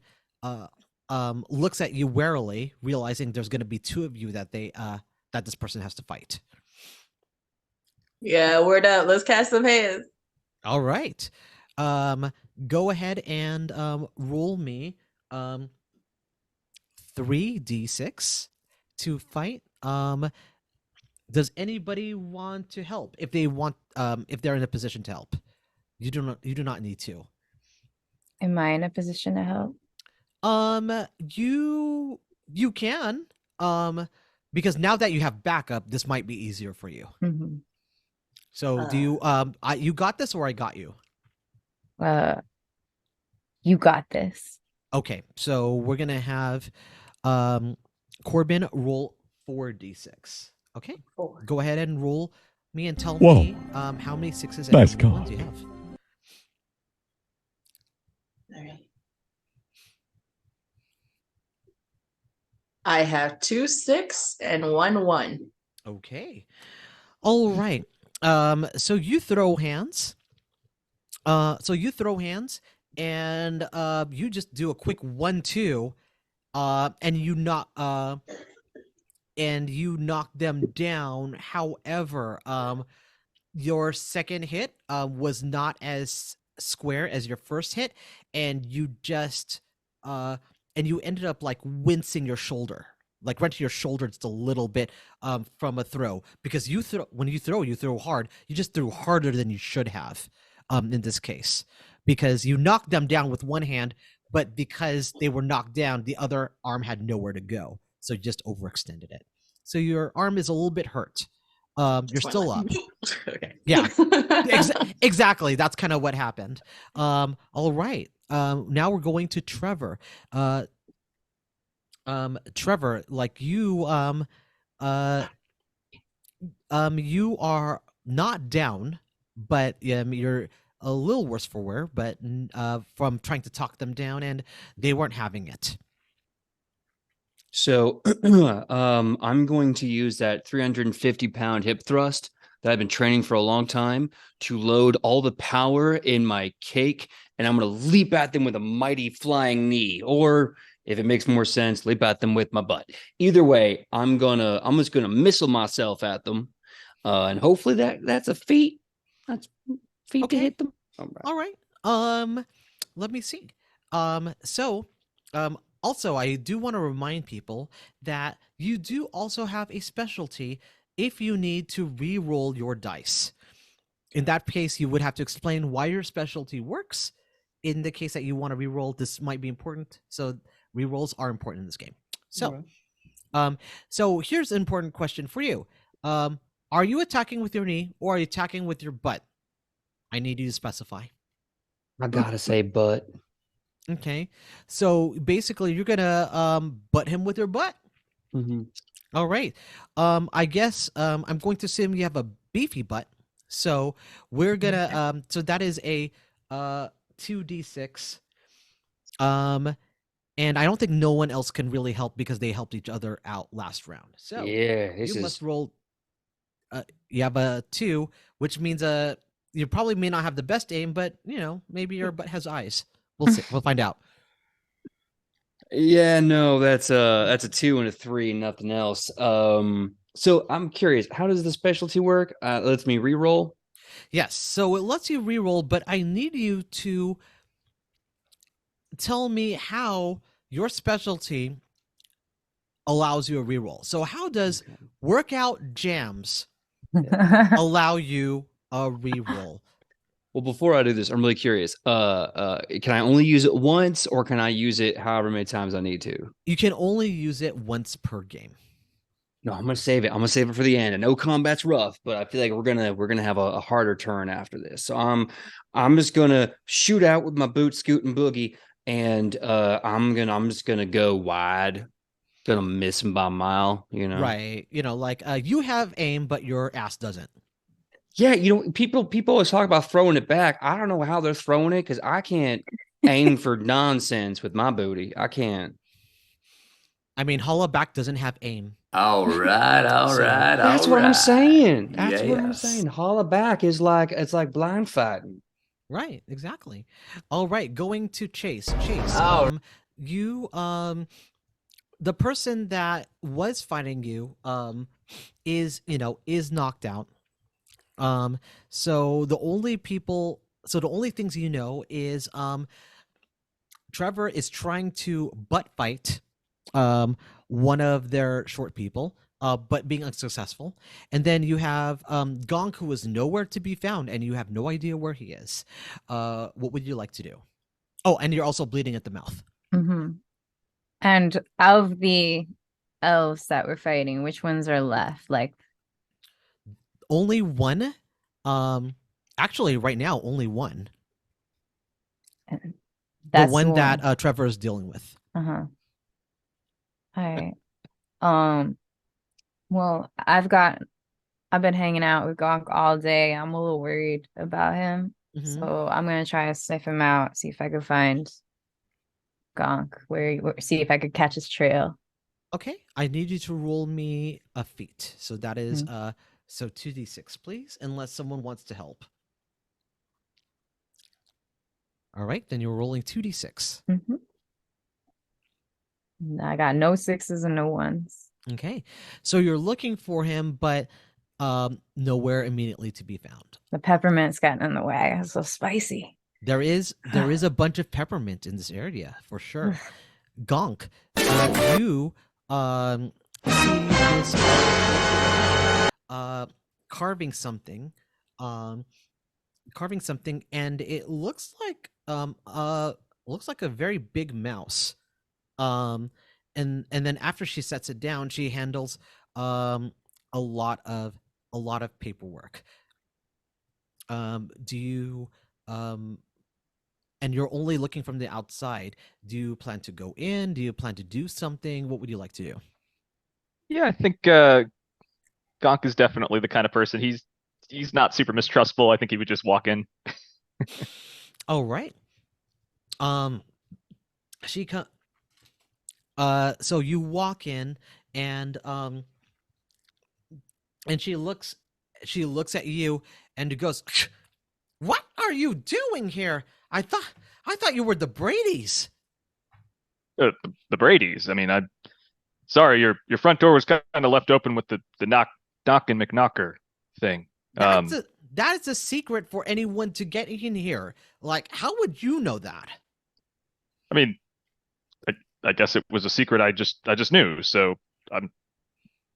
looks at you warily, realizing there's going to be 2 of you that this person has to fight. Yeah, word up. Let's cast some heads. All right. Go ahead and roll me 3d6 to fight. Does anybody want to help? If they want, if they're in a position to help, you do not need to. Am I in a position to help? You can, because now that you have backup, this might be easier for you. Mm-hmm. So do you, you got this, or I got you? You got this. Okay, so we're gonna have Corbin roll 4d6. Okay, 4. go ahead and roll me and tell Whoa. me how many 6s and Nice how many 1s call. you have. All right. I have 2 6 and 1 1. Okay. All right. So you throw hands. And you just do a quick 1-2, and you knock them down. However, your second hit was not as square as your first hit, and you just and you ended up like wincing your shoulder, like right to your shoulder just a little bit from a throw, because when you throw hard. You just threw harder than you should have in this case, because you knocked them down with one hand, but because they were knocked down, the other arm had nowhere to go, so you just overextended it. So your arm is a little bit hurt. You're still up. Okay. Yeah, exactly. That's kind of what happened. All right. Now we're going to Trevor. Trevor, like you are not down, but you're a little worse for wear, but from trying to talk them down, and they weren't having it. So I'm going to use that 350-pound hip thrust that I've been training for a long time to load all the power in my cake, and I'm going to leap at them with a mighty flying knee, or if it makes more sense, leap at them with my butt. Either way, I'm just gonna missile myself at them, and hopefully that's a feat. That's feat to hit them. All right. Let me see. Also, I do want to remind people that you do also have a specialty if you need to re-roll your dice. In that case, you would have to explain why your specialty works. In the case that you want to re-roll, this might be important. So re-rolls are important in this game. So, so here's an important question for you. Are you attacking with your knee or are you attacking with your butt? I need you to specify. I gotta say butt. Okay, so basically you're gonna butt him with your butt. Mm-hmm. All right. I guess I'm going to assume you have a beefy butt. So we're gonna so that is a 2d6. And I don't think no one else can really help because they helped each other out last round. So yeah, you must roll. You have a 2, which means you probably may not have the best aim, but maybe your butt has eyes. We'll see. We'll find out. Yeah, no, that's a 2 and a 3, nothing else. So I'm curious, how does the specialty work? It lets me re-roll. Yes, so it lets you re-roll, but I need you to tell me how your specialty allows you a re-roll. So how does workout jams allow you a re-roll? Well, before I do this, I'm really curious. Can I only use it once, or can I use it however many times I need to? You can only use it once per game. No, I'm gonna save it. I'm gonna save it for the end. I know combat's rough, but I feel like we're gonna have a harder turn after this. So I'm just gonna shoot out with my boot, scoot, and boogie, and I'm just gonna go wide. Gonna miss him by a mile, Right. Like you have aim, but your ass doesn't. Yeah, people always talk about throwing it back. I don't know how they're throwing it because I can't aim for nonsense with my booty. I can't. I mean, Holla Back doesn't have aim. All right. That's what I'm saying. That's what I'm saying. Holla Back is it's like blind fighting. Right, exactly. All right, going to Chase. Chase, you the person that was fighting you is knocked out. So the only things is Trevor is trying to butt fight one of their short people, but being unsuccessful. And then you have Gonk, who is nowhere to be found, and you have no idea where he is. What would you like to do? Oh, and you're also bleeding at the mouth. Mm-hmm. And of the elves that we're fighting, which ones are left? Like only one. Actually, right now, only one. That's the one that Trevor is dealing with. All right. Well, I've been hanging out with Gonk all day. I'm a little worried about him. Mm-hmm. So I'm gonna try to sniff him out, see if I could find Gonk, see if I could catch his trail. Okay, I need you to roll me a feat. So that is so 2d6, please, unless someone wants to help. All right, then you're rolling 2d6. I got no 6s and no 1s. Okay, so you're looking for him, but nowhere immediately to be found. The peppermint's getting in the way. It's so spicy. There is a bunch of peppermint in this area for sure. Gonk, you see this carving something, and it looks like a very big mouse. And then after she sets it down, she handles a lot of paperwork. Do you and you're only looking from the outside. Do you plan to go in? Do you plan to do something? What would you like to do? Yeah, I think Gonk is definitely the kind of person. He's not super mistrustful. I think he would just walk in. Oh, right. She so you walk in and she looks at you and goes, "What are you doing here? I thought you were the Bradys." The Bradys. I mean, sorry, your front door was kind of left open with the knock and McKnocker thing. That is a secret for anyone to get in here. Like, how would you know that? I mean, I guess it was a secret I just knew, so I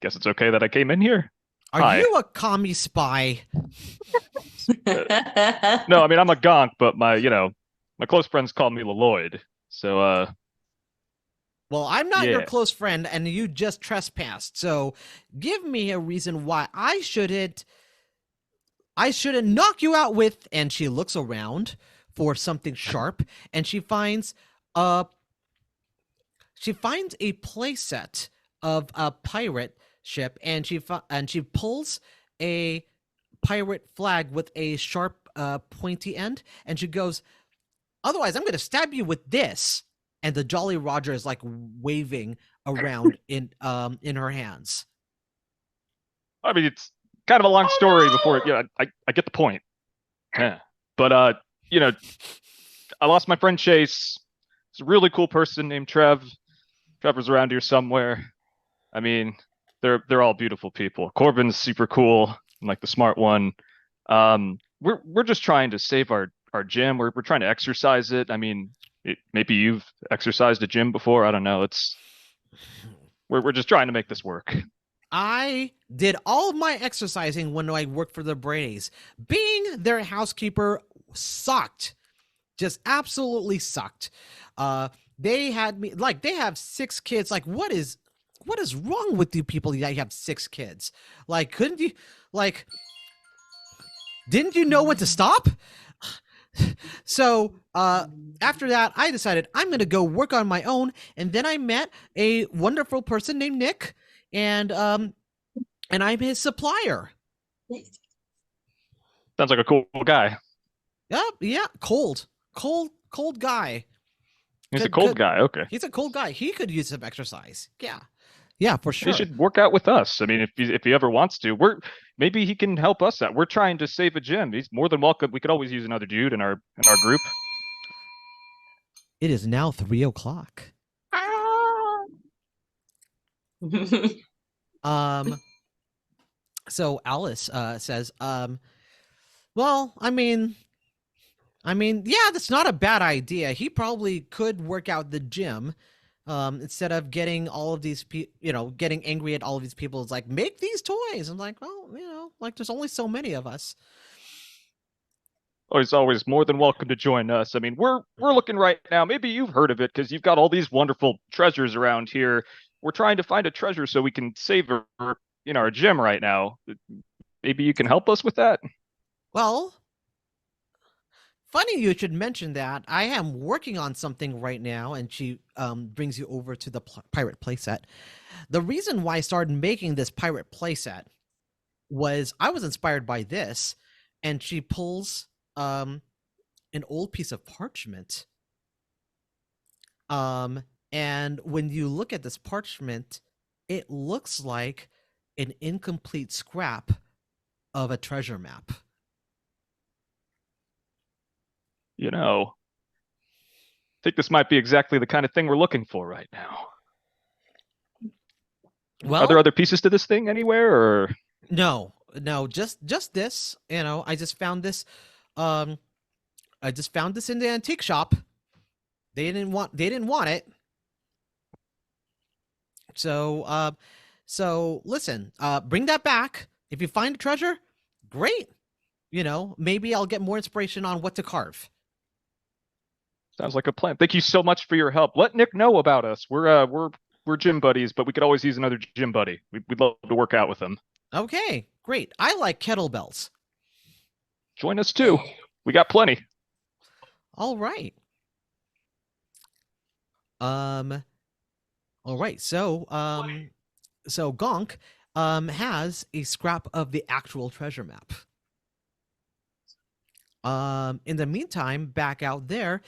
guess it's okay that I came in here. Are you a commie spy? No, I mean, I'm a Gonk, but my close friends call me Lloyd. So well, I'm not your Yeah. close friend, and you just trespassed. So, give me a reason why I shouldn't knock you out with. And she looks around for something sharp, and she finds a playset of a pirate ship, and she pulls a pirate flag with a sharp, pointy end, and she goes, "Otherwise, I'm going to stab you with this." And the Jolly Roger is like waving around in her hands. I mean, it's kind of a long story before. I get the point. Yeah. But I lost my friend Chase. It's a really cool person named Trev. Trevor's around here somewhere. I mean, they're all beautiful people. Corbin's super cool and like the smart one. We're just trying to save our gym. We're trying to exercise it. I mean, maybe you've exercised a gym before. I don't know. We're just trying to make this work. I did all of my exercising when I worked for the Bradys. Being their housekeeper sucked. Just absolutely sucked. They had me like they have 6 kids. Like, what is wrong with you people that you have 6 kids? Like, couldn't you didn't you know when to stop? So after that, I decided I'm going to go work on my own. And then I met a wonderful person named Nick, and I'm his supplier. Sounds like a cool guy. Yeah, cold guy. He's a cold guy. Okay. He's a cold guy. He could use some exercise. Yeah, for sure. He should work out with us. I mean, if he ever wants to, maybe he can help us out. We're trying to save a gym. He's more than welcome. We could always use another dude in our group. It is now 3:00. So Alice says, well, I mean, yeah, that's not a bad idea. He probably could work out the gym. Instead of getting all of these getting angry at all of these people. It's like, make these toys. I'm like, well, like there's only so many of us. Oh, he's always more than welcome to join us. I mean, we're looking right now. Maybe you've heard of it because you've got all these wonderful treasures around here. We're trying to find a treasure so we can save her in our gym right now. Maybe you can help us with that. Well, funny you should mention that. I am working on something right now, and she brings you over to the pirate playset. The reason why I started making this pirate playset was I was inspired by this, and she pulls an old piece of parchment. And when you look at this parchment, it looks like an incomplete scrap of a treasure map. You know, I think this might be exactly the kind of thing we're looking for right now. Well, are there other pieces to this thing anywhere, or no, just this. You know, I just found this in the antique shop. They didn't want it. So listen, bring that back. If you find a treasure, great. You know, maybe I'll get more inspiration on what to carve. sounds like a plan? Thank you so much for your help. Let Nick know about us. We're gym buddies, but we could always use another gym buddy. We'd love to work out with him. Okay, great. I like kettlebells. Join us too. We got plenty. All right. All right. So Gonk has a scrap of the actual treasure map. In the meantime, back out there,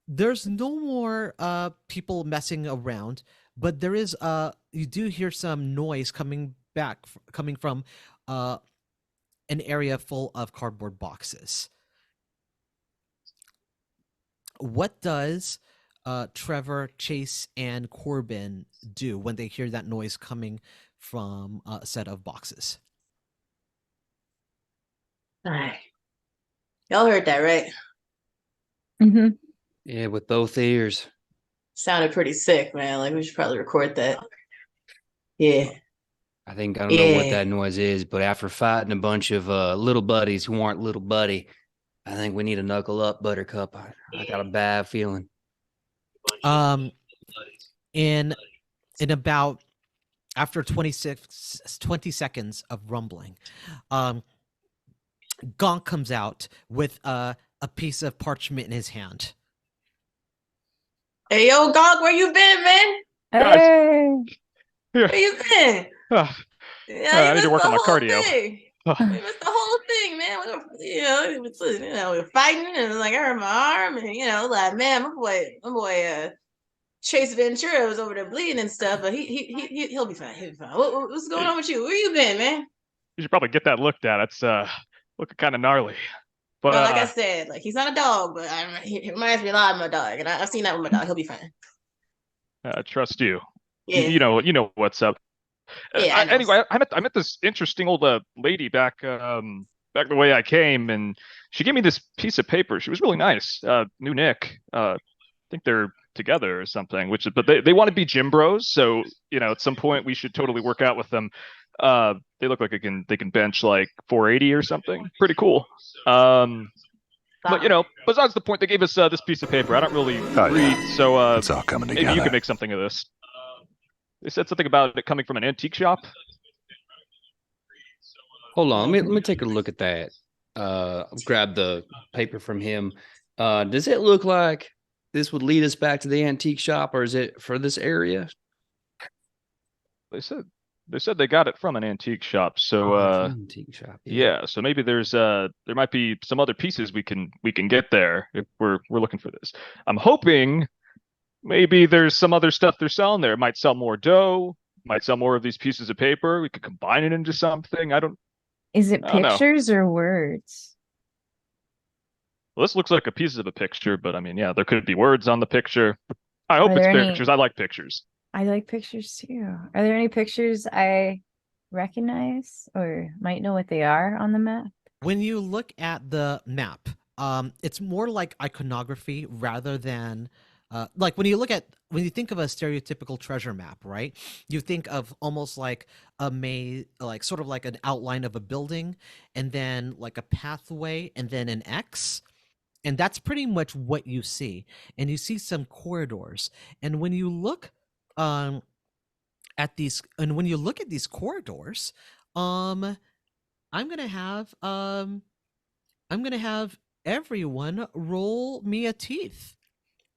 there's no more people messing around, but there is you do hear some noise coming from an area full of cardboard boxes. What does Trevor, Chase, and Corbin do when they hear that noise coming from a set of boxes? All right. Y'all heard that, right? Mm-hmm. Yeah, with both ears. Sounded pretty sick, man. Like, we should probably record that. Yeah. I don't know what that noise is, but after fighting a bunch of little buddies who aren't little buddy, I think we need to knuckle up, Buttercup. I got a bad feeling. In about after 20 seconds of rumbling, Gonk comes out with a piece of parchment in his hand. Hey, yo, Gonk, where you been, man? Hey. Where you been? I need to work on my cardio. We missed the whole thing, man. We were fighting, and like I hurt my arm, and like, man, my boy, Chase Ventura was over there bleeding and stuff, but he'll be fine. He'll be fine. What's going on with you? Where you been, man? You should probably get that looked at. It's looking kind of gnarly. But like I said, like, he's not a dog, but he reminds me a lot of my dog, and I've seen that with my dog. He'll be fine. I trust you. Yeah. You know what's up. Yeah. Anyway, I met this interesting old lady back the way I came, and she gave me this piece of paper. She was really nice. New Nick. I think they're together or something. But they want to be gym bros, so at some point we should totally work out with them. They look like they can bench like 480 or something. Pretty cool. But besides the point, they gave us this piece of paper. I don't really read, so it's all coming together. Maybe you can make something of this. They said something about it coming from an antique shop. Hold on, let me take a look at that. Grab the paper from him. Does it look like this would lead us back to the antique shop, or is it for this area? They said they got it from an antique shop. So antique shop. Yeah. So maybe there might be some other pieces we can get there if we're looking for this. I'm hoping maybe there's some other stuff they're selling there. It might sell more dough, might sell more of these pieces of paper. We could combine it into something. Is it pictures or words? Well, this looks like a piece of a picture, but I mean, yeah, there could be words on the picture. I hope it's pictures. I like pictures. I like pictures too. Are there any pictures I recognize or might know what they are on the map? When you look at the map, it's more like iconography rather than like when you think of a stereotypical treasure map, right? You think of almost like a maze, like sort of like an outline of a building, and then like a pathway, and then an X. And that's pretty much what you see. And you see some corridors. And when you look at these corridors, I'm gonna have everyone roll me a teeth.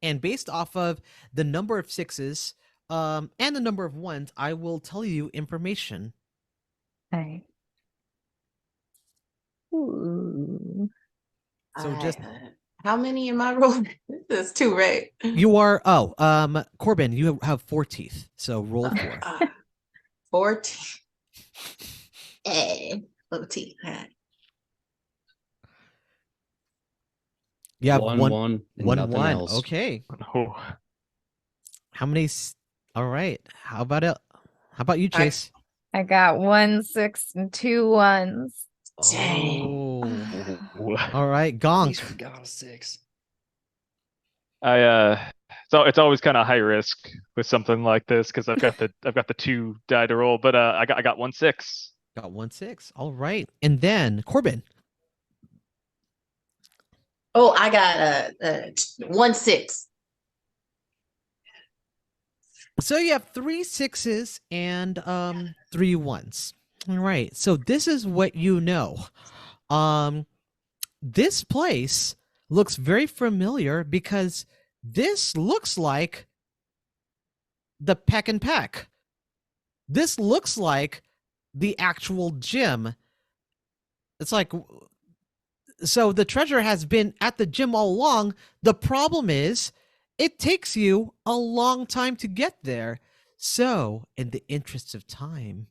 And based off of the number of sixes and the number of ones, I will tell you information. All right. Ooh. So just How many in my roll? That's 2, right? You are Corbin, you have 4 teeth, so roll 4. 14. Little teeth. All right. You have one, and nothing else. Okay. Oh. How many? All right. How about you, Chase? I got 1 6 and 2 1s. Dang. All right, At Gonk. least we got a 6. So it's always kind of high risk with something like this because I've got the 2 die to roll, but I got 1 6. Got 1 6. All right, and then Corbin. Oh, I got 1 6. So you have 3 6s and 3 1s. All right. So this is what you know. This place looks very familiar because this looks like the Peck and Peck. This looks like the actual gym. It's like, so the treasure has been at the gym all along. The problem is it takes you a long time to get there. So in the interest of time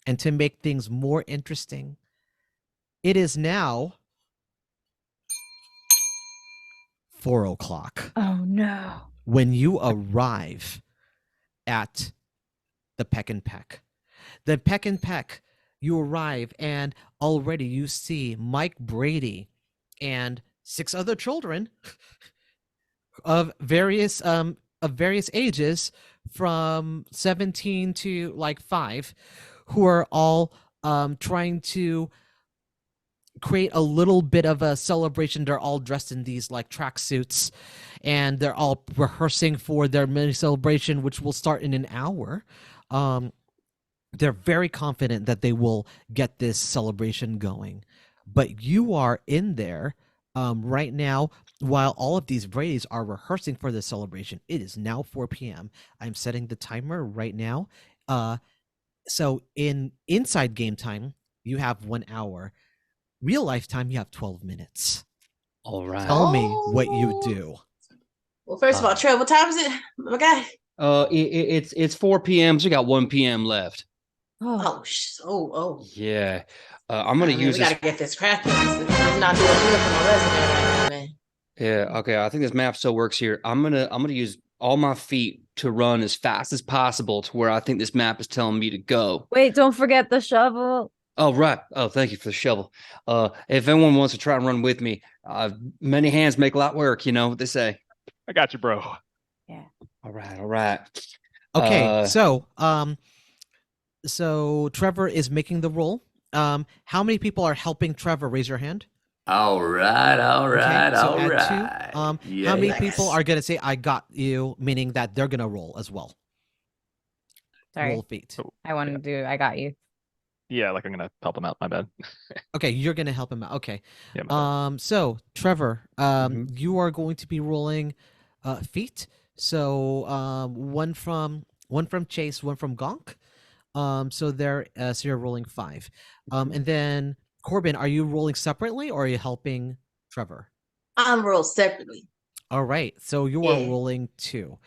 and to make things more interesting, it is now 4 o'clock. Oh no. When you arrive at the Peck and Peck. The Peck and Peck, you arrive and already you see Mike Brady and 6 other children of various ages from 17 to like 5 who are all trying to create a little bit of a celebration. They're all dressed in these like tracksuits and they're all rehearsing for their mini celebration, which will start in an hour. They're very confident that they will get this celebration going. But you are in there right now while all of these Bradys are rehearsing for the celebration. It is now 4 p.m. I'm setting the timer right now. So in inside game time, you have 1 hour. Real life time, you have 12 minutes. All right. Tell me what you do. Well, first of all, Trevor, what time is it? My guy. It's 4 p.m. So we got 1 p.m. left. Oh. Yeah. I'm gonna use we this. gotta get this cracking. It's not doing good for my resume right now, man. Yeah. Okay. I think this map still works here. I'm gonna use all my feet to run as fast as possible to where I think this map is telling me to go. Wait, don't forget the shovel. Oh, right. Oh, thank you for the shovel. If anyone wants to try and run with me, many hands make light work. You know what they say. I got you, bro. Yeah. All right. Okay, so Trevor is making the roll. How many people are helping Trevor? Raise your hand. All right. Okay, so All add 2. right. How many people are gonna say I got you, meaning that they're gonna roll as well? Sorry. Roll feet. I wanted to do I got you. Yeah, like I'm gonna help him out. My bad. Okay, you're gonna help him out. Okay. Yeah, my bad. So Trevor, Mhm. you are going to be rolling feet. So one from Chase, one from Gonk. So you're rolling 5. And then Corbin, are you rolling separately or are you helping Trevor? I'm rolled separately. All right. So you are rolling 2.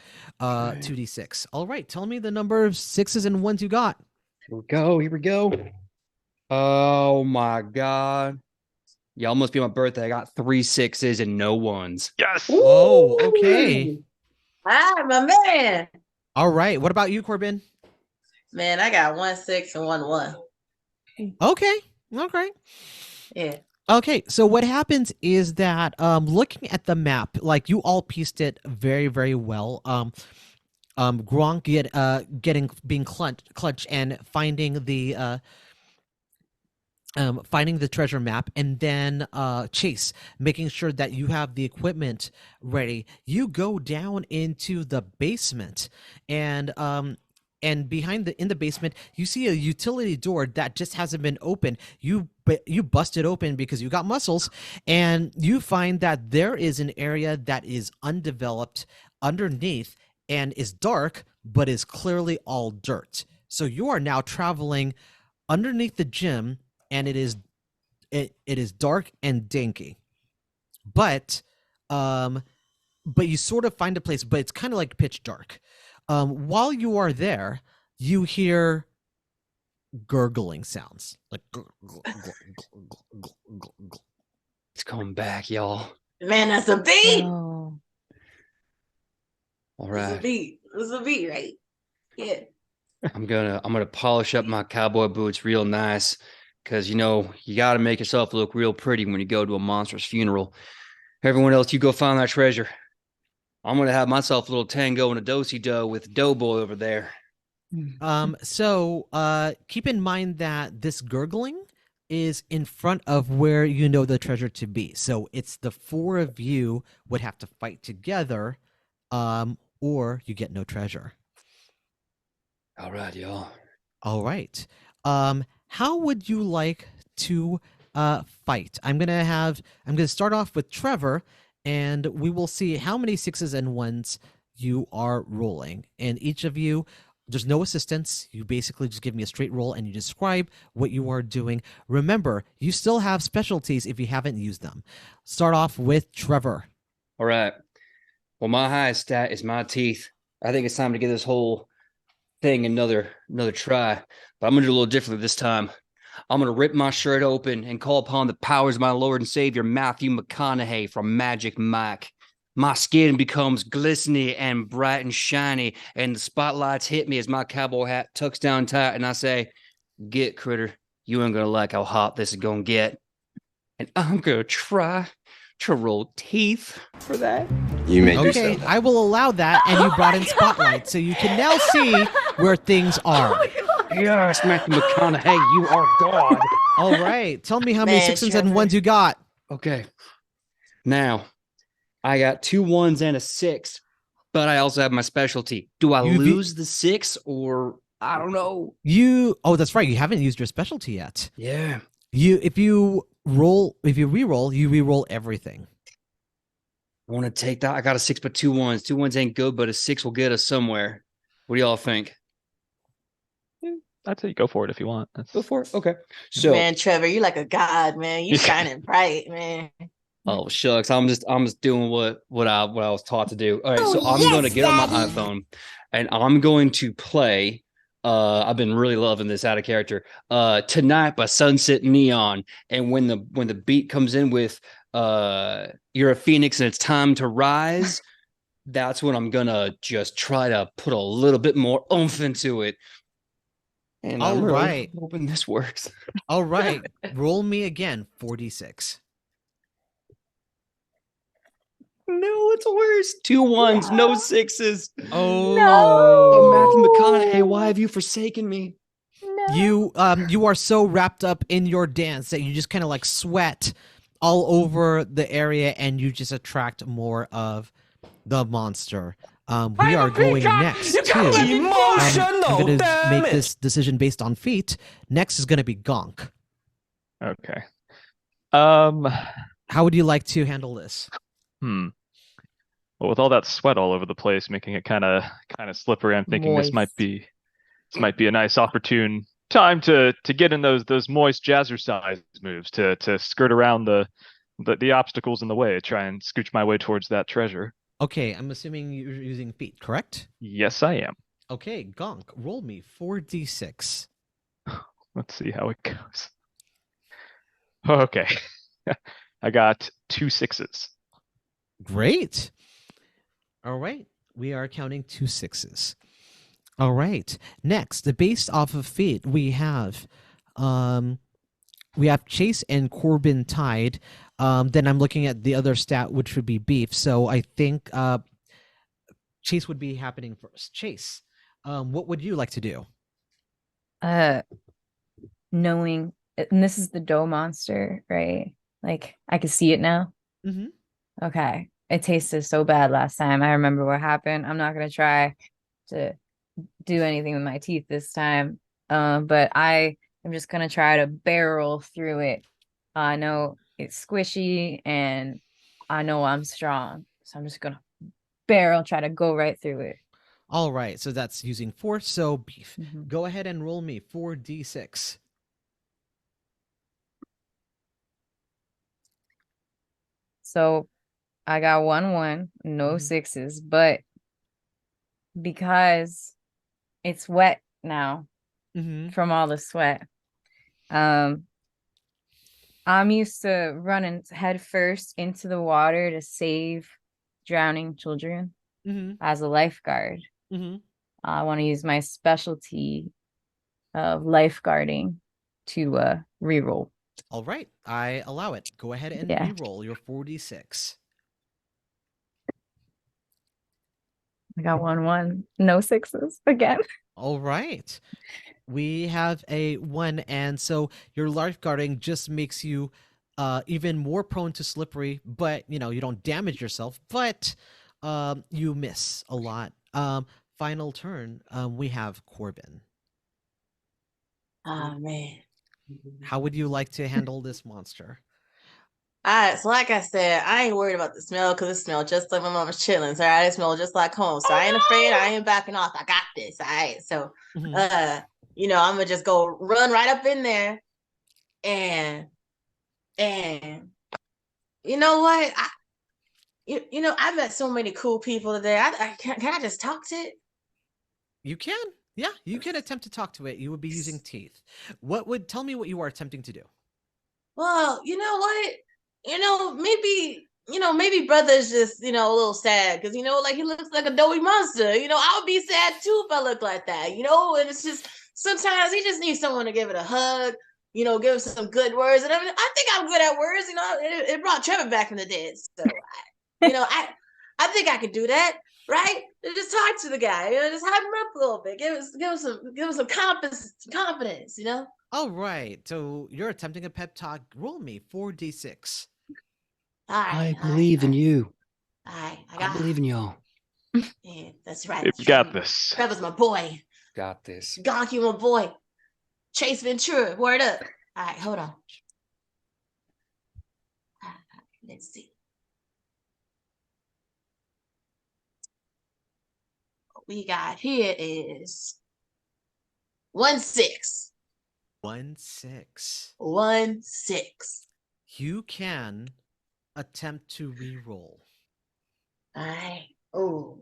2d6. All right. Tell me the number of 6s and 1s you got. Here we go. Oh my God. Yeah, almost be my birthday. I got 3 6s and no 1s. Yes. Oh, okay. Hi, my man. All right. What about you, Corbin? Man, I got 1 6 and 1 1. Okay. Yeah. Okay, so what happens is that looking at the map, like you all pieced it very, very well. Gronk being clutch and finding the treasure map, and then Chase making sure that you have the equipment ready. You go down into the basement, and behind in the basement you see a utility door that just hasn't been opened. You bust it open because you got muscles, and you find that there is an area that is undeveloped underneath and is dark but is clearly all dirt. So you are now traveling underneath the gym, and it is dark and dinky. But But you sort of find a place, but it's kind of like pitch dark. While you are there, you hear gurgling sounds, like It's coming back, y'all. Man, that's a beat. Oh. All It's a right. beat. It's a beat, right? Yeah. I'm gonna polish up my cowboy boots real nice, because you got to make yourself look real pretty when you go to a monster's funeral. Everyone else, you go find that treasure. I'm gonna have myself a little tango and a do-si-do with Doughboy over there. So keep in mind that this gurgling is in front of where you know the treasure to be. So it's the four of you would have to fight together, or you get no treasure. All right, y'all. All right. How would you like to fight? I'm gonna start off with Trevor, and we will see how many 6s and 1s you are rolling. And each of you, there's no assistance. You basically just give me a straight roll and you describe what you are doing. Remember, you still have specialties if you haven't used them. Start off with Trevor. All right. Well, my highest stat is my teeth. I think it's time to give this whole thing another try. But I'm gonna do a little differently this time. I'm gonna rip my shirt open and call upon the powers of my Lord and Savior Matthew McConaughey from Magic Mike. My skin becomes glistening and bright and shiny, and the spotlights hit me as my cowboy hat tucks down tight, and I say, "Get, critter, you ain't gonna like how hot this is gonna get." And I'm gonna try to roll teeth for that. You may do Okay, so. I will allow that, and you brought in Spotlight, so you can now see where things are. Yes, Matthew McConaughey, you are God. All right, tell me how many Man, 6s and Trevor. 1s you got. Okay. Now, I got 2 1s and a 6, but I also have my specialty. Do I You- lose the 6 or I don't know? Oh, that's right, you haven't used your specialty yet. Yeah. If you re-roll, you re-roll everything. I want to take that. I got a 6, but 2 1s. 2 1s ain't good, but a 6 will get us somewhere. What do y'all think? I'd say go for it if you want. Go for it. Okay. So, Man, Trevor, you like a god, man. You shining bright, man. oh shucks, I'm just doing what I was taught to do. All right, so I'm gonna get on my iPhone and I'm going to play. I've been really loving this out of character. Tonight by Sunset Neon, and when the beat comes in with you're a phoenix and it's time to rise, that's when I'm gonna just try to put a little bit more oomph into it. And I'm really hoping this works. All right, roll me again, 4d6. No, it's worse. 2 1s, no 6s. Oh, Oh, Matthew McConaughey, why have you forsaken me? you are so wrapped up in your dance that you just kind of like sweat all over the area, and you just attract more of the monster. We are going next to. I'm going to make this decision based on feet. Next is going to be Gonk. Okay. How would you like to handle this? Well, with all that sweat all over the place, making it kind of slippery, I'm thinking this might be a nice opportune time to get in those moist jazzercise moves to skirt around the obstacles in the way, try and scooch my way towards that treasure. Okay, I'm assuming you're using feet, correct? Yes, I am. Okay, Gonk, roll me 4d6. Let's see how it goes. Okay. I got 2 6s. Great. All right, we are counting 2 6s. All right, next, based off of feet, we have Chase and Corbin tied. Then I'm looking at the other stat, which would be beef. So I think Chase would be happening first. Chase, what would you like to do? Knowing, and this is the dough monster, right? Like I can see it now. Mm-hmm. Okay. It tasted so bad last time. I remember what happened. I'm not gonna try to do anything with my teeth this time. But I am just gonna try to barrel through it. I know it's squishy and I know I'm strong. So I'm just gonna try to go right through it. All right, so that's using force, so beef. Mm-hmm. Go ahead and roll me 4d6. So I got 1-1, no Mhm. sixes, but because it's wet now Mm-hmm. from all the sweat, I'm used to running head first into the water to save drowning children Mm-hmm. as a lifeguard. Mm-hmm. I want to use my specialty of lifeguarding to reroll. All right, I allow it. Go ahead and Yeah. re-roll your 4d6. I got 1-1, no sixes again. All right. We have a 1, and so your lifeguarding just makes you even more prone to slippery, but you don't damage yourself, but you miss a lot. Final turn, we have Corbin. Oh man. How would you like to handle this monster? All right, so like I said, I ain't worried about the smell because it smells just like my mama's chillings. All right, it smells just like home, so I ain't afraid. I ain't backing off. I got this. All right, so Mhm. I'm gonna just go run right up in there, and you know what? I met so many cool people today. Can I just talk to it? You can. Yeah, you can attempt to talk to it. You would be using teeth. Tell me what you are attempting to do? Well, you know what? Maybe brother's just, a little sad because, like he looks like a doughy monster. I would be sad too if I looked like that, and it's just sometimes he just needs someone to give it a hug, give him some good words. And I think I'm good at words, it brought Trevor back from the dead. So, I think I could do that, right? Just talk to the guy, just hype him up a little bit, give him some confidence. All right. So you're attempting a pep talk. Roll me 4d6. All right, I believe in you. All right, I believe in y'all. Yeah, that's right. We've got this. Trevor's my boy. Got this. Gonk, you my boy. Chase Ventura, word up. All right, hold on. Let's see. What we got here is 1-6. 1-6. 1-6. You can attempt to re-roll. All right. Oh.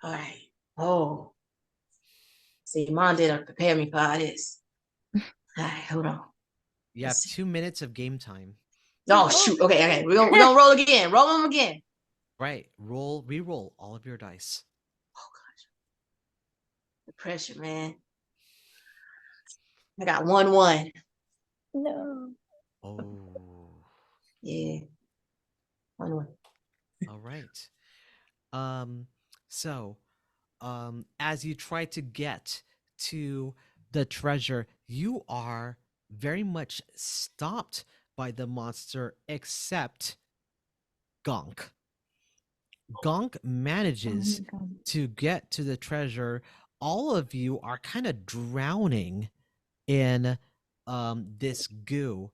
All right. Oh. See, Mom didn't prepare me for all this. All right, hold on. You have 2 minutes of game time. Oh, shoot. Okay. We're gonna roll again. Roll them again. Right. Re-roll all of your dice. Oh, gosh. The pressure, man. I got 1-1. No. Oh. Yeah. 1-1. All right. So, as you try to get to the treasure, you are very much stopped by the monster, except Gonk. Gonk manages to get to the treasure. All of you are kind of drowning in this goo.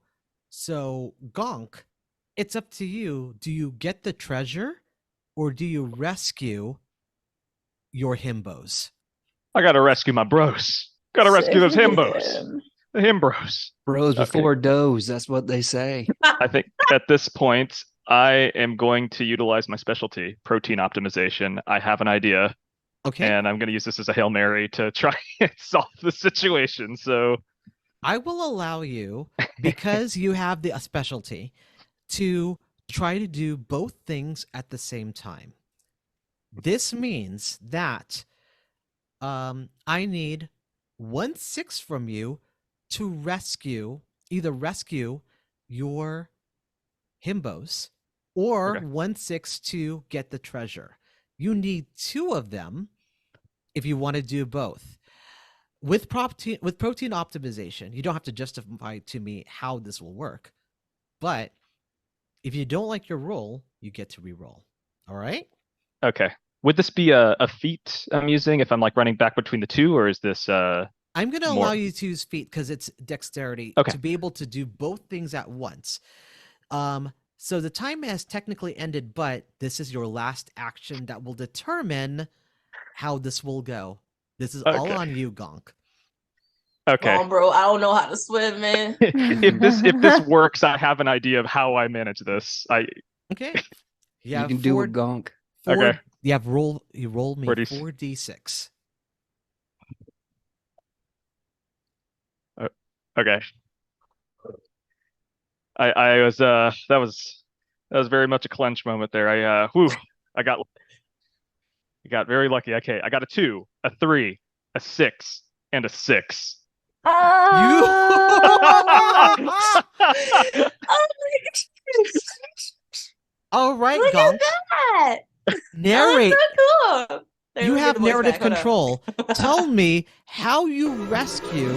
So, Gonk, it's up to you. Do you get the treasure or do you rescue your himbos? I gotta rescue my bros. Gotta rescue those himbos. The himbos. Bros before does. That's what they say. I think at this point, I am going to utilize my specialty, protein optimization. I have an idea. Okay. And I'm going to use this as a Hail Mary to try and solve the situation. So I will allow you, because you have the specialty, to try to do both things at the same time. This means that I need 1-6 from you to either rescue your himbos or 1-6 to get the treasure. You need 2 of them if you want to do both. With protein optimization, you don't have to justify to me how this will work. But if you don't like your roll, you get to re-roll. All right? Okay. Would this be a feat I'm using if I'm like running back between the two, or is this I'm going to allow you to use feet because it's dexterity to be able to do both things at once. So the time has technically ended, but this is your last action that will determine how this will go. This is all on you, Gonk. Okay. Come on, bro. I don't know how to swim, man. if this works, I have an idea of how I manage this. Okay. You can do a Gonk. Okay. You roll me 4D6. 4d6. Okay. I was that was very much a clench moment there. I got very lucky. Okay, I got a 2, a 3, a 6, and a 6. Oh, Oh my All right, Look Gonk. at that! Narrate. Oh, so cool. There, You let me have get the voice narrative back. Hold on. control. Tell me how you rescue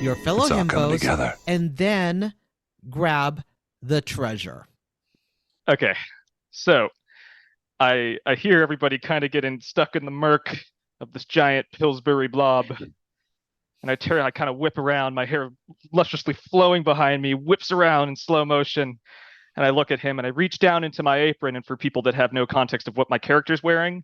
your fellow It's all coming himbos together. and then grab the treasure. Okay, so I hear everybody kind of getting stuck in the murk of this giant Pillsbury blob, and I kind of whip around, my hair lusciously flowing behind me, whips around in slow motion, and I look at him and I reach down into my apron, and for people that have no context of what my character's wearing,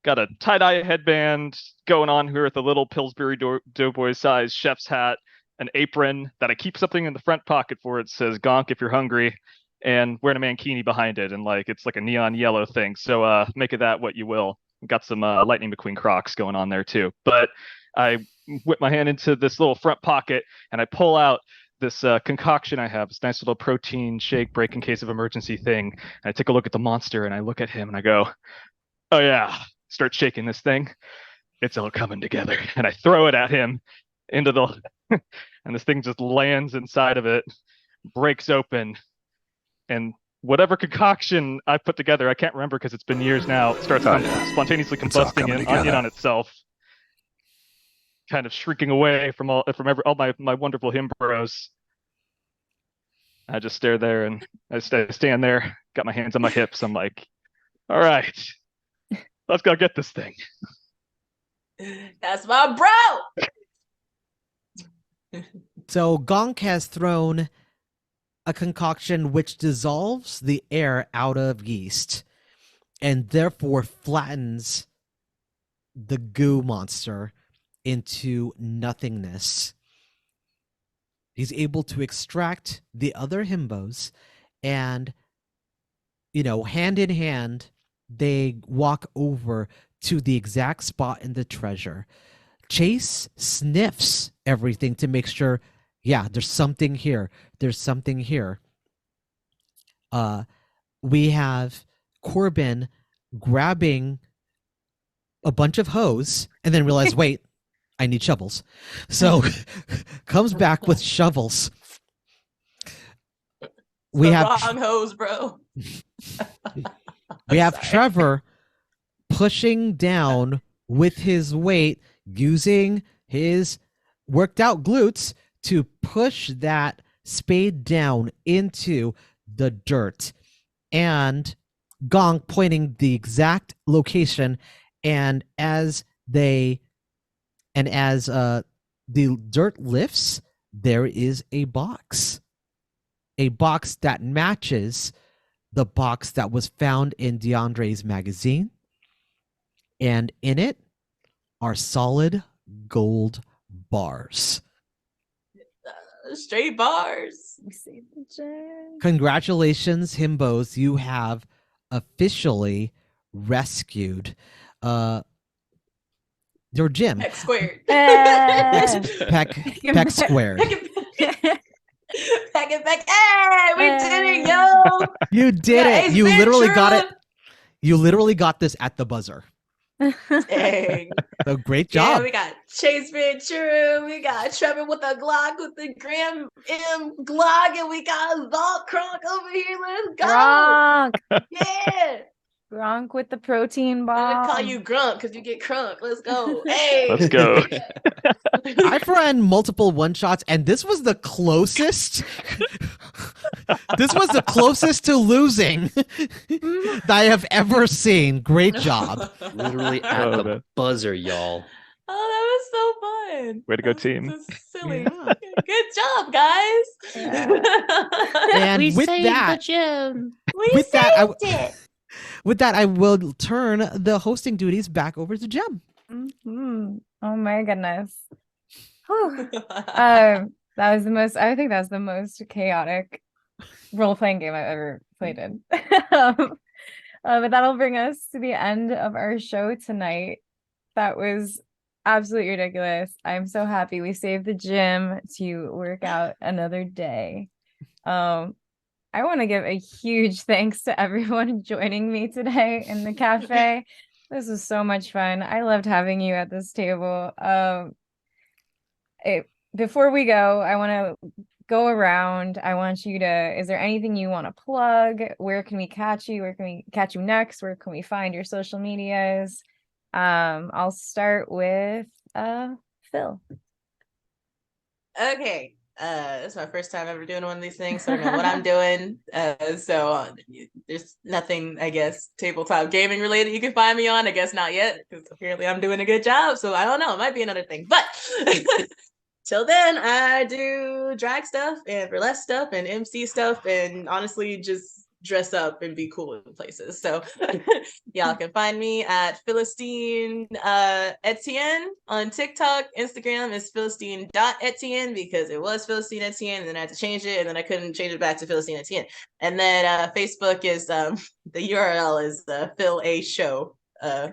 got a tie-dye headband going on here with a little Pillsbury Doughboy size chef's hat, an apron that I keep something in the front pocket for. It says Gonk if you're hungry, and wearing a mankini behind it, and like it's like a neon yellow thing. So make of that what you will. Got some Lightning McQueen Crocs going on there too. But I whip my hand into this little front pocket and I pull out this concoction I have, this nice little protein shake break in case of emergency thing. And I take a look at the monster and I look at him and I go, oh yeah, start shaking this thing. It's all coming together. And I throw it at him into the, and this thing just lands inside of it, breaks open, and whatever concoction I put together, I can't remember because it's been years now, starts spontaneously combusting in on itself, kind of shrinking away from all my wonderful himbros. I just stare there and I stand there, got my hands on my hips. I'm like, all right, let's go get this thing. That's my bro. So Gonk has thrown a concoction which dissolves the air out of yeast and therefore flattens the goo monster into nothingness. He's able to extract the other himbos and, hand in hand, they walk over to the exact spot in the treasure. Chase sniffs everything to make sure, yeah, there's something here. There's something here. We have Corbin grabbing a bunch of hose and then realize, wait, I need shovels. So comes back with shovels. We have wrong hose, bro. we have Trevor pushing down with his weight, using his worked out glutes to push that spade down into the dirt, and Gonk pointing the exact location. And as the dirt lifts, there is a box that matches the box that was found in DeAndre's magazine, and in it are solid gold bars. Straight bars. Congratulations, himbos. You have officially rescued your gym. Peck squared. Peck squared. Peck it back. Hey, we did it, yo. You did Yeah, it. You literally got it. Ventura. You literally got this at the buzzer. Dang. So great Yeah, job. we got Chase Ventura, we got Trevor with the Glock, with the Graham M Glock, and we got Vault Kronk over here. Let's go. Gronk. Yeah. Gronk with the protein I'm bomb. gonna call you Grunt because you get crunk. Let's go. Hey. Let's go. I've run multiple one-shots, and this was the closest. This was the closest to losing that I have ever seen. Great job. Literally at Oh, the man. buzzer, y'all. Oh, that was so fun. Way to go, That was team. so silly. Yeah. Good job, guys. And We with saved that, the gym. We with that, saved it. with that, I will turn the hosting duties back over to Jem. Mhm. Oh my goodness. Whew. I think that was the most chaotic role-playing game I've ever played in. But that'll bring us to the end of our show tonight. That was absolutely ridiculous. I'm so happy we saved the gym to work out another day. I want to give a huge thanks to everyone joining me today in the cafe. This was so much fun. I loved having you at this table. Before we go, I want to go around. I want you to, is there anything you want to plug? Where can we catch you? Where can we catch you next? Where can we find your social medias? I'll start with Phil. Okay. It's my first time ever doing one of these things, so I don't know what I'm doing. So there's nothing, I guess, tabletop gaming related you can find me on. I guess not yet, because apparently I'm doing a good job. So I don't know. It might be another thing. But till then, I do drag stuff and burlesque stuff and MC stuff, and honestly, just dress up and be cool in places. So y'all can find me at Phylistine Etienne on TikTok. Instagram is Phylistine.Etienne because it was Phylistine Etienne, and then I had to change it, and then I couldn't change it back to Phylistine Etienne. And then Facebook is the URL is Phil A Show. So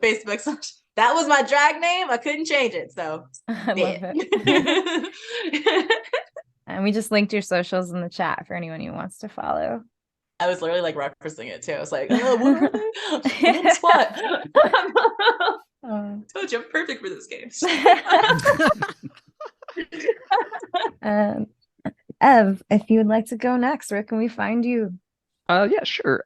Facebook. That was my drag name. I couldn't change it. So I love it. And we just linked your socials in the chat for anyone who wants to follow. I was literally like referencing it too. I was like, oh, what are they? I'm on the spot. Told you I'm perfect for this game. Ev, if you would like to go next, where can we find you? Yeah, sure.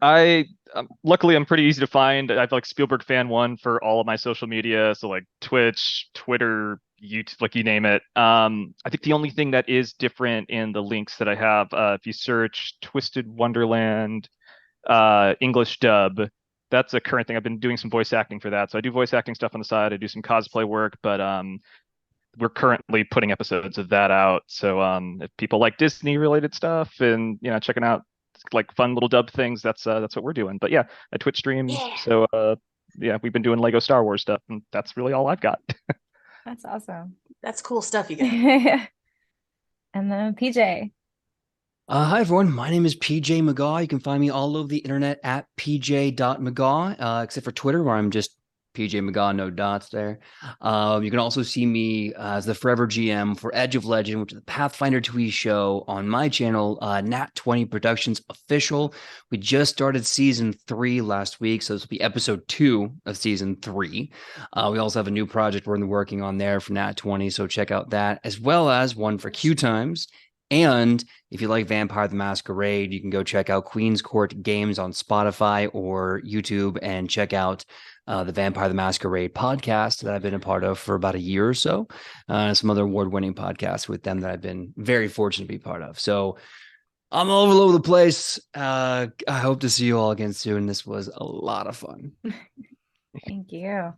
Luckily I'm pretty easy to find. I've like Spielberg Fan 1 for all of my social media, so like Twitch, Twitter, YouTube, like you name it. I think the only thing that is different in the links that I have, if you search Twisted Wonderland English dub, that's a current thing. I've been doing some voice acting for that, so I do voice acting stuff on the side. I do some cosplay work, but we're currently putting episodes of that out. So if people like Disney related stuff and checking out like fun little dub things, that's what we're doing. But yeah, I Twitch stream. Yeah. So yeah, we've been doing Lego Star Wars stuff, and that's really all I've got. That's awesome. That's cool stuff you got. And then PJ. Hi everyone, my name is PJ Megaw. You can find me all over the internet at pj.megaw, except for Twitter, where I'm just PJ Megaw, no dots there. You can also see me as the Forever GM for Edge of Legend, which is the Pathfinder 2e show on my channel, Nat20 Productions Official. We just started season 3 last week, so this will be episode 2 of season 3. We also have a new project we're working on there for Nat20, so check out that, as well as one for Q Times. And if you like Vampire the Masquerade, you can go check out Queen's Court Games on Spotify or YouTube and check out the Vampire the Masquerade podcast that I've been a part of for about a year or so. Some other award-winning podcasts with them that I've been very fortunate to be part of. So I'm all over the place. I hope to see you all again soon. This was a lot of fun. Thank you.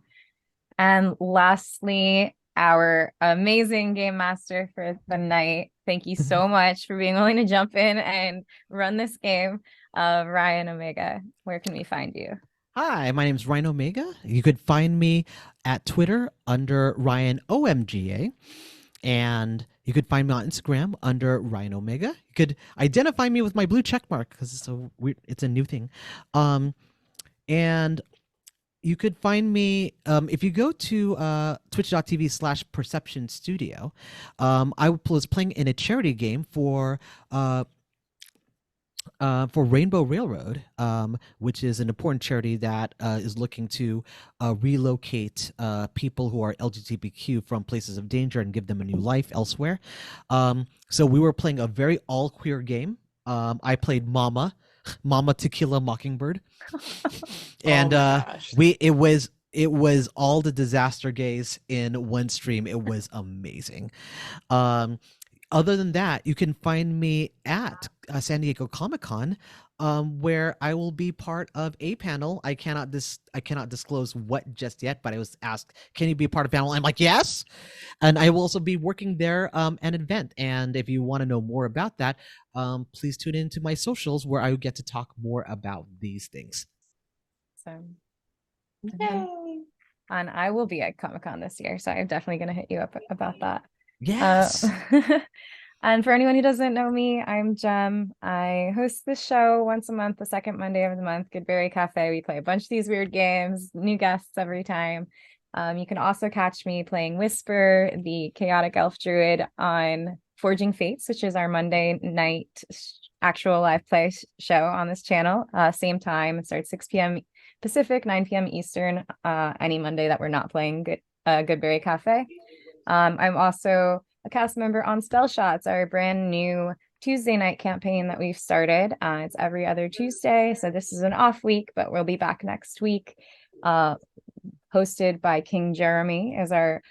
And lastly, our amazing game master for the night. Thank you so much for being willing to jump in and run this game. Ryan Omega, where can we find you? Hi, my name is Ryan Omega. You could find me at Twitter under Ryan OMGA. And you could find me on Instagram under Ryan Omega. You could identify me with my blue check mark because it's a new thing. And you could find me if you go to twitch.tv/Perception Studio. I was playing in a charity game for Rainbow Railroad, which is an important charity that is looking to relocate people who are LGBTQ from places of danger and give them a new life elsewhere. So we were playing a very all-queer game. I played Mama Tequila Mockingbird. And it was all the disaster gays in one stream. It was amazing. Other than that, you can find me at San Diego Comic-Con, where I will be part of a panel. I cannot disclose what just yet, but I was asked, "Can you be a part of a panel?" I'm like, "Yes," and I will also be working there an event. And if you want to know more about that, please tune into my socials where I will get to talk more about these things. So, and I will be at Comic-Con this year, so I'm definitely going to hit you up about that. Yes. And for anyone who doesn't know me, I'm Jem. I host this show once a month, the second Monday of the month, Goodberry Cafe. We play a bunch of these weird games, new guests every time. You can also catch me playing Whisper, the chaotic elf druid, on Forging Fates, which is our Monday night actual live play show on this channel. Same time, it starts 6 p.m. Pacific, 9 p.m. Eastern, any Monday that we're not playing Goodberry Cafe. I'm also a cast member on Spell Shots, our brand new Tuesday night campaign that we've started. It's every other Tuesday, so this is an off week, but we'll be back next week. Hosted by King Jeremy is our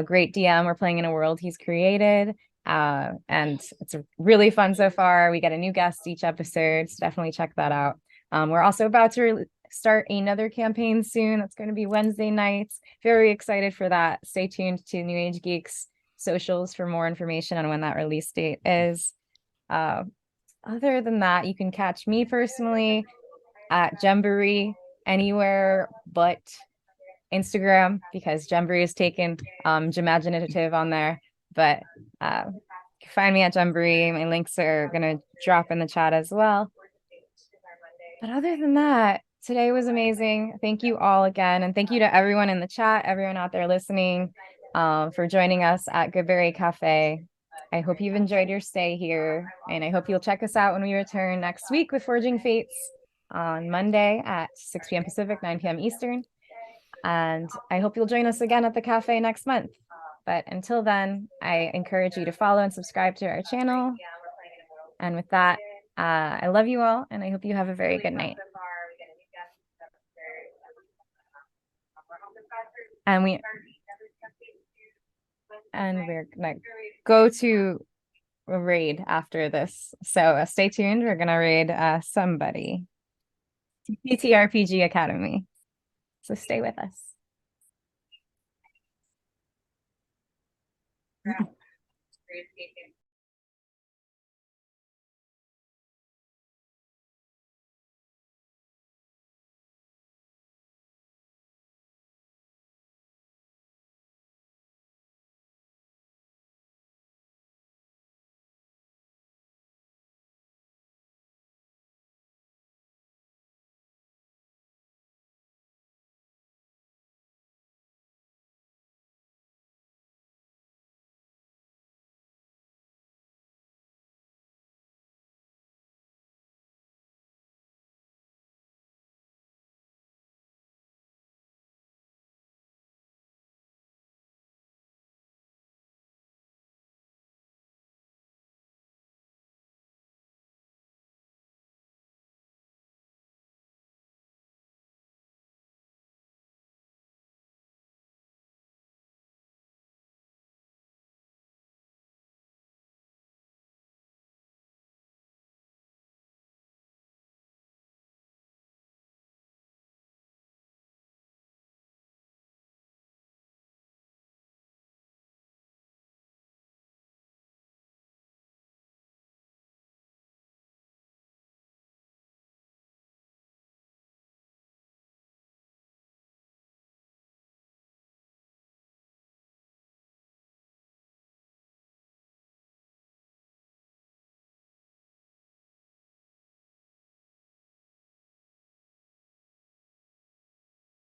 great DM. We're playing in a world he's created, and it's really fun so far. We get a new guest each episode, so definitely check that out. We're also about to start another campaign soon. That's going to be Wednesday nights. Very excited for that. Stay tuned to New Age Geeks socials for more information on when that release date is. Other than that, you can catch me personally at Gemboree anywhere but Instagram, because Gemboree is taken Gemaginative on there. But find me at Gemboree. My links are going to drop in the chat as well. But other than that, today was amazing. Thank you all again. And thank you to everyone in the chat, everyone out there listening, for joining us at Goodberry Cafe. I hope you've enjoyed your stay here. And I hope you'll check us out when we return next week with Forging Fates on Monday at 6 p.m. Pacific, 9 p.m. Eastern. And I hope you'll join us again at the cafe next month. But until then, I encourage you to follow and subscribe to our channel. And with that, I love you all, and I hope you have a very good night. And we're gonna go to a raid after this, so stay tuned. We're gonna raid somebody, TTRPG Academy, so stay with us.